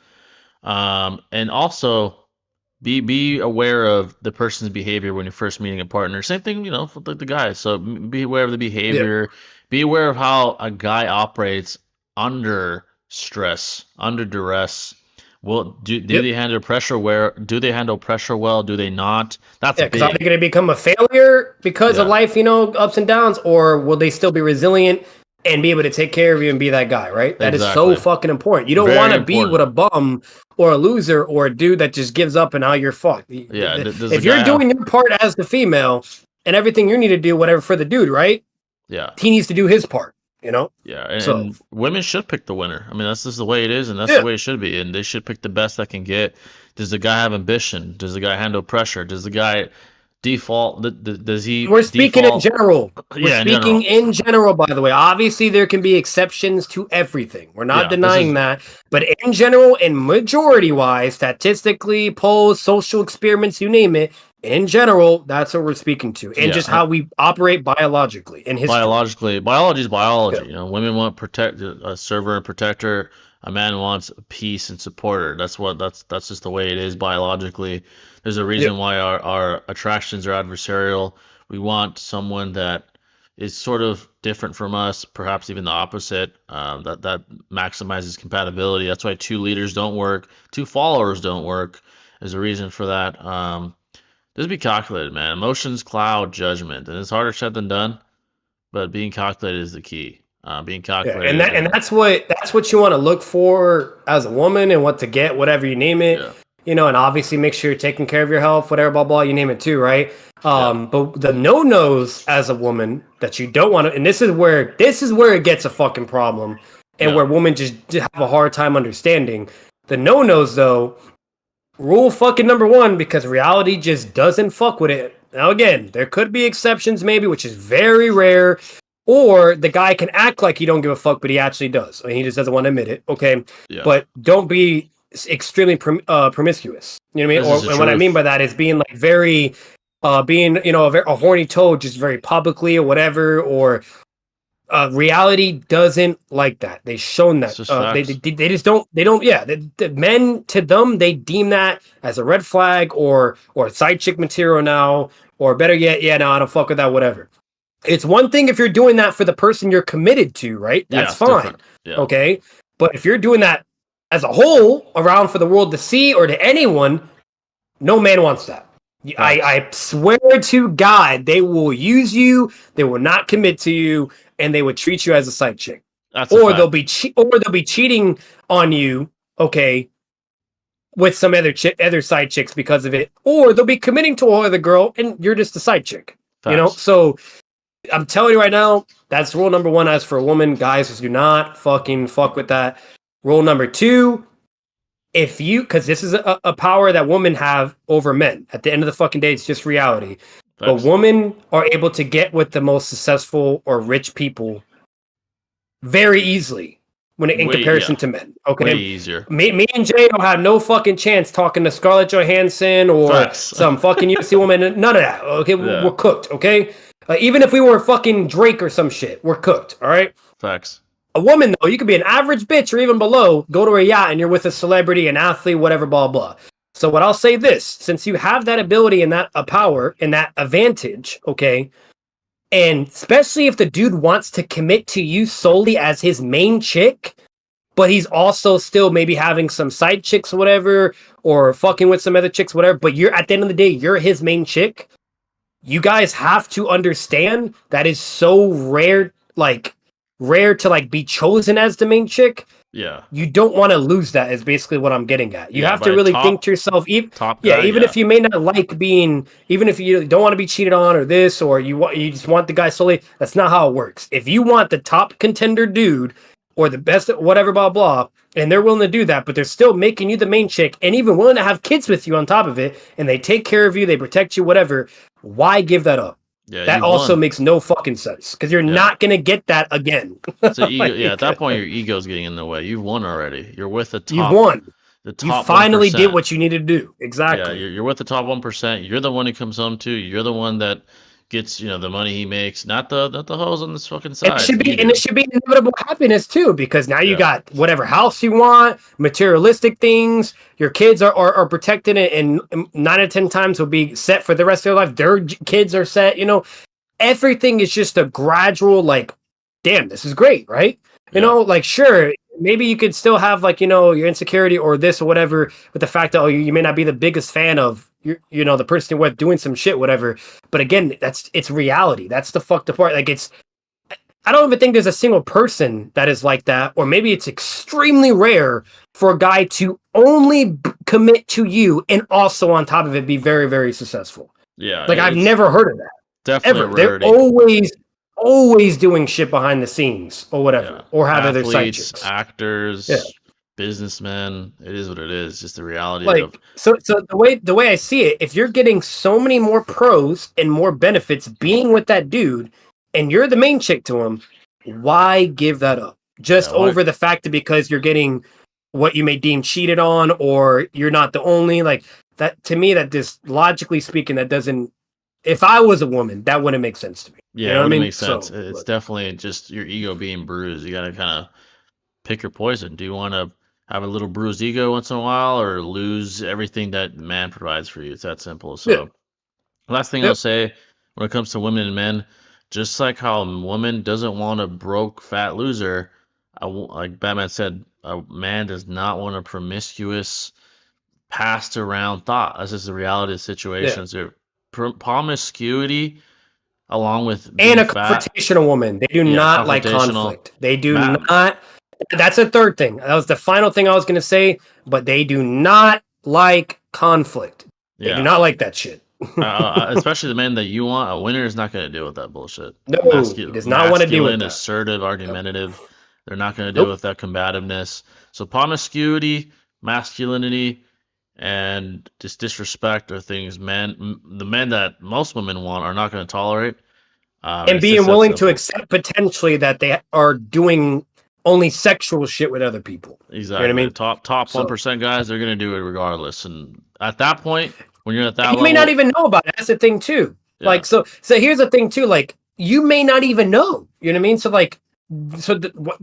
And also be aware of the person's behavior when you're first meeting a partner. Same thing, for the guys. So be aware of the yep, behavior. Be aware of how a guy operates under stress, under duress. Well, do yep. they handle pressure where do they handle pressure well? Do they not? That's Yeah, because are they big. going to become a failure because of Yeah, life, ups and downs, or will they still be resilient and be able to take care of you and be that guy? Right. That is so exactly. fucking important. You don't want Very to be with important. a bum or a loser or a dude that just gives up and now you're fucked. Yeah. Does the If guy you're have? doing your part as the female and everything you need to do, whatever for the dude, right? Yeah. He needs to do his part. Yeah, So and women should pick the winner. I mean, that's just the way it is, and that's the yeah, way it should be. And they should pick the best that can get. Does the guy have ambition? Does the guy handle pressure? Does the guy default? Does he we're speaking in default? general. We're Yeah, in speaking general. in general, by the way. Obviously, there can be exceptions to everything. We're not Yeah, this denying is that. But in general, and majority wise, statistically, polls, social experiments, you name it, in general, that's what we're speaking to. And yeah. just how we operate biologically in history. Biologically, biology is Yeah. biology. Women want protect a server and protector. A man wants peace and supporter. That's just the way it is biologically. There's a Yeah. reason why our attractions are adversarial. We want someone that is sort of different from us, perhaps even the opposite. That maximizes compatibility. That's why two leaders don't work, two followers don't work. There's a reason for that. Just be calculated, man. Emotions cloud judgment, and it's harder said than done. But being calculated is the key. Being Yeah, and calculated that and and that's what you want to look for as a woman and what to get, whatever you name it. yeah, And obviously make sure you're taking care of your health, whatever, blah blah, you name it too, right? yeah, But the no nos as a woman that you don't want to, and this is where it gets a fucking problem, and yeah, where women just have a hard time understanding. The no nos though, rule fucking number one, because reality just doesn't fuck with it. Now again, there could be exceptions maybe, which is very rare. Or the guy can act like he don't give a fuck, but he actually does. I mean, he just doesn't want to admit it. Okay, yeah. but don't be extremely promiscuous. You know what I This mean? is the And what I mean truth. by that is being like very, being a horny toad just very publicly or whatever. Or reality doesn't like that. They've shown It's that. just facts. They just don't. They don't. Yeah, the men to them they deem that as a red flag or side chick material now. Or better yet, yeah, no, I don't fuck with that. Whatever. It's one thing if you're doing that for the person you're committed to, right? Yeah, That's it's fine. different. Yeah. Okay. But if you're doing that as a whole around for the world to see or to anyone, no man wants that. Facts. I swear to God, they will use you, they will not commit to you, and they would treat you as a side chick. That's a Or fact. or they'll be cheating on you, okay, with some other side chicks because of it, or they'll be committing to another girl and you're just a side chick. You know, Facts. so I'm telling you right now, that's rule number one. As for a woman, guys, is do not fucking fuck with that. Rule number two, if you, because this is a power that women have over men. At the end of the fucking day, it's just reality. But Facts. women are able to get with the most successful or rich people very easily in Way, comparison yeah. to men. Way Okay, easier. me and Jay don't have no fucking chance talking to Scarlett Johansson or Facts. some fucking UFC woman. None of that. Okay, Yeah. we're cooked. Okay, even if we were fucking Drake or some shit, we're cooked. All right. Facts. A woman though, you could be an average bitch or even below. Go to a yacht and you're with a celebrity, an athlete, whatever, blah blah. So what I'll say this: since you have that ability and that power and that advantage, okay, and especially if the dude wants to commit to you solely as his main chick, but he's also still maybe having some side chicks or whatever, or fucking with some other chicks, whatever, but you're at the end of the day, you're his main chick. You guys have to understand that is so rare, like rare to like be chosen as the main chick. Yeah. You don't want to lose that is basically what I'm getting at. You Yeah. have By to a really think to yourself, top yeah, guy. even Yeah. if you may not like being, even if you don't want to be cheated on or this, or you just want the guy solely, that's not how it works. If you want the top contender dude or the best, whatever, blah, blah, and they're willing to do that, but they're still making you the main chick and even willing to have kids with you on top of it, and they take care of you, they protect you, whatever, why give that up? Yeah. That You've also won. makes no fucking sense because you're Yeah. not going to get that again. So ego. Yeah. At Like, that point, your ego's getting in the way. You've won already. You're with you've won. the You top one finally did percent. what you needed to do. Yeah. Exactly. You're with the top 1%. You're the one he comes home to. You're the one that gets the money he makes. Not the hoes on this fucking And side. You it do. should be inevitable happiness too, because now you Yeah. got whatever house you want, materialistic things. Your kids are protected, and 9 out of 10 times will be set for the rest of their life. Their kids are set. Everything is just a gradual, like, damn, this is great, right? Yeah. Like, sure, maybe you could still have, like, your insecurity or this or whatever, with the fact that, oh, you may not be the biggest fan of, the person with doing some shit, whatever. But again, it's reality. That's the fucked up part. Like, I don't even think there's a single person that is like that, or maybe it's extremely rare for a guy to only commit to you and also on top of it be very, very successful. Yeah. Like, I've It's never heard of that definitely a ever. They're rarity. always doing shit behind the scenes or whatever, Yeah. or have other side Athletes, chicks. Yeah, actors, businessmen. It is what it is. Just the reality of. like so the way I see it, if you're getting so many more pros and more benefits being with that dude, and you're the main chick to him, why give that up? Yeah. Just over the fact that because you're getting what you may deem cheated on, or you're not the only, like, that to me, that just logically speaking, that doesn't. If I was a woman, that wouldn't make sense to me. You Yeah. know It what I wouldn't mean? make sense. So, It's look, definitely just your ego being bruised. You got to kind of pick your poison. Do you want to have a little bruised ego once in a while, or lose everything that man provides for you? It's that simple. yeah, So, last thing I'll yep, say when it comes to women and men, just like how a woman doesn't want a broke, fat loser, like Batman said, a man does not want a promiscuous, passed around thought. That's just the reality of the yeah. situation. So, promiscuity, along with And being a fat, confrontational woman. They do yeah, not like confrontational. conflict. They do Matt, not. That's a third thing. That was the final thing I was going to say, but they do not like conflict. They do yeah. not like that shit. Especially the man that you want, a winner is not going to deal with that bullshit. No, he does not want to deal with Masculine, that. assertive, Yep. argumentative. They're not going to deal Nope. with that combativeness. So promiscuity, masculinity, and just disrespect are things the men that most women want are not going to tolerate. And It's just being that willing to simple. accept potentially that they are doing only sexual shit with other people. You know what I Exactly. mean? Top So 1% guys, they're going to do it regardless. And at that point, when you're at and that you may not level, even know about it. That's the thing too. yeah, Like, so here's the thing too. Like, you may not even know. You know what I mean? So like,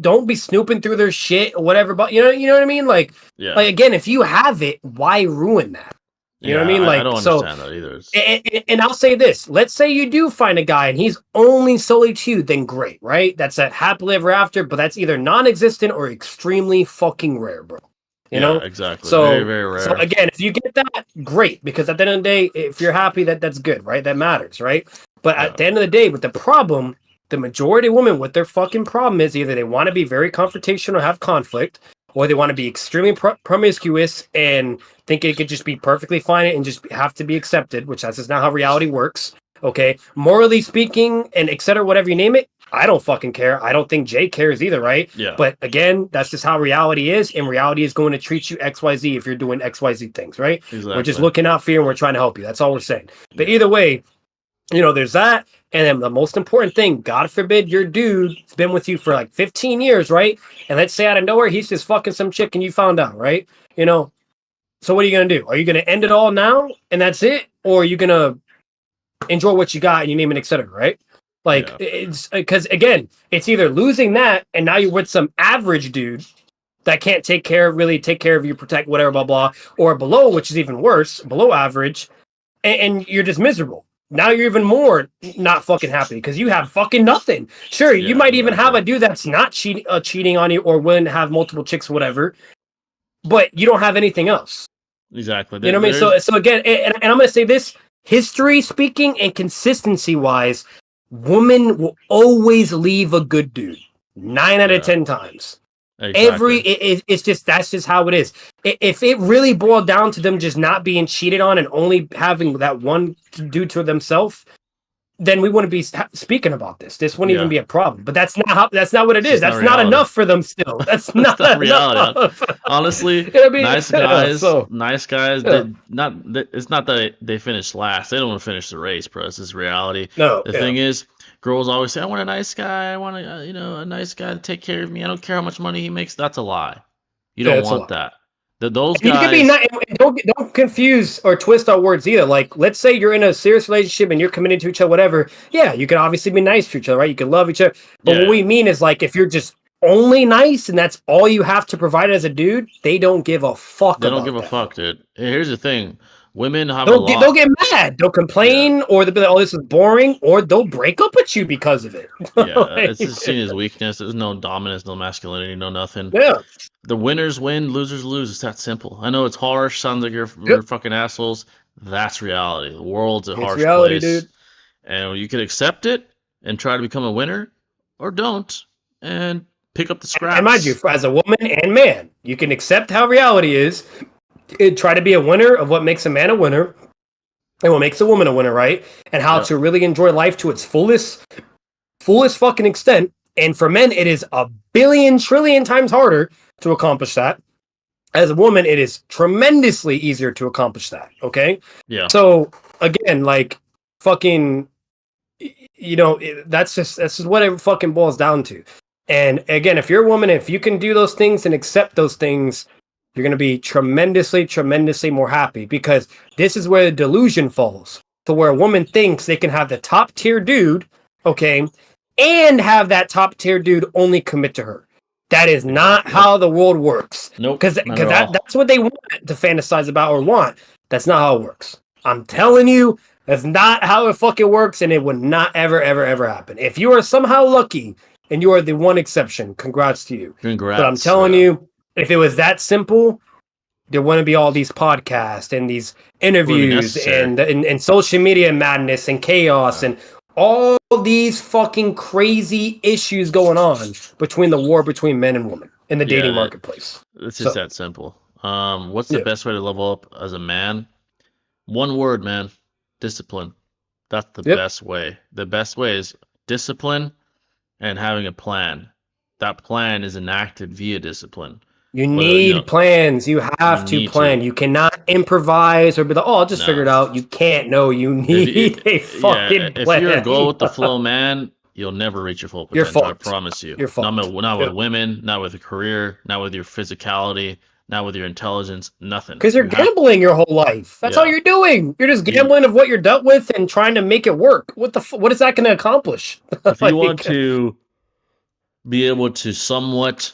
don't be snooping through their shit or whatever. But you know what I mean? Like yeah, again, if you have it, why ruin that? You know what I Yeah, mean? I Like, don't so, understand that either. and I'll say this: let's say you do find a guy and he's only solely to you, then great, right? That's a happily ever after, but that's either non-existent or extremely fucking rare, bro. You Yeah, know? exactly. Very, So, very so rare. again, if you get that, great, because at the end of the day, if you're happy, that's good, right? That matters, right? But at Yeah, the end of the day, with the problem, the majority of women, what their fucking problem is, either they want to be very confrontational, have conflict, or they want to be extremely promiscuous and think it could just be perfectly fine and just have to be accepted, which that's just not how reality works. Okay, morally speaking, and et cetera, whatever you name it, I don't fucking care. I don't think Jay cares either, right? yeah, But again, that's just how reality is, and reality is going to treat you XYZ if you're doing XYZ things, right? We're just exactly. looking out for you and we're trying to help you. That's all we're saying. But Yeah, either way, there's that. And then the most important thing, God forbid your dude's been with you for like 15 years, right? And let's say out of nowhere, he's just fucking some chick and you found out, right? So what are you going to do? Are you going to end it all now and that's it? Or are you going to enjoy what you got and you name it, etc., right? Like, yeah, it's because again, it's either losing that and now you're with some average dude that can't really take care of you, protect whatever, blah, blah, or below, which is even worse, below average, and you're just miserable. Now you're even more not fucking happy because you have fucking nothing. Sure, you yeah, might even have exactly. a dude that's not cheating on you or willing to have multiple chicks, or whatever, but you don't have anything else. Exactly. You know what I mean? There's So again, and I'm gonna say this: history speaking and consistency wise, women will always leave a good dude 9 out of 10 times. exactly. It's just that's just how it is. If it really boiled down to them just not being cheated on and only having that one dude to themselves, then we wouldn't be speaking about this. This wouldn't even Yeah, be a problem. But that's not what it it's is. just not That's not reality. enough for them still. That's That's not not reality. enough. Honestly, You know what I mean? nice Yeah, guys, so nice guys. yeah. It's not that they finish last. They don't want to finish the race, bro. This is reality. No, The yeah. thing is, girls always say, "I want a nice guy. I want a nice guy to take care of me. I don't care how much money he makes." That's a lie. You Yeah, don't it's a want lot. that. Those And you can be guys, not. Don't confuse or twist our words either. Like, let's say you're in a serious relationship and you're committed to each other, whatever. Yeah, you can obviously be nice to each other, right? You can love each other. But what yeah, we mean is like if you're just only nice and that's all you have to provide as a dude, they don't give a fuck they don't give about a that. fuck, dude. Here's the thing: women have a They'll lot. get mad. They'll Yeah, complain, or they'll be like, "Oh, this is boring," or they'll break up with you because of it. yeah. Like, It's just seen as weakness. There's no dominance, no masculinity, no nothing. yeah, The winners win, losers lose. It's that simple. I know it's harsh. Sounds like you're yep. fucking assholes. That's reality. The world's a It's harsh reality, place, dude. and you can accept it and try to become a winner, or don't and pick up the And mind you, scraps. as a woman and man, you can accept how reality is. Try to be a winner of what makes a man a winner and what makes a woman a winner, right? And how Yep. to really enjoy life to its fullest fucking extent. And for men, it is a billion trillion times harder to accomplish that. As a woman, it is tremendously easier to accomplish that. Okay. Yeah. So again, like fucking, that's just what it fucking boils down to. And again, if you're a woman, if you can do those things and accept those things, you're going to be tremendously, tremendously more happy because this is where the delusion falls to where a woman thinks they can have the top tier dude, okay, and have that top tier dude only commit to her. That is not Exactly. Nope. how the world works. Nope. Because Not at all. that's what they want to fantasize about or want. That's not how it works. I'm Yeah. telling you, that's not how it fucking works, and it would not ever, ever, ever happen. If you are somehow lucky and you are the one exception, congrats to you. But I'm Congrats. telling Yeah. you, if it was that simple, there wouldn't be all these podcasts and these Wouldn't be interviews necessary. and social media madness and chaos Yeah. and all these fucking crazy issues going on between the war between men and women in the dating Yeah. marketplace. It's just So, that simple. What's the yeah, best way to level up as a man? One word, man. Discipline. That's the yep. best way. The best way is discipline and having a plan. That plan is enacted via discipline. You Whether, need plans. You you have to need plan. to. You cannot improvise or be like, "Oh, I'll just figure No. it out." You can't. No, you If you, need a yeah, fucking if you're a go plan. with the flow man, you'll never reach your full You're potential. I fucked. promise you. You're Not fucked. not with Yep. women, not with a career, not with your physicality, not with your intelligence. Nothing. Because you're You have, gambling your whole life. That's all yeah. you're doing. You're just You gambling of what you're dealt with and trying to make it work. What is that going to accomplish? if you want Like, to be able to somewhat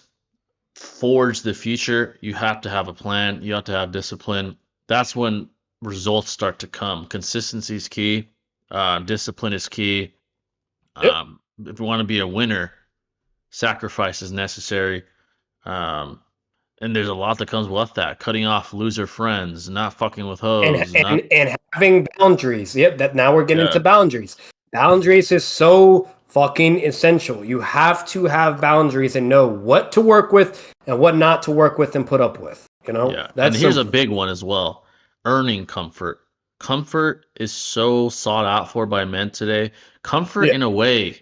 forge the future, you have to have a plan. You have to have discipline. That's when results start to come. Consistency is key. Discipline is key. Yep. If you want to be a winner, sacrifice is necessary. Um, and there's a lot that comes with that. Cutting off loser friends, not fucking with and hoes, not and having boundaries. Yep, that now we're getting yeah, into boundaries. Boundaries is so fucking essential. You have to have boundaries and know what to work with and what not to work with and put up with. You know, yeah. And that's here's a simple. big one as well. Earning comfort. Comfort is so sought out for by men today. Comfort Yeah. in a way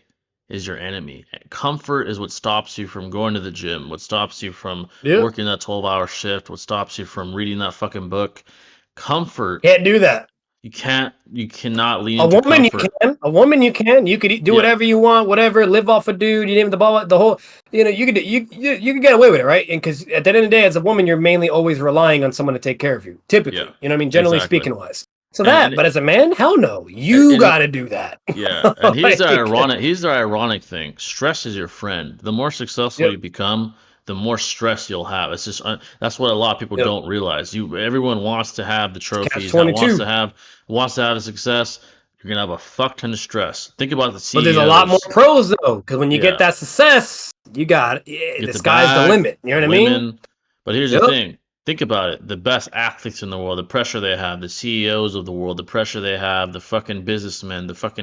is your enemy. Comfort is what stops you from going to the gym, what stops you from Yep. working that 12-hour shift, what stops you from reading that fucking book. Comfort, Can't do that. you cannot lean A into woman you comfort. can. A woman you can. You could do Yeah, whatever you want, whatever. Live off a dude. You name the ball. The whole. You know, you could you could get away with it, right? And because at the end of the day, as a woman, you're mainly always relying on someone to take care of you. yeah, Typically, you know what I mean. Generally exactly. speaking, wise. So And that. and But as a man, hell no. and, You and got to do that. yeah, and Like, here's the ironic thing. Stress is your friend. The more successful yep. you become, the more stress you'll have. It's just that's what a lot of people Yep. don't realize. Everyone wants to have the It's catch trophies, that 22. wants to have the success. You're gonna have a fuck ton of stress. Think about the But there's a lot more CEOs. pros though, because when you get Yeah, that success, you got you get the the sky's the bag, limit. You know the what I mean? women. But here's the Yep. thing. Think about it. The best athletes in the world, the pressure they have, the CEOs of the world, the pressure they have, the fucking businessmen, the top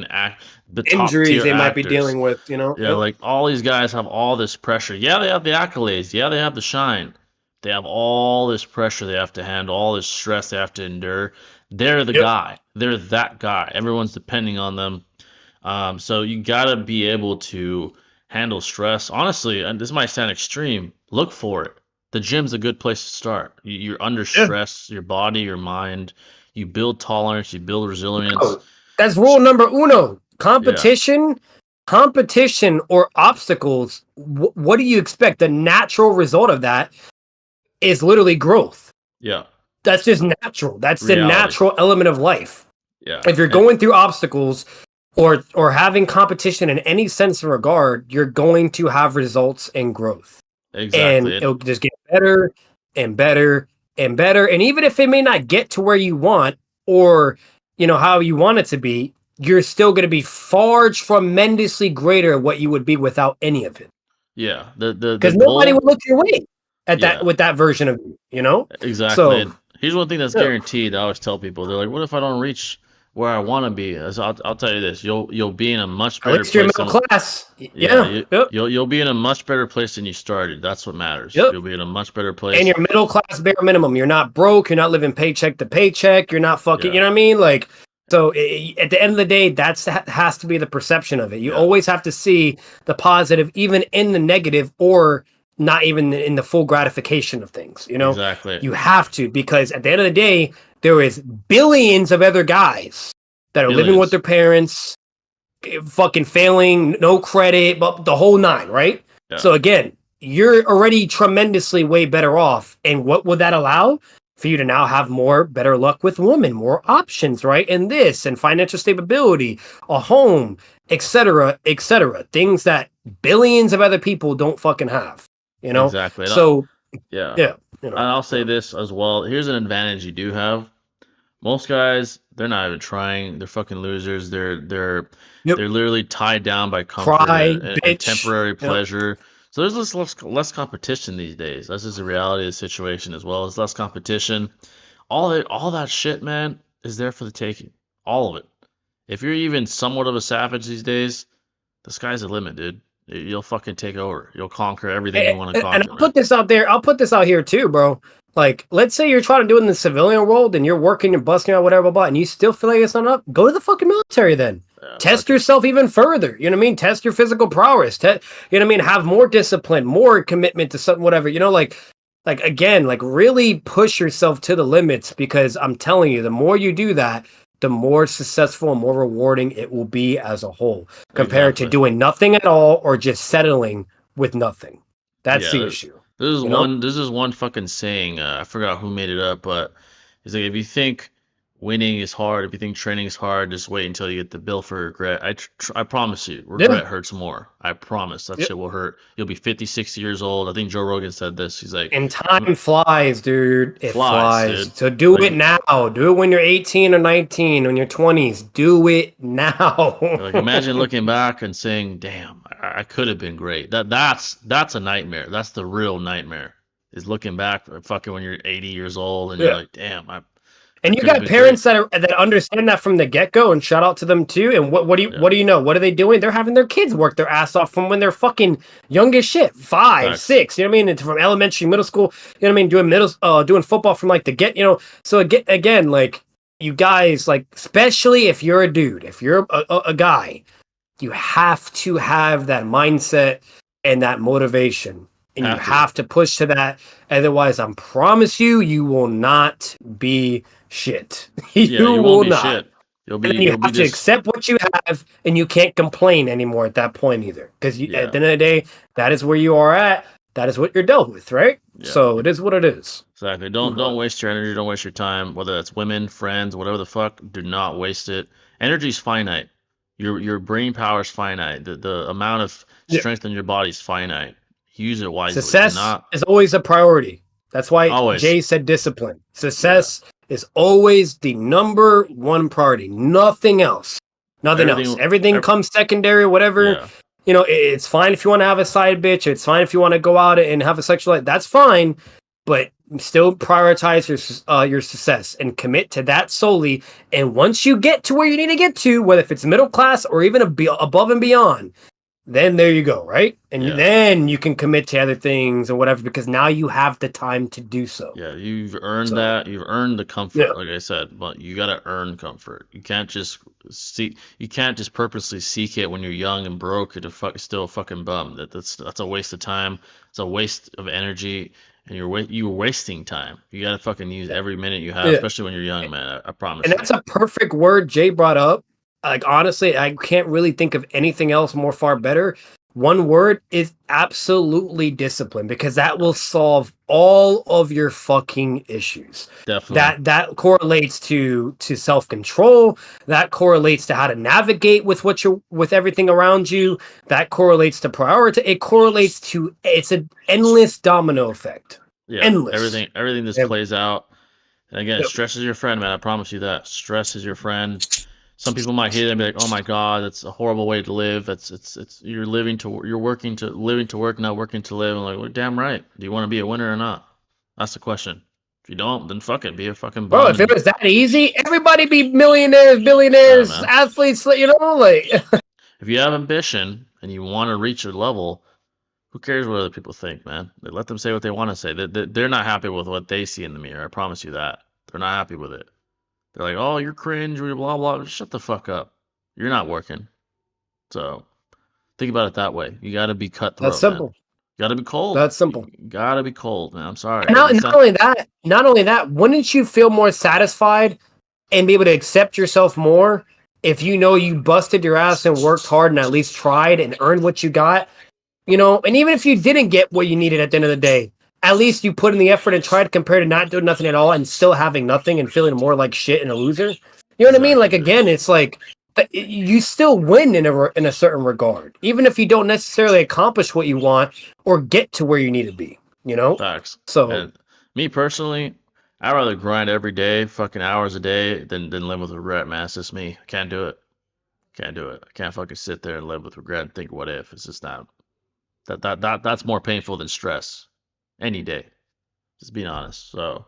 Injuries tier they might be actors. dealing with. You know. Yeah, Yep. like all these guys have all this pressure. Yeah, they have the accolades. Yeah, they have the shine. They have all this pressure they have to handle, all this stress they have to endure. They're the Yep. guy. They're that guy. Everyone's depending on them. So you gotta be able to handle stress. Honestly, and this might sound extreme, look for it. The gym's a good place to start. You're under Yeah. stress, your body, your mind. You build tolerance, you build resilience. Bro, that's rule number uno. Yeah, Competition or obstacles. What do you expect? The natural result of that is literally growth. yeah, That's just natural. That's the reality. natural element of life. Yeah, If you're and going through obstacles or having competition in any sense of regard, you're going to have results and growth. And exactly. it'll just get better and better and better. And even if it may not get to where you want or how you want it to be, you're still going to be far tremendously greater what you would be without any of it. Yeah, the Because nobody would goal. look your way at that Yeah, with that version of you. exactly. So And here's one thing that's yeah, guaranteed. I always tell people, they're like, "What if I don't reach where I want to be?" I'll tell you this: you'll be in a much at better least you're place middle than class. yeah, Yeah, yep, you'll be in a much better place than you started. That's what matters. yep. You'll be in a much better And place. you're middle class bare minimum. You're not broke. You're not living paycheck to paycheck. You're not fucking. You Yeah, know what I mean? Like, so at the end of the day, that has to be the perception of it. You yeah, always have to see the positive, even in the negative, or not even in the full gratification of things. exactly. You have to, because at the end of the day, there is billions of other guys that are living with Billions. their parents, fucking failing, no credit, but the whole nine, right? Yeah, So again, you're already tremendously way better off. And what would that allow? For you to now have more better luck with women, more options, right? And this and financial stability, a home, etc., etc. Things that billions of other people don't fucking have. exactly. So Yeah, yeah, and I'll say yeah. this as well. Here's an advantage you do have. Most guys, they're not even trying. They're fucking losers. Yep. They're literally tied down by comfort Cry, and bitch. temporary Yep. pleasure. So there's less competition these days. That's just the reality of the situation as well. It's less competition. All that shit, man, is there for the taking. All of it. If you're even somewhat of a savage these days, the sky's the limit, dude. You'll fucking take over. You'll conquer everything you want to And conquer, I'll man. put this out there. I'll put this out here too, bro. Like, let's say you're trying to do it in the civilian world and you're working and busting out whatever, blah, and you still feel like it's not up. Go to the fucking military then. Yeah, Test fuck it. yourself even further. You know what I mean? Test your physical prowess. You know what I mean? Have more discipline, more commitment to something, whatever. Like again, like really push yourself to the limits, because I'm telling you, the more you do that, the more successful and more rewarding it will be as a whole, compared to Exactly. doing nothing at all or just settling with nothing. That's Yeah, the issue. this is You know? one fucking saying. I forgot who made it up, but he's like, if you think winning is hard. If you think training is hard, just wait until you get the bill for regret. I promise you, Yeah. regret hurts more. I promise that Yeah. shit will hurt. You'll be 50, 60 years old. I think Joe Rogan said this. He's like, And time flies, dude. It flies, flies. dude. So do Like, it now. Do it when you're 18 or 19, when you're 20s. Do it now. like imagine looking back and saying, "Damn, I could have been great." That's a nightmare. That's the real nightmare. Is looking back, fucking when you're 80 years old and you're Yeah. like, "Damn, I And you could have got been great." parents that understand that from the get go, and shout out to them too. And Yeah, what do you know? What are they doing? They're having their kids work their ass off from when they're fucking young as shit, 5, facts. 6. You know what I mean? It's from elementary, middle school. You know what I mean? Doing football from like the get. You know, so again, like you guys, like especially if you're a dude, if you're a guy, you have to have that mindset and that motivation. And you Have to. have to push to that. Otherwise, I promise you, you will not be shit. Yeah, You you won't will be not. shit. You'll And be then you you'll be have to just accept what you have, and you can't complain anymore at that point either. Because at the yeah, end of the day, that is where you are at. That is what you're dealt with, right? yeah. So it is what it is. Exactly. Don't But waste your energy. Don't waste your time. Whether that's women, friends, whatever the fuck, do not waste it. Energy's finite. Your brain power is finite. The amount of yeah, strength in your body is finite. Use it wisely. Do success not is always a priority. That's why always. Jay said discipline. Yeah. Success is always the number one priority. Nothing else. Nothing else. Everything. Everything comes secondary, whatever. Yeah. You know, it's fine if you want to have a side bitch. It's fine if you want to go out and have a sexual life. That's fine, but still prioritize your success and commit to that solely. And once you get to where you need to get to, whether if it's middle class or even above and beyond, then there you go, right? And Yeah. then you can commit to other things or whatever because now you have the time to do so. Yeah, you've earned So that. You've earned the yeah, comfort, like I said, but you gotta earn comfort. You can't just see. You can't just purposely seek it when you're young and broke and still a fucking bum. That's a waste of time. It's a waste of energy, and you're wasting time. You gotta fucking use yeah, every minute you have, yeah. especially when you're young, man. I And promise you. that's a perfect word Jay brought up. Like honestly, I can't really think of anything else more far better. One word is absolutely discipline because that will solve all of your fucking issues. Definitely. That correlates to self-control, that correlates to how to navigate with everything around you, that correlates to priority, it correlates to it's an endless domino effect. Yeah. Endless. Everything just Yep. plays out. And again, Yep. stress is your friend, man. I promise you that. Stress is your friend. Some people might hear that and be like, "Oh my God, that's a horrible way to live. It's you're working to living to work, not working to live." I'm like, "Well, damn right. Do you want to be a winner or not?" That's the question. If you don't, then fuck it. Be a fucking Bro, bum if it and was that easy, everybody be millionaires, nah, billionaires, man. athletes, you know, like If you have ambition and you want to reach a level, who cares what other people think, man? Let them say what they want to say. They're not happy with what they see in the mirror. I promise you that. They're not happy with it. They're like, "Oh, you're cringe, you're blah blah." Shut the fuck up. You're not working. So think about it that way. You got to be that's cutthroat, man. simple. You got to be cold. That's simple. You got to be cold, man. I'm sorry. And not only that, wouldn't you feel more satisfied and be able to accept yourself more if you know you busted your ass and worked hard and at least tried and earned what you got? You know, and even if you didn't get what you needed at the end of the day, at least you put in the effort and tried compared to not doing nothing at all and still having nothing and feeling more like shit and a loser. You know what I mean? Exactly, Like dude. again, it's like you still win in a certain regard, even if you don't necessarily accomplish what you want or get to where you need to be. You know, Facts. so And me personally, I'd rather grind every day, fucking hours a day, than live with regret, man. It's just me. I can't do it. Can't do it. I can't fucking sit there and live with regret and think, what if? It's just not. That's more painful than stress. Any day. Just being honest. So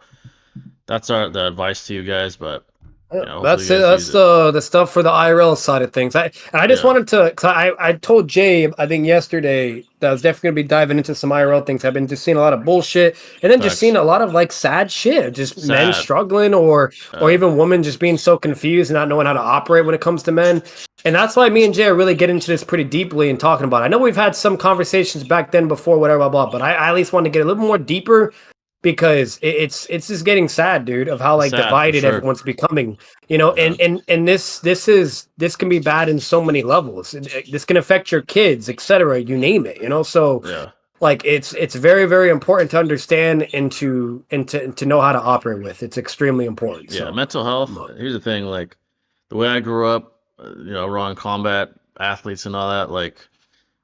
that's the advice to you guys, but hopefully that's you it. guys use That's it. the stuff for the IRL side of things. I just Yeah. wanted to. Cause I told Jay I think yesterday that I was definitely gonna be diving into some IRL things. I've been just seeing a lot of bullshit, and then just seeing Facts. a lot of like sad shit, just men Sad. struggling, or Uh, even women just being so confused and not knowing how to operate when it comes to men. And that's why me and Jay are really getting into this pretty deeply and talking about it. I know we've had some conversations back then before, whatever, blah blah. But I at least want to get a little more deeper because it's just getting sad, dude, of how like sad for divided sure. everyone's becoming, you know. Yeah. And this can be bad in so many levels. This can affect your kids, etc. You name it, you know. So Yeah. like it's very very important to understand and to know how to operate with. It's extremely important. Yeah, So, mental health. look, Here's the thing, like the way I grew up, around combat athletes and all that, like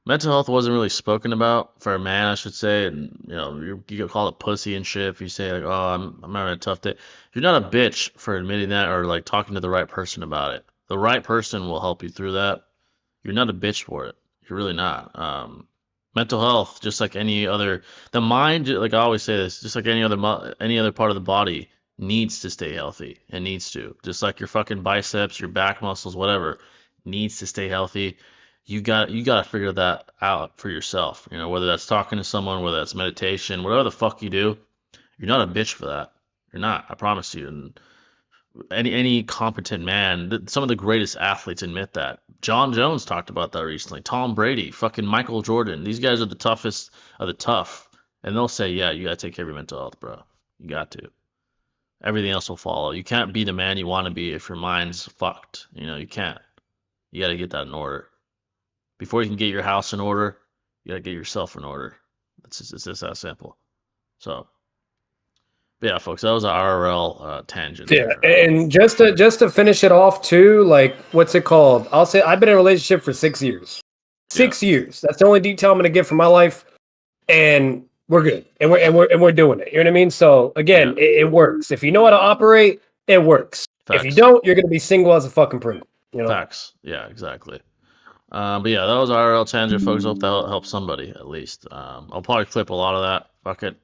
mental health wasn't really spoken about for a man, I should say. And you get called a pussy and shit if you say like, "Oh, I'm having a tough day." You're not a bitch for admitting that or like talking to the right person about it. The right person will help you through that. You're not a bitch for it. You're really not. Mental health, just like any other, the mind, like I always say this, just like any other part of the body needs to stay healthy. It needs to, just like your fucking biceps, your back muscles, whatever, needs to stay healthy. You got to figure that out for yourself. Whether that's talking to someone, whether that's meditation, whatever the fuck you do, you're not a bitch for that. You're not. I promise you. And any competent man. Some of the greatest athletes admit that. John Jones talked about that recently. Tom Brady, fucking Michael Jordan. These guys are the toughest of the tough, and they'll say, "Yeah, you gotta take care of your mental health, bro. You got to. Everything else will follow. You can't be the man you want to be if your mind's fucked. You can't. You gotta get that in order. Before you can get your house in order, you gotta get yourself in order. It's just that simple. So, but yeah, folks, that was an RRL tangent yeah, there. and just to finish it off too, like what's it called? I'll say I've been in a relationship for 6 years. Yeah, 6 years. That's the only detail I'm going to give for my life, and we're good, and we're doing it. You know what I mean? So again, yeah, it works. If you know how to operate, it works. If you facts. don't, you're going to be single as a fucking pringle. You know? Facts. Yeah, exactly. But yeah, that was RL tangent, folks. Hope that helps somebody at least. I'll probably clip a lot of that. Fuck it.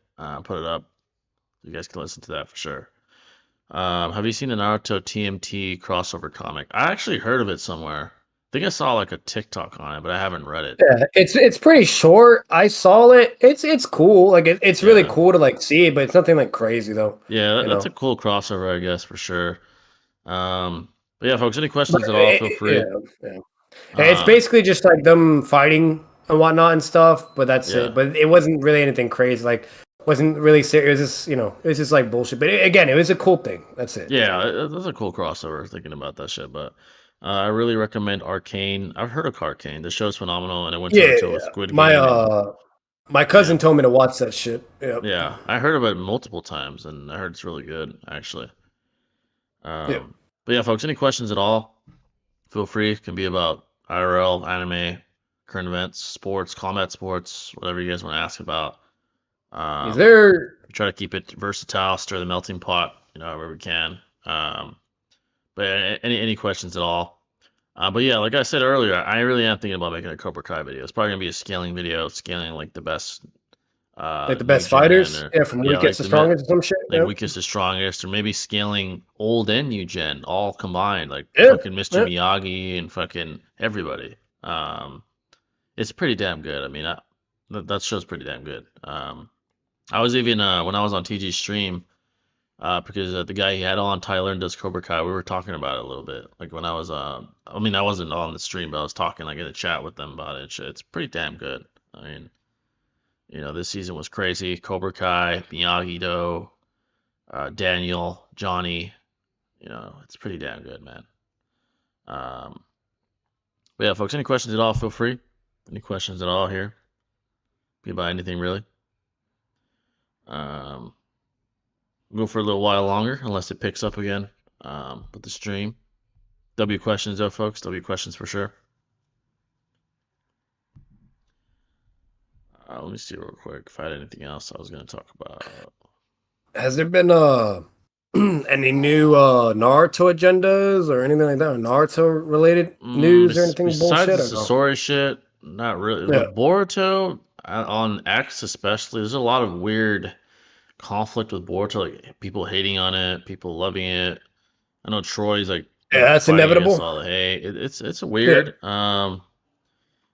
Put it up. You guys can listen to that for sure. Have you seen the Naruto TMT crossover comic? I actually heard of it somewhere. I think I saw like a TikTok on it, but I haven't read it. Yeah, it's pretty short. I saw it. It's cool. Like it's really Yeah. cool to like see it, but it's nothing like crazy though. Yeah, You that's a know. cool crossover, I guess, for sure. But yeah, folks, any But questions at all, feel free. yeah. It's Um, basically just like them fighting and whatnot and stuff, but that's it. yeah. But it wasn't really anything crazy. Like, wasn't really serious. It was just, it was just like bullshit. But again, it was a cool thing. That's it. Yeah, that's a cool crossover thinking about that shit. But I really recommend Arcane. I've heard of Arcane. The show's phenomenal, and it went toe to toe with Yeah, Squid my Game. And my yeah, cousin told me to watch that shit. Yep. yeah, I heard of it multiple times, and I heard it's really good, actually. Yep. But yeah, folks, any questions at all? Feel free. It can be about IRL, anime, current events, sports, combat sports, whatever you guys want to ask about. Is Um, there? we try to keep it versatile, stir the melting pot, where we can. But any questions at all? But yeah, like I said earlier, I really am thinking about making a Cobra Kai video. It's probably gonna be a scaling video, scaling like the best Like the new best gen, fighters, or yeah, from yeah, weakest like to strongest or some shit. like Yep. weakest to strongest, or maybe scaling old and new gen all combined, like Yeah. fucking Mr. Yeah. Miyagi and fucking everybody. It's pretty damn good. I mean, that show's pretty damn good. I was even when I was on TG's stream, because the guy he had on, Tyler, and does Cobra Kai, we were talking about it a little bit. Like when I was, I mean, I wasn't on the stream, but I was talking like in a chat with them about it. It's pretty damn good. I mean, this season was crazy. Cobra Kai, Miyagi-Do, Daniel, Johnny. It's pretty damn good, man. Um, but yeah, folks, any questions at all? Feel free. Any questions at all here? Be about anything really. Um, we'll go for a little while longer, unless it picks up again. With the stream. W questions though, folks. W questions for sure. Let me see real quick if I had anything else I was going to talk about. Has there been any new Naruto agendas or anything like that? Naruto related news or anything Besides bullshit the or no? Sasori shit, not really. Yeah. With Boruto on X especially, there's a lot of weird conflict with Boruto. Like people hating on it, people loving it. I know Troy's like Yeah, that's fighting against inevitable. all the hate. It's Yeah. weird.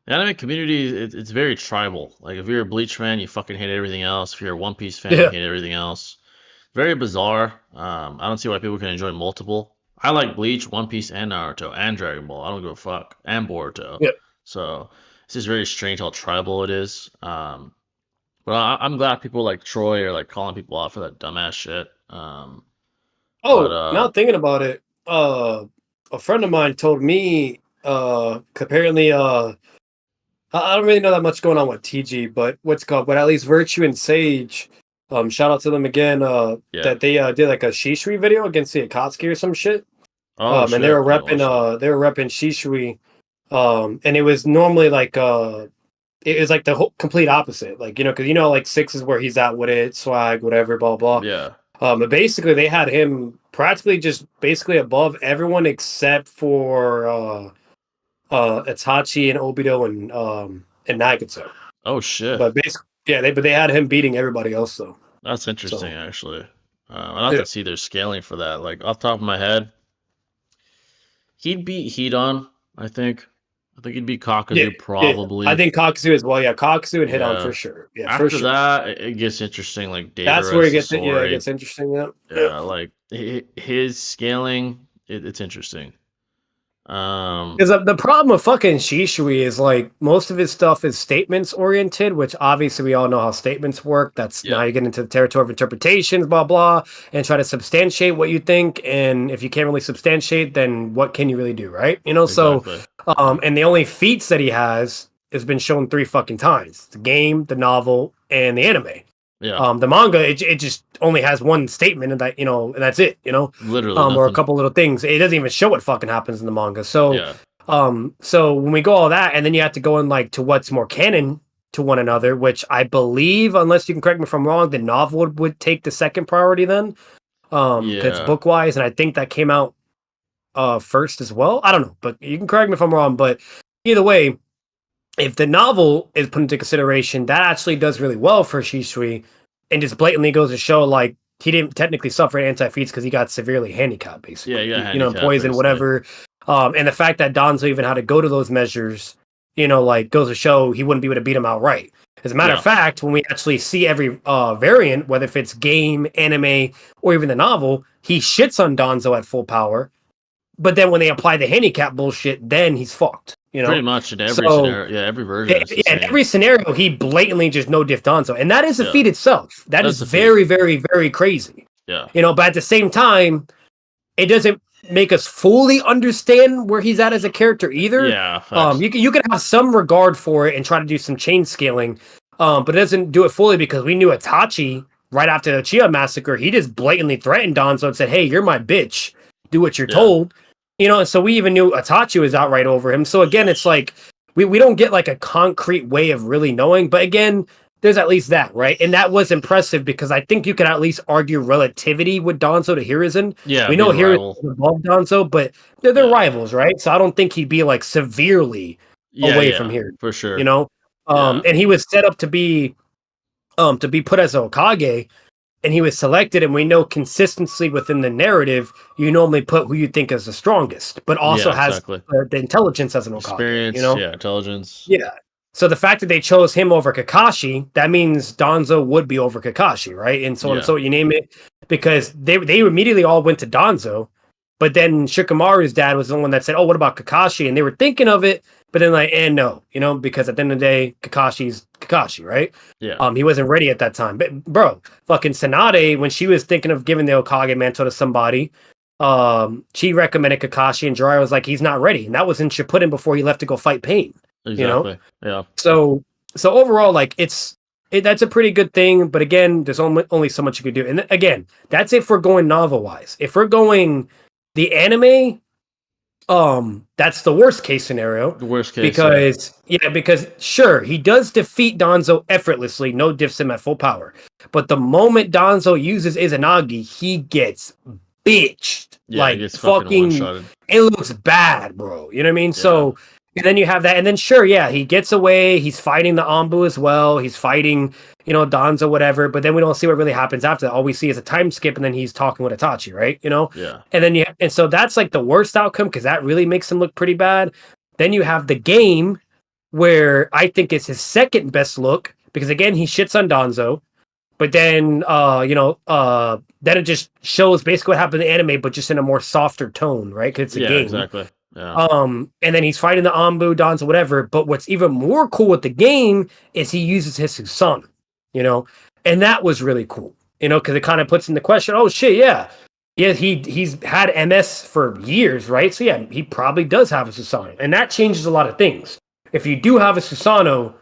The anime community, it's very tribal. Like if you're a Bleach fan, you fucking hate everything else. If you're a One Piece fan, you Yeah. hate everything else. Very bizarre. I don't see why people can enjoy multiple. I like Bleach, One Piece, and Naruto, and Dragon Ball. I don't give a fuck, and Boruto. Yeah. So it's just very strange how tribal it is. But I'm glad people like Troy are like calling people out for that dumbass shit. But Oh, now thinking about it, a friend of mine told me apparently I don't really know that much going on with TG, but what's called, but at least Virtue and Sage, shout out to them again. Yeah. That they did like a Shishui video against the Akatsuki or some shit. Oh And shit, I didn't watch that. they were repping Shishui. And it was normally like it was like the whole complete opposite, like because like six is where he's at with it, swag, whatever, blah blah. Yeah. But basically they had him practically just basically above everyone except for Itachi and Obito and Nagato. Oh shit. But basically, yeah, they had him beating everybody else though. That's interesting, So actually. I'd have yeah, to see their scaling for that. Like off the top of my head, he'd beat Hedon, I think. I think he'd beat yeah, Kakuzu yeah. I probably. think Kakuzu as well. Yeah, Kakuzu and Hit On Yeah. for sure. Yeah, for After sure. that, it gets interesting. Like That's where Datara, it gets yeah, it Sasori. gets interesting. Yeah, yeah. Yeah, like his scaling, it's interesting. Um, Because the problem with fucking Shishui is like most of his stuff is statements oriented, which obviously we all know how statements work. That's now yeah, you get into the territory of interpretations, blah blah, and try to substantiate what you think. And if you can't really substantiate, then what can you really do, right? So exactly. Yeah, and the only feats that he has been shown 3 fucking times: the game, the novel, and the anime. yeah, The manga, it just only has one statement, and and that's it, literally or a nothing. couple little things. It doesn't even show what fucking happens in the manga. So, Yeah, so when we go all that, and then you have to go in like to what's more canon to one another, which I believe, unless you can correct me if I'm wrong, the novel would take the second priority then, because it's yeah, book wise, and I think that came out first as well. I don't know, but you can correct me if I'm wrong. But either way, if the novel is put into consideration, that actually does really well for Shisui, and just blatantly goes to show like he didn't technically suffer anti-feats because he got severely handicapped, yeah. basically. You got And handicap poison, basically. whatever. And the fact that Donzo even had to go to those measures, like goes to show he wouldn't be able to beat him outright. As a matter of Yeah, fact, when we actually see every variant, whether if it's game, anime, or even the novel, he shits on Donzo at full power. But then when they apply the handicap bullshit, then he's fucked. pretty much in every So scenario. Yeah, every version it's the yeah, in same. every scenario, he blatantly just no diff Donzo, and that is a Yeah, feat itself. That is that's a feat. very, very, very crazy. Yeah, But at the same time, it doesn't make us fully understand where he's at as a character either. yeah. Facts. You can have some regard for it and try to do some chain scaling, but it doesn't do it fully because we knew Itachi right after the Chia massacre. He just blatantly threatened Donzo and said, "Hey, you're my bitch. Do what you're Yeah, told." And so we even knew Itachi was outright over him. So again, it's like we don't get like a concrete way of really knowing, but again, there's at least that, right? And that was impressive because I think you could at least argue relativity with Donzo to Hiruzen. yeah. We Be know the Hiruzen rival. is above Donzo, but they're Yeah, rivals, right? So I don't think he'd be like severely yeah, away from yeah. here, For sure. you know? Yeah, And he was set up to be put as a Hokage, and he was selected, and we know consistently within the narrative, you normally put who you think is the strongest, but also yeah. has Exactly. the intelligence as an Hokage, Experience. Yeah, intelligence. Yeah. So the fact that they chose him over Kakashi, that means Donzo would be over Kakashi, right? And so on and Yeah, so you name it, because they immediately all went to Donzo, but then Shikamaru's dad was the one that said, "Oh, what about Kakashi?" And they were thinking of it, but then like, and no, because at the end of the day, Kakashi's Kakashi, right? yeah, He wasn't ready at that time. But bro, fucking Tsunade, when she was thinking of giving the Okage mantle to somebody, she recommended Kakashi, and Jiraiya was like, he's not ready, and that was in Shippuden before he left to go fight Pain. You know, exactly. Yeah, so overall, like that's a pretty good thing. But again, there's only so much you could do. And again, that's if we're going novel wise. If we're going the anime, that's the worst case scenario. the worst case. Yeah, Because sure, he does defeat Donzo effortlessly, no diffs him at full power. But the moment Donzo uses Izanagi, he gets bitched. yeah. It Like gets fucking one fucking shotted. it looks bad, bro. You know what I mean? Yeah, So and then you have that, and then sure, yeah, he gets away. He's fighting the Ambu as well. He's fighting, Donzo, whatever. But then we don't see what really happens after that. All we see is a time skip, and then he's talking with Itachi, right? yeah, And then and so that's like the worst outcome because that really makes him look pretty bad. Then you have the game where I think it's his second best look because again he shits on Donzo, but then then it just shows basically what happened in the anime, but just in a more softer tone, right? Because it's a yeah. game. Exactly. Yeah, And then he's fighting the Ambu, Donzo, whatever. But what's even more cool with the game is he uses his Susanoo, and that was really cool, because it kind of puts in the question, oh shit, yeah. Yeah, he's had MS for years, right? So yeah, he probably does have a Susanoo, and that changes a lot of things. if you do have a Susanoo,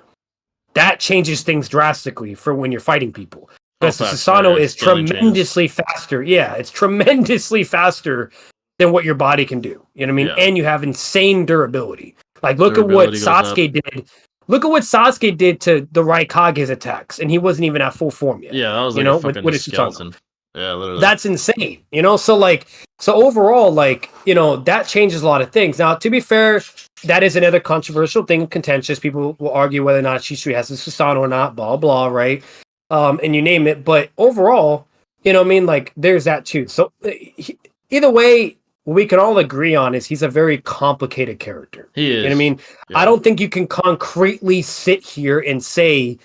that changes things drastically for when you're fighting people. Oh, Because the facts. Yeah, Susanoo yeah. is Scaling changes. tremendously faster. Yeah, it's tremendously faster than what your body can do. You know what I mean? Yeah. And you have insane durability. Like, look at what Durability goes up. Sasuke did. Look at what Sasuke did to the Raikage's attacks, and he wasn't even at full form yet. Yeah, that was You like a know, fucking with his Susanoo. skeleton. Yeah, literally. That's insane. You know, so like, so overall, like, you know, that changes a lot of things. Now, to be fair, that is another controversial thing, contentious. People will argue whether or not Shisui has a Susanoo or not, blah blah, right? And you name it. But overall, you know what I mean? Like, there's that too. So either way, what we can all agree on is he's a very complicated character. He You know what I is. mean? I Yeah. don't think you can concretely sit here and say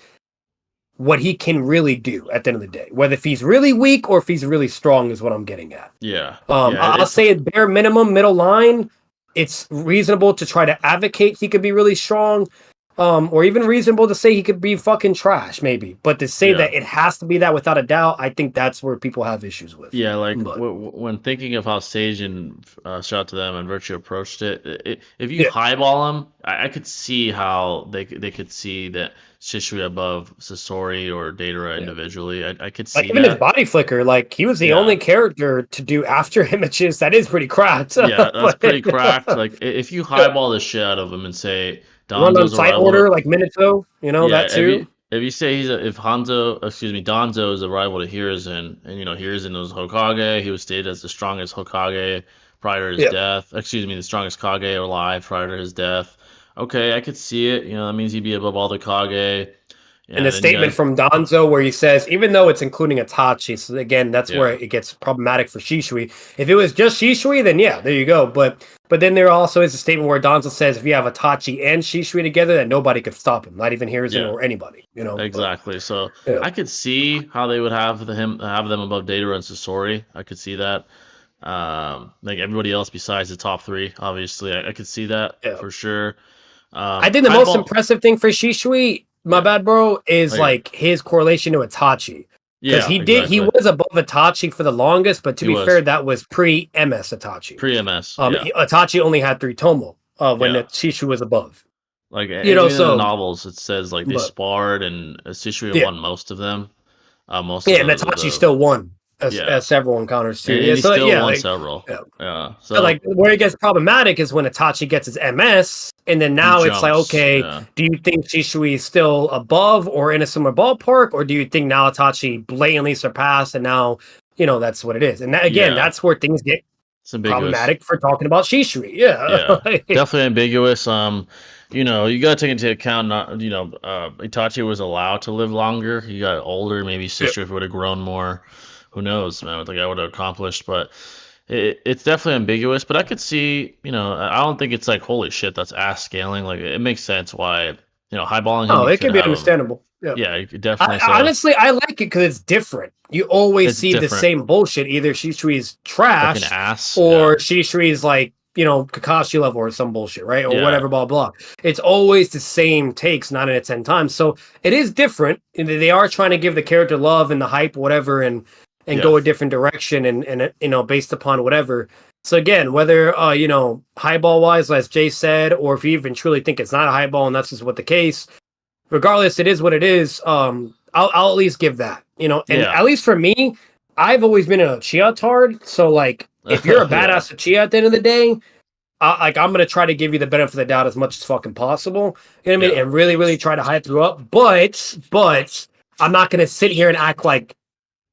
what he can really do at the end of the day. Whether if he's really weak or if he's really strong is what I'm getting at. Yeah. Yeah. I'll It's say at bare minimum, middle line, it's reasonable to try to advocate he could be really strong, or even reasonable to say he could be fucking trash, maybe. But to say yeah. that it has to be that without a doubt, I think that's where people have issues with. Yeah, like But when thinking of how Sage and shout out to them and Virtue approached it, if you yeah, highball them, I could see how they could see that Shishui above Sasori or Datara yeah. individually. I could Like see even his that. body flicker, like he was the Yeah, only character to do after images. That is pretty cracked. yeah, that's But pretty cracked. Like if you highball the shit out of him and say run on Donzo's a site rival order to, like Minato, you know yeah, that too. if you say if Hanzo, excuse me, Donzo is a rival to Hiruzen, and Hiruzen was Hokage, he was stated as the strongest Hokage prior to his Yeah. death. Excuse me, the strongest Kage alive prior to his death. Okay, I could see it. That means he'd be above all the Kage. And Yeah, the then you statement got from Donzo where he says, even though it's including Itachi, so again, that's where yeah, it gets problematic for Shishui. If it was just Shishui, then yeah, there you go. But then there also is a statement where Donzo says if you have Itachi and Shishui together, then nobody could stop him, not even Hiruzen yeah, or anybody, you know. But exactly. So yeah. I could see how they would have them above Data and Sasori. I could see that. Like everybody else besides the top three, obviously, I could see that Yeah. for sure. I think the most Highball, impressive thing for Shishui, my yeah, bad bro, is I agree. like his correlation to Itachi. Because Yeah, he exactly. was above Itachi for the longest, but to He be fair, was that was pre MS Itachi. pre-MS. Yeah, Itachi only had 3 Tomo when yeah. Shishu was above. Like You know, even in the so novels, it says like they but sparred and Shisui yeah, won most of them. Most of yeah, and Itachi the still won yeah, as several encounters too. and Yeah, he so still yeah, won like several. yeah. Yeah, But like so where it gets problematic is when Itachi gets his MS, and then he now it's like, jumps. okay, Yeah, do you think Shishui is still above or in a similar ballpark, or do you think now Itachi blatantly surpassed, and now that's what it is? And that, again, yeah, that's where things get it's ambiguous. problematic for talking about Shishui. Yeah, Yeah, definitely ambiguous. You gotta take into account not Itachi was allowed to live longer. He got older. Maybe yeah. Shisui would have grown more. Who knows, man? What the guy would have accomplished, but. It's definitely ambiguous, but I could see, I don't think it's like, holy shit, that's ass scaling. Like, it makes sense why, highballing him, Oh, you it could could be have him. understandable. Yeah. Yeah, you could definitely say, Honestly, I like it because it's different. You always it's see the different. same bullshit. Either Shishui's Fucking trash ass. Yeah. or Shishui's like, Kakashi level or some bullshit, right? Or Yeah. whatever, blah, blah. It's always the same takes, 9 out of 10 times. So it is different. And they are trying to give the character love and the hype, whatever, and Yeah. go a different direction and based upon whatever. So again, whether highball wise, as Jay said, or if you even truly think it's not a highball and that's just what the case, regardless, it is what it is. I'll at least give that, and Yeah. at least for me, I've always been a Chia tard. So like, if you're a Yeah. badass Chia at the end of the day, I'm gonna try to give you the benefit of the doubt as much as fucking possible. You know what I mean? Yeah. And really, really try to hype you up. But I'm not gonna sit here and act like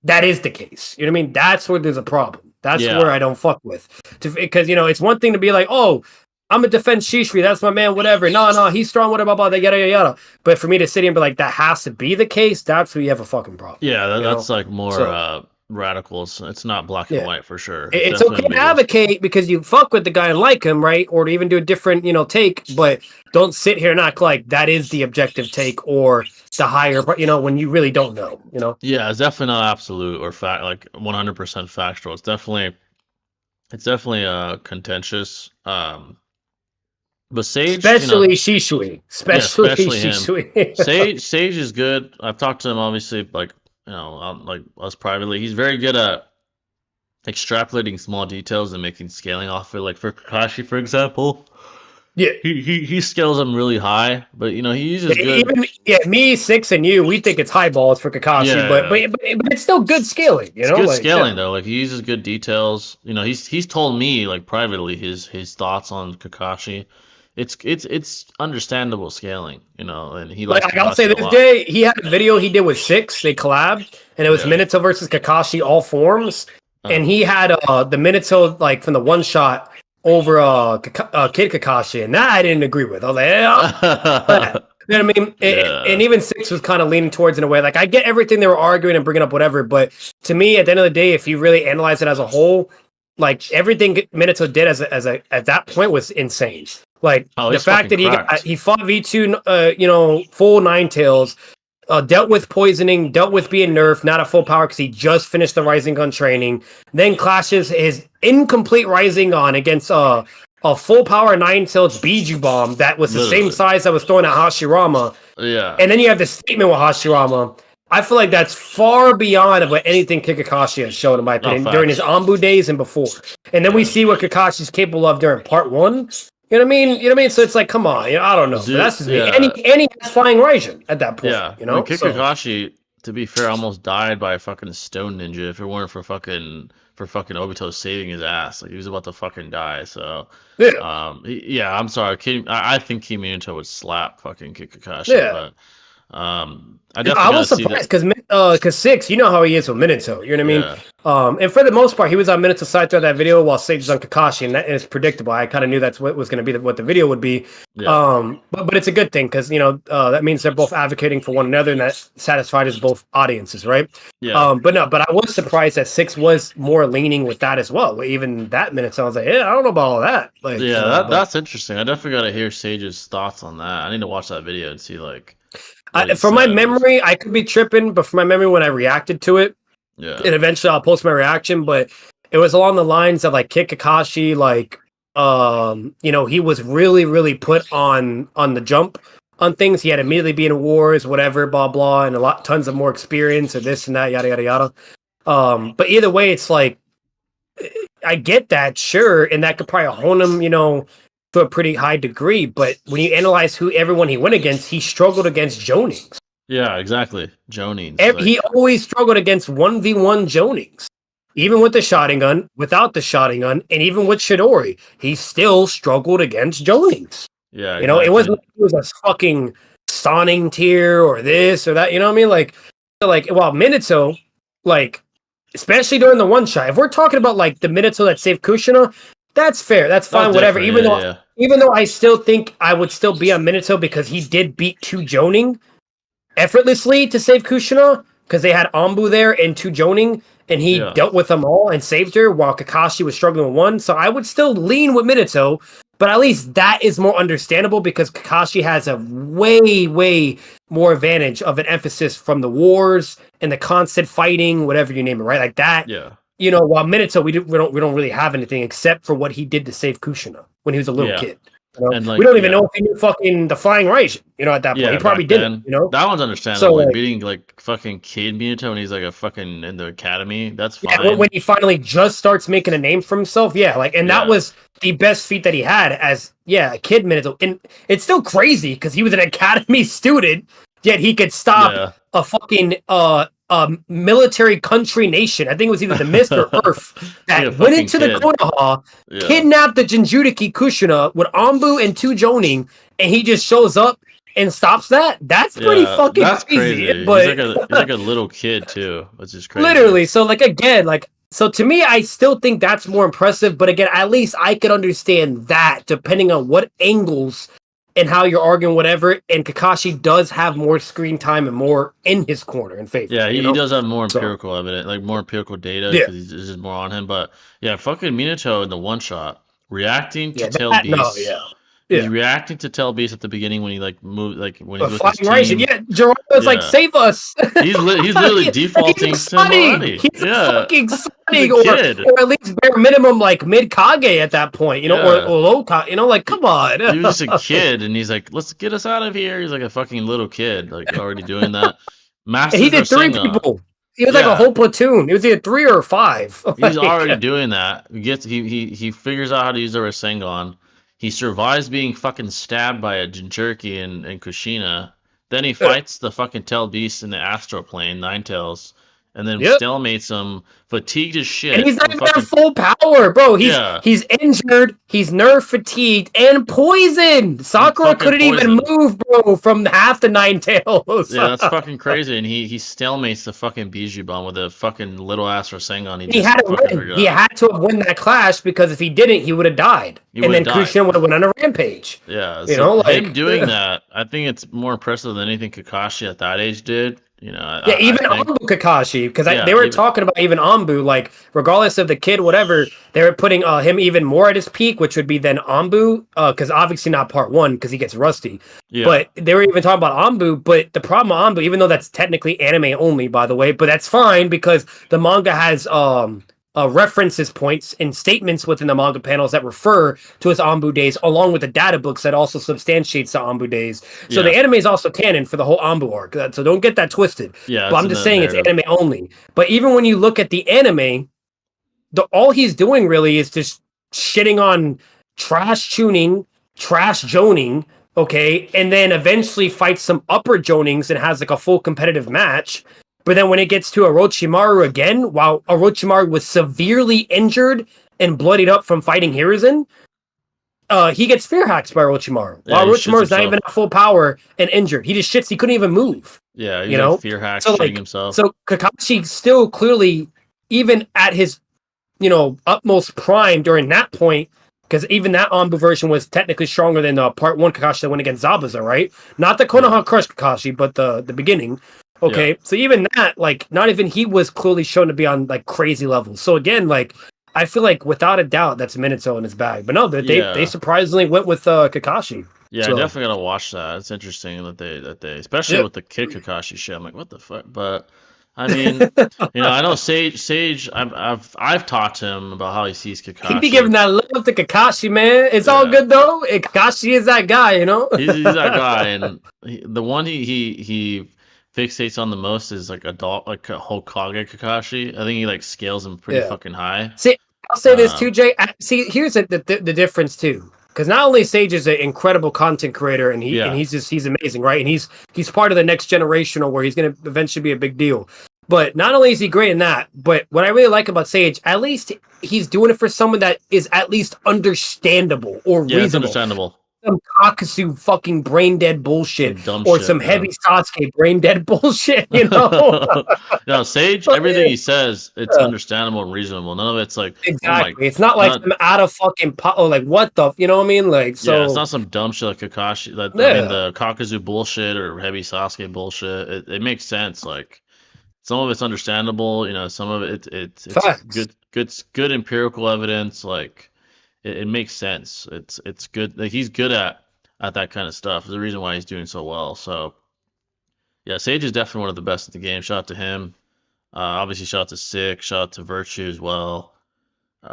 that is the case. You know what I mean? That's where there's a problem. That's where Yeah. I don't fuck with. Because it's one thing to be like, oh, I'm a defense Shishri, that's my man, whatever. No, he's strong, whatever, blah, blah, yada, yada, yada. But for me to sit here and be like, that has to be the case, that's where you have a fucking problem. Yeah. You know? That's like more So radicals. It's not black and yeah. white for sure. It's It's definitely okay to ambiguous. advocate because you fuck with the guy and like him, right? Or to even do a different, take, but don't sit here and act like that is the objective take or the higher, when you really don't know. Yeah. It's definitely not absolute or fact, like 100% factual. It's definitely contentious. But Sage, Especially Shishui. yeah, Especially especially him. Shishui. Sage is good. I've talked to him obviously, like like us privately. He's very good at extrapolating small details and making scaling off it. Like for Kakashi, for example, Yeah. he scales them really high, but you know he uses good. Even me, Six, and you, we think it's high balls for Kakashi, but Yeah, it's still good scaling, it's good like scaling yeah. though. Like he uses good details. You know, he's told me like privately his thoughts on Kakashi. It's understandable scaling. You know, and he likes Like I'll say Kakashi a this lot. day, he had a video he did with Six. They collabed, and it was Yeah. Minato versus Kakashi, all forms. And Uh. he had the Minato like from the one shot over Kid Kakashi, and that I didn't agree with. I was like, yeah, that. You know what I mean? And Yeah. even Six was kind of leaning towards in a way. Like I get everything they were arguing and bringing up, whatever. But to me, at the end of the day, if you really analyze it as a whole, like everything Minato did at that point was insane. Like Oh, the he's fact fucking that cracked. he fought V2, full nine tails, dealt with poisoning, dealt with being nerfed, not at full power because he just finished the Rising Gun training. Then clashes his incomplete Rising Gun against a full power nine tails Biju bomb that was the same Literally. size that was thrown at Hashirama. Yeah. And then you have the statement with Hashirama. I feel like that's far beyond of what anything Kakashi has shown, in my No opinion, during his facts. Anbu days and before. And then we Yeah. see what Kakashi's capable of during part one. You know what I mean? You know what I mean? So it's like, come on. I don't know, but Dude, that's just me. And yeah. he has flying Raijin at that point. Yeah. I mean, Kid So Kakashi, to be fair, almost died by a fucking stone ninja if it weren't for fucking Obito saving his ass. Like he was about to fucking die. So, yeah, yeah, I'm sorry. I think Kiminato would slap fucking Kid Kakashi, yeah. but I I definitely gotta was see that. surprised because Six, you know how he is with Minato. You know what I mean? Yeah. And for the most part, he was on Minato's side throughout that video, while Sage was on Kakashi, and it's predictable. I kind of knew that's what was going to be what the video would be. Yeah. But it's a good thing because that means they're both advocating for one another, and that satisfied as both audiences, right? Yeah. But I was surprised that Six was more leaning with that as well. Even that Minato, I was like, yeah, I don't know about all that. Like, Yeah, but that's interesting. I definitely gotta hear Sage's thoughts on that. I need to watch that video and see like what he from my says. memory, I could be tripping, but from my memory when I reacted to it. Yeah. And eventually I'll post my reaction, but it was along the lines of like Kid Kakashi, like he was really, really put on the jump on things. He had immediately been in wars, whatever, blah blah, and tons of more experience and this and that, yada yada yada. But either way, it's like I get that, sure, and that could probably hone him, to a pretty high degree. But when you analyze who everyone he went against, he struggled against Jonin. Yeah, exactly. Jonings, He like always struggled against 1v1 Jonings. Even with the Sharingan, without the Sharingan, and even with Chidori, he still struggled against Jonings. yeah, It wasn't exactly. like he was a fucking Sonic tier or this or that. You know what I mean? Well, Minato, like, especially during the one shot, if we're talking about like the Minato that saved Kushina, that's fair. That's That's fine, whatever. different. Yeah, yeah, Even though I still think I would still be on Minato because he did beat two Joning effortlessly to save Kushina because they had Ambu there and two Joning, and he yeah. dealt with them all and saved her while Kakashi was struggling with one. So I would still lean with Minato, but at least that is more understandable because Kakashi has a way, way more advantage of an emphasis from the wars and the constant fighting, whatever you name it, right? Like that. Yeah, While Minato, we don't really have anything except for what he did to save Kushina when he was a little yeah. kid. And We like, don't even yeah, know if he knew fucking the flying right. At that point, he yeah. probably Back didn't. then, that one's understandable. So Like like, beating like fucking Kid Miyuto when he's like a fucking in the academy. That's yeah, when fine. he finally just starts making a name for himself, yeah, like, and that Yeah, was the best feat that he had as a kid Minato. And it's still crazy because he was an academy student, yet he could stop yeah. a fucking military country nation. I think it was either the Mist or Earth Like a that went fucking into the kid. Konoha, Yeah, kidnapped the Jinjuriki Kushina with Ambu and two Jonin, and he just shows up and stops that. That's pretty yeah. fucking That's crazy. crazy. But He's like a little kid too, which is crazy. literally, so like again, like so to me, I still think that's more impressive. But again, at least I could understand that depending on what angles and how you're arguing, whatever. And Kakashi does have more screen time and more in his corner in favor. Yeah, he does have more So empirical evidence, like more empirical data, yeah, because he's just more on him. But yeah, fucking Minato in the one shot, reacting to yeah, Tail no, Beast. yeah, He's yeah. reacting to Tail Beast at the beginning when he like moved, like when he's But with his fucking Rising, team. yeah, Geronimo's like, Yeah, save us. he's literally He's defaulting to him exciting. already. He's Yeah, fucking he's a exciting, kid. or at least bare minimum like mid Kage at that point, or Yeah, low Kage, like he, come on. he was just a kid, and he's like, "Let's get us out of here." He's like a fucking little kid, like already doing that. And he Masters did three Rasengan. people. He was like a Yeah, whole platoon. It was either three or five. he's Like, already doing that. He figures out how to use the Rasengan. He survives being fucking stabbed by a Jinchuriki in Kushina. Then he Yeah. fights the fucking Tail Beast in the astral plane, Ninetales, and then Yep. stalemates him, fatigued as And shit he's not from even at fucking full power, bro. He's yeah, he's injured, he's nerve fatigued, and poisoned. and Sakura fucking couldn't even poisoned. move, bro, from half the nine tails. Yeah, that's fucking crazy. And he stalemates the fucking Bijou bomb with a fucking little ass Rasengan he He just had to fucking win. He forgot. had to have won that clash because if he didn't, he would have died. He And would have then died. Kushin would have went on a rampage. Yeah, You so know, him like doing that, I think it's more impressive than anything Kakashi at that age did. yeah, I even think. Anbu Kakashi, because they Yeah, were even talking about even Anbu, like regardless of the kid, whatever, they were putting him even more at his peak, which would be then Anbu, because obviously not part one because he gets rusty, yeah, but they were even talking about Anbu. But the problem with Anbu, even though that's technically anime only, by the way, but that's fine because the manga has references points and statements within the manga panels that refer to his Anbu days, along with the data books that also substantiates the Anbu days. So the yeah, anime is also canon for the whole Anbu arc. So don't get that twisted. yeah. But It's I'm in just the saying it's narrative. anime only. But even when you look at the anime, all he's doing really is just shitting on trash tuning, trash joning, okay, and then eventually fights some upper jonings and has like a full competitive match. But then when it gets to Orochimaru again, while Orochimaru was severely injured and bloodied up from fighting Hiruzen, he gets fear hacks by Orochimaru. Yeah, While he shits Orochimaru's not even himself. at full power and injured. He just shits, he couldn't even move. Yeah, he's You like know? fear hacks, So shitting like himself. so Kakashi still clearly, even at his utmost prime during that point, because even that Anbu version was technically stronger than part one Kakashi that went against Zabuza, right? Not the Yeah, Konoha Crush Kakashi, but the beginning. yeah, Okay, so even that, like, not even he was clearly shown to be on like crazy levels. So again, like, I feel like without a doubt that's Minato in his bag. But no, they yeah, surprisingly went with Kakashi. yeah. I So definitely gotta watch that. It's interesting that they, especially yeah. with the Kid Kakashi shit. I'm like, what the fuck? But I mean, I know Sage. I've talked to him about how he sees He be giving Kakashi. that love to Kakashi, man. It's all Yeah, good though. Kakashi is that guy, you know. he's that guy, and the one he fixates on the most is like adult, like a Hokage Kakashi. I think he like scales him pretty Yeah. fucking high. See, I'll say this too, Um, Jay. See, here's the difference too, because not only Sage is an incredible content creator, and yeah, he's amazing, right? And he's part of the next generational where he's going to eventually be a big deal. But not only is he great in that, but what I really like about Sage, at least he's doing it for someone that is at least understandable or yeah, it's reasonable. understandable. Some Kakasu fucking brain dead bullshit Some dumb or shit, some yeah. heavy Sasuke brain dead bullshit, you know? No, Sage, But, everything he says, it's yeah. understandable and reasonable. None of it's like, oh my, Exactly. It's not like not some out of fucking oh, like what the, you know what I mean? Like yeah, it's so, not some dumb shit like Kakashi. That I mean, yeah, the Kakazu bullshit or heavy Sasuke bullshit. It makes sense. Like some of it's understandable. Some of it's facts. good empirical evidence. Like it makes sense. It's good. Like, he's good at that kind of stuff. There's a reason why he's doing so well. So yeah, Sage is definitely one of the best in the game. Shout out to him. Obviously, shout out to Sick. Shout out to Virtue as well. They're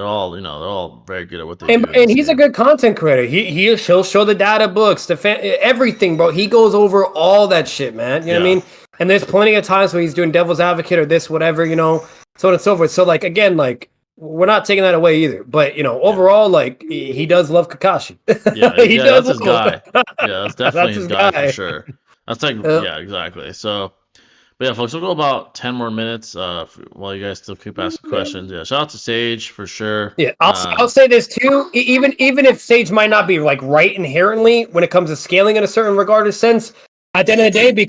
all very good at what they And do in and this he's a game. good content creator. He'll show the data books, everything, bro. He goes over all that shit, man. You know what I Yeah, mean? And there's plenty of times where he's doing devil's advocate or this, whatever, so on and so forth. So like again, like we're not taking that away either. But yeah, overall, like he does love Kakashi. yeah, He yeah. does That's his love guy. him. Yeah, that's definitely That's his his guy for guy. sure. That's like, Yeah. yeah, exactly. So, but yeah, folks, we'll go about 10 more minutes while you guys still keep asking questions. Yeah, shout out to Sage for sure. Yeah, I'll say this too. Even if Sage might not be like right inherently when it comes to scaling in a certain regarded sense, at the end of the day,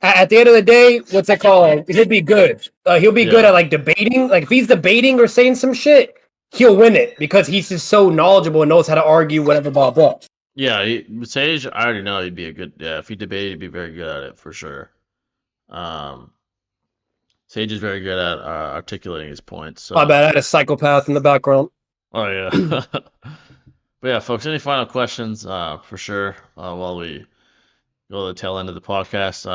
at the end of the day, what's that called? He'll be good. He'll be good Yeah, at like debating. Like if he's debating or saying some shit, he'll win it because he's just so knowledgeable and knows how to argue whatever blah blah. yeah. Sage, I already know he'd be a good. Yeah, if he debated, he'd be very good at it for sure. Um, Sage is very good at articulating his points. My So, bad. I had a psychopath in the background. oh yeah. But yeah, folks, any final questions? For sure. While we go to the tail end of the podcast.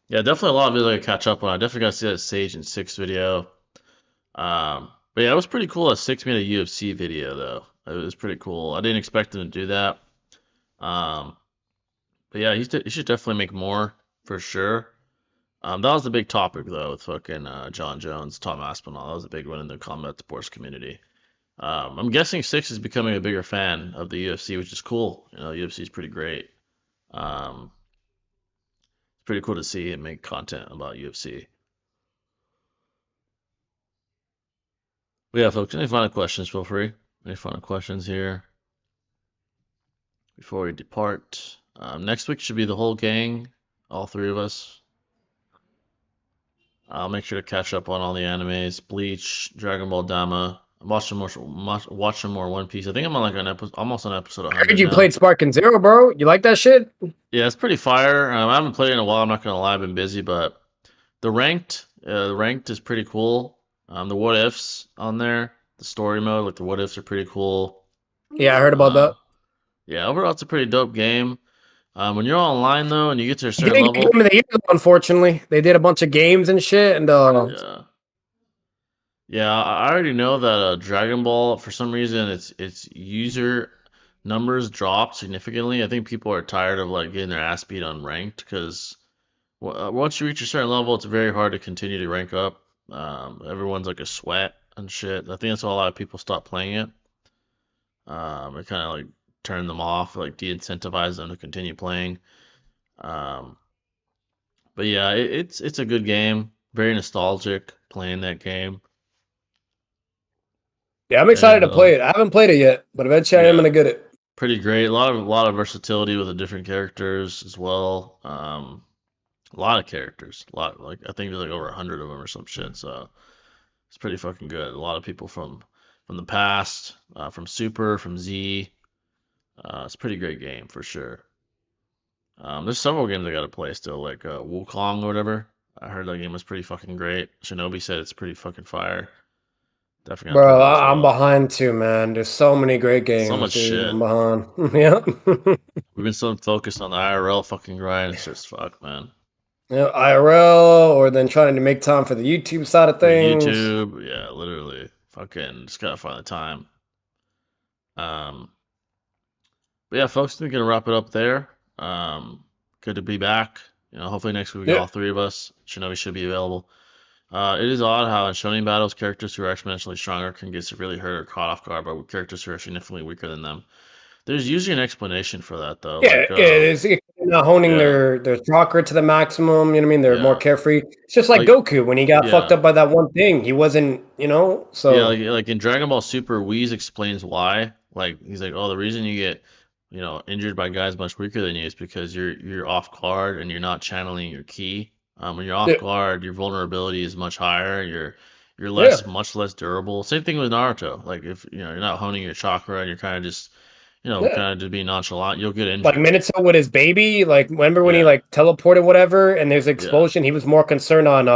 Yeah, definitely a lot of video to catch up on. I definitely got to see that Sage and Six video. But yeah, it was pretty cool. A 6 minute UFC video though. It was pretty cool. I didn't expect him to do that. Um, but yeah, he should definitely make more for sure. That was the big topic though with fucking John Jones, Tom Aspinall. That was a big one in the combat sports community. I'm guessing Six is becoming a bigger fan of the UFC, which is cool. You know, UFC is pretty great. Um, it's pretty cool to see him make content about UFC. But yeah, folks, any final questions, feel free. Any final questions here before we depart? Next week should be the whole gang, all three of us. I'll make sure to catch up on all the animes, Bleach, Dragon Ball Dama. I'm watching more One Piece. I think I'm on like an episode, almost on episode I heard 100 you now. played Spark and Zero, bro. You like that shit? Yeah, it's pretty fire. I haven't played it in a while. I'm not gonna lie, I've been busy, but the ranked is pretty cool. The what ifs on there, the story mode, like the what ifs are pretty cool. Yeah, I heard about Uh, that. yeah, overall it's a pretty dope game. When you're online though, and you get to a It certain didn't get level, Game of the Year, unfortunately. They did a bunch of games and shit, and yeah, yeah, I already know that Dragon Ball, for some reason, its user numbers dropped significantly. I think people are tired of like getting their ass beat on ranked because once you reach a certain level, it's very hard to continue to rank up. Everyone's like a sweat and shit. I think that's why a lot of people stop playing it. It kind of like turned them off, like de-incentivized them to continue playing. Um, but yeah, it's a good game. Very nostalgic playing that game, yeah, I'm excited and to play it. I haven't played it yet, but eventually I am yeah, gonna get it. pretty great. A lot of versatility with the different characters as well. A lot of characters. A lot, like I think there's like over 100 of them or some shit. So it's pretty fucking good. A lot of people from the past, from Super, from Z. It's a pretty great game for sure. There's several games I gotta play still, like Wukong or whatever. I heard that game was pretty fucking great. Shinobi said it's pretty fucking fire. Definitely gotta play Bro, that as I'm well. behind too, man. There's so many great So games, much dude. I'm shit. behind. Yeah. We've been so focused on the IRL fucking grind. It's just fuck, man. Yeah, IRL, or then trying to make time for the YouTube side of For things. YouTube, yeah, literally, fucking just gotta find the time. Um, but yeah, folks, we're gonna wrap it up there. Good to be back. You know, hopefully next week we get Yeah. all three of us. Shinobi should be available. It is odd how in shonen battles, characters who are exponentially stronger can get severely hurt or caught off guard by characters who are significantly weaker than them. There's usually an explanation for that, though. Yeah, Like, it's not honing yeah, their chakra to the maximum. You know what I mean? They're more yeah, carefree. It's just like like, Goku when he got fucked yeah, up by that one thing. He wasn't, yeah, so like in Dragon Ball Super, Whis explains why. Like, he's like, oh, the reason you get, injured by guys much weaker than you is because you're off guard and you're not channeling your ki. When you're off yeah, guard, your vulnerability is much higher. You're yeah, much less durable. Same thing with Naruto. Like if you're not honing your chakra and you're kind of just yeah. kind of just being nonchalant, you'll get Like injured. Minato with his baby. Like remember when he Yeah, like teleported whatever, and there's an yeah, explosion. He was more concerned on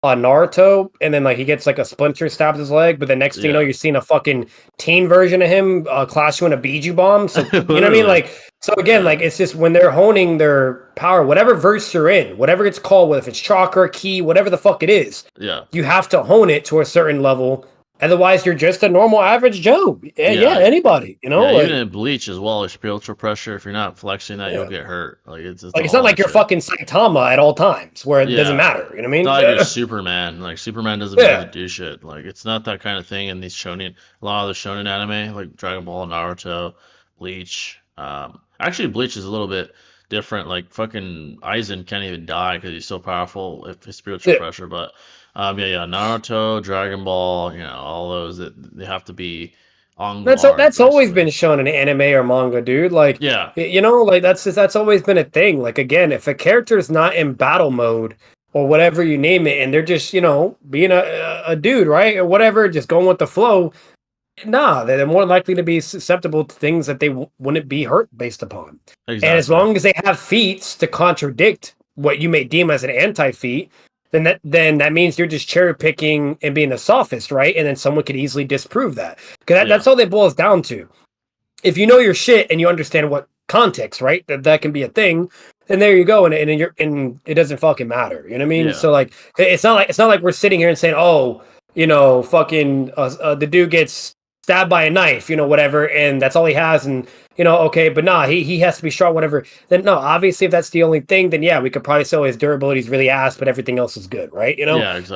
Naruto, and then like he gets like a splinter stabs his leg, but the next thing you know, yeah. you're seeing a fucking teen version of him clash you in a Biju bomb. So you know what I mean? Literally. Like so again, Yeah, like it's just when they're honing their power, whatever verse you're in, whatever it's called, whether if it's chakra, key, whatever the fuck it is, yeah, you have to hone it to a certain level. Otherwise, you're just a normal average Joe. Yeah, yeah, yeah. anybody, Yeah, even like in Bleach as well, there's spiritual pressure. If you're not flexing that, you'll yeah. get hurt. Like it's Like it's not all like that you're shit. fucking Saitama at all times where it doesn't Yeah, matter. You know what I it's mean? not like you're Superman. Like Superman doesn't need to Yeah. do shit. Like it's not that kind of thing in these shonen. A lot of the shonen anime, like Dragon Ball, Naruto, Bleach. Actually, Bleach is a little bit different. Like fucking Aizen can't even die because he's so powerful if his spiritual Yeah. pressure. But yeah, Naruto, Dragon Ball, all those that they have to be on guard That's always basically. been shown in anime or manga, dude. Like, Yeah, like that's always been a thing. Like again, if a character is not in battle mode or whatever you name it, and they're just being a dude, right, or whatever, just going with the flow, nah, they're more likely to be susceptible to things that they wouldn't be hurt based upon. And as exactly. long as they have feats to contradict what you may deem as an anti-feat, then that means you're just cherry picking and being a sophist, right? And then someone could easily disprove that because Yeah, that's all that boils down to. If you know your shit and you understand what context, right, that can be a thing, then there you go, and it doesn't fucking matter. You know what I mean? yeah, So like, it's not like we're sitting here and saying, oh, fucking the dude gets stabbed by a knife, whatever, and that's all he has, and okay, but nah, he has to be strong, whatever. Then no, obviously, if that's the only thing, then yeah, we could probably say, oh, his durability is really ass, but everything else is good, right? yeah,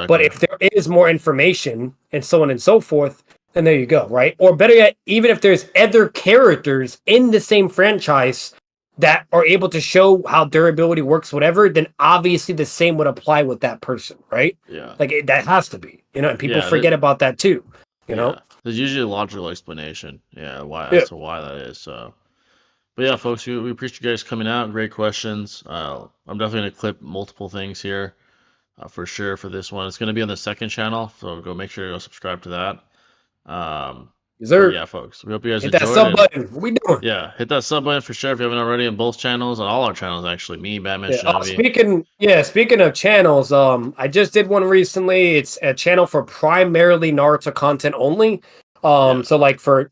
But exactly. if there is more information and so on and so forth, And there you go, right? Or better yet, even if there's other characters in the same franchise that are able to show how durability works, whatever, then obviously the same would apply with that person, right? Yeah. Like that has to be, and people Yeah. forget about that too, you know? Yeah. There's usually a logical explanation. Yeah. Why Yeah. as to why that is. So. But yeah, folks, we appreciate you guys coming out. Great questions. I'm definitely gonna clip multiple things here for sure for this one. It's gonna be on the second channel, so go make sure you go subscribe to that. Is But there yeah, folks, we hope you guys hit that enjoyed sub and button? What we doing? yeah, hit that sub button for sure if you haven't already on both channels, on all our channels actually. Me, Batman, Yeah. Oh, Shinobi. speaking of channels, I just did one recently. It's a channel for primarily Naruto content only. Yeah, So like for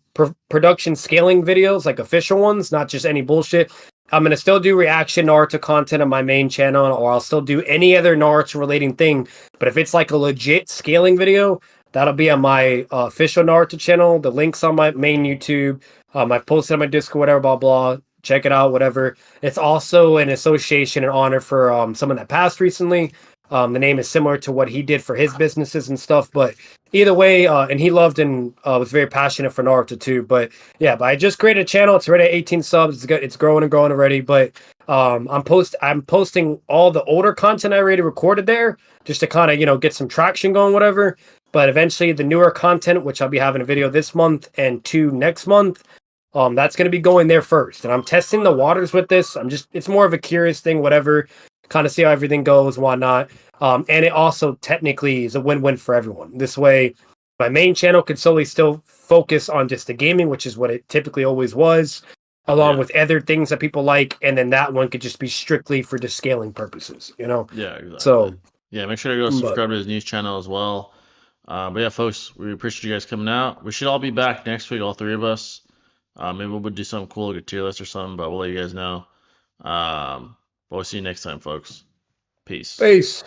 production scaling videos, like official ones, not just any bullshit. I'm gonna still do reaction Naruto content on my main channel, or I'll still do any other Naruto relating thing. But if it's like a legit scaling video, that'll be on my official Naruto channel. The link's on my main YouTube. I've posted on my Discord, whatever, blah blah. Check it out, whatever. It's also an association and honor for someone that passed recently. The name is similar to what he did for his businesses and stuff, but either way, and he loved and was very passionate for Naruto too. But yeah, but I just created a channel. It's already at 18 subs. It's growing and growing already. But I'm posting all the older content I already recorded there, just to kind of get some traction going, whatever. But eventually, the newer content, which I'll be having a video this month and two next month, that's going to be going there first. And I'm testing the waters with this. It's more of a curious thing, whatever, kind of see how everything goes, whatnot. And it also technically is a win-win for everyone. This way, my main channel could solely still focus on just the gaming, which is what it typically always was, along yeah, with other things that people like. And then that one could just be strictly for just scaling purposes. yeah, exactly. So, Yeah, make sure to go but subscribe to his news channel as well. But yeah, folks, we appreciate you guys coming out. We should all be back next week, all three of us. Maybe we'll do something cool, like a tier list or something, but we'll let you guys know. But we'll see you next time, folks. Peace. peace.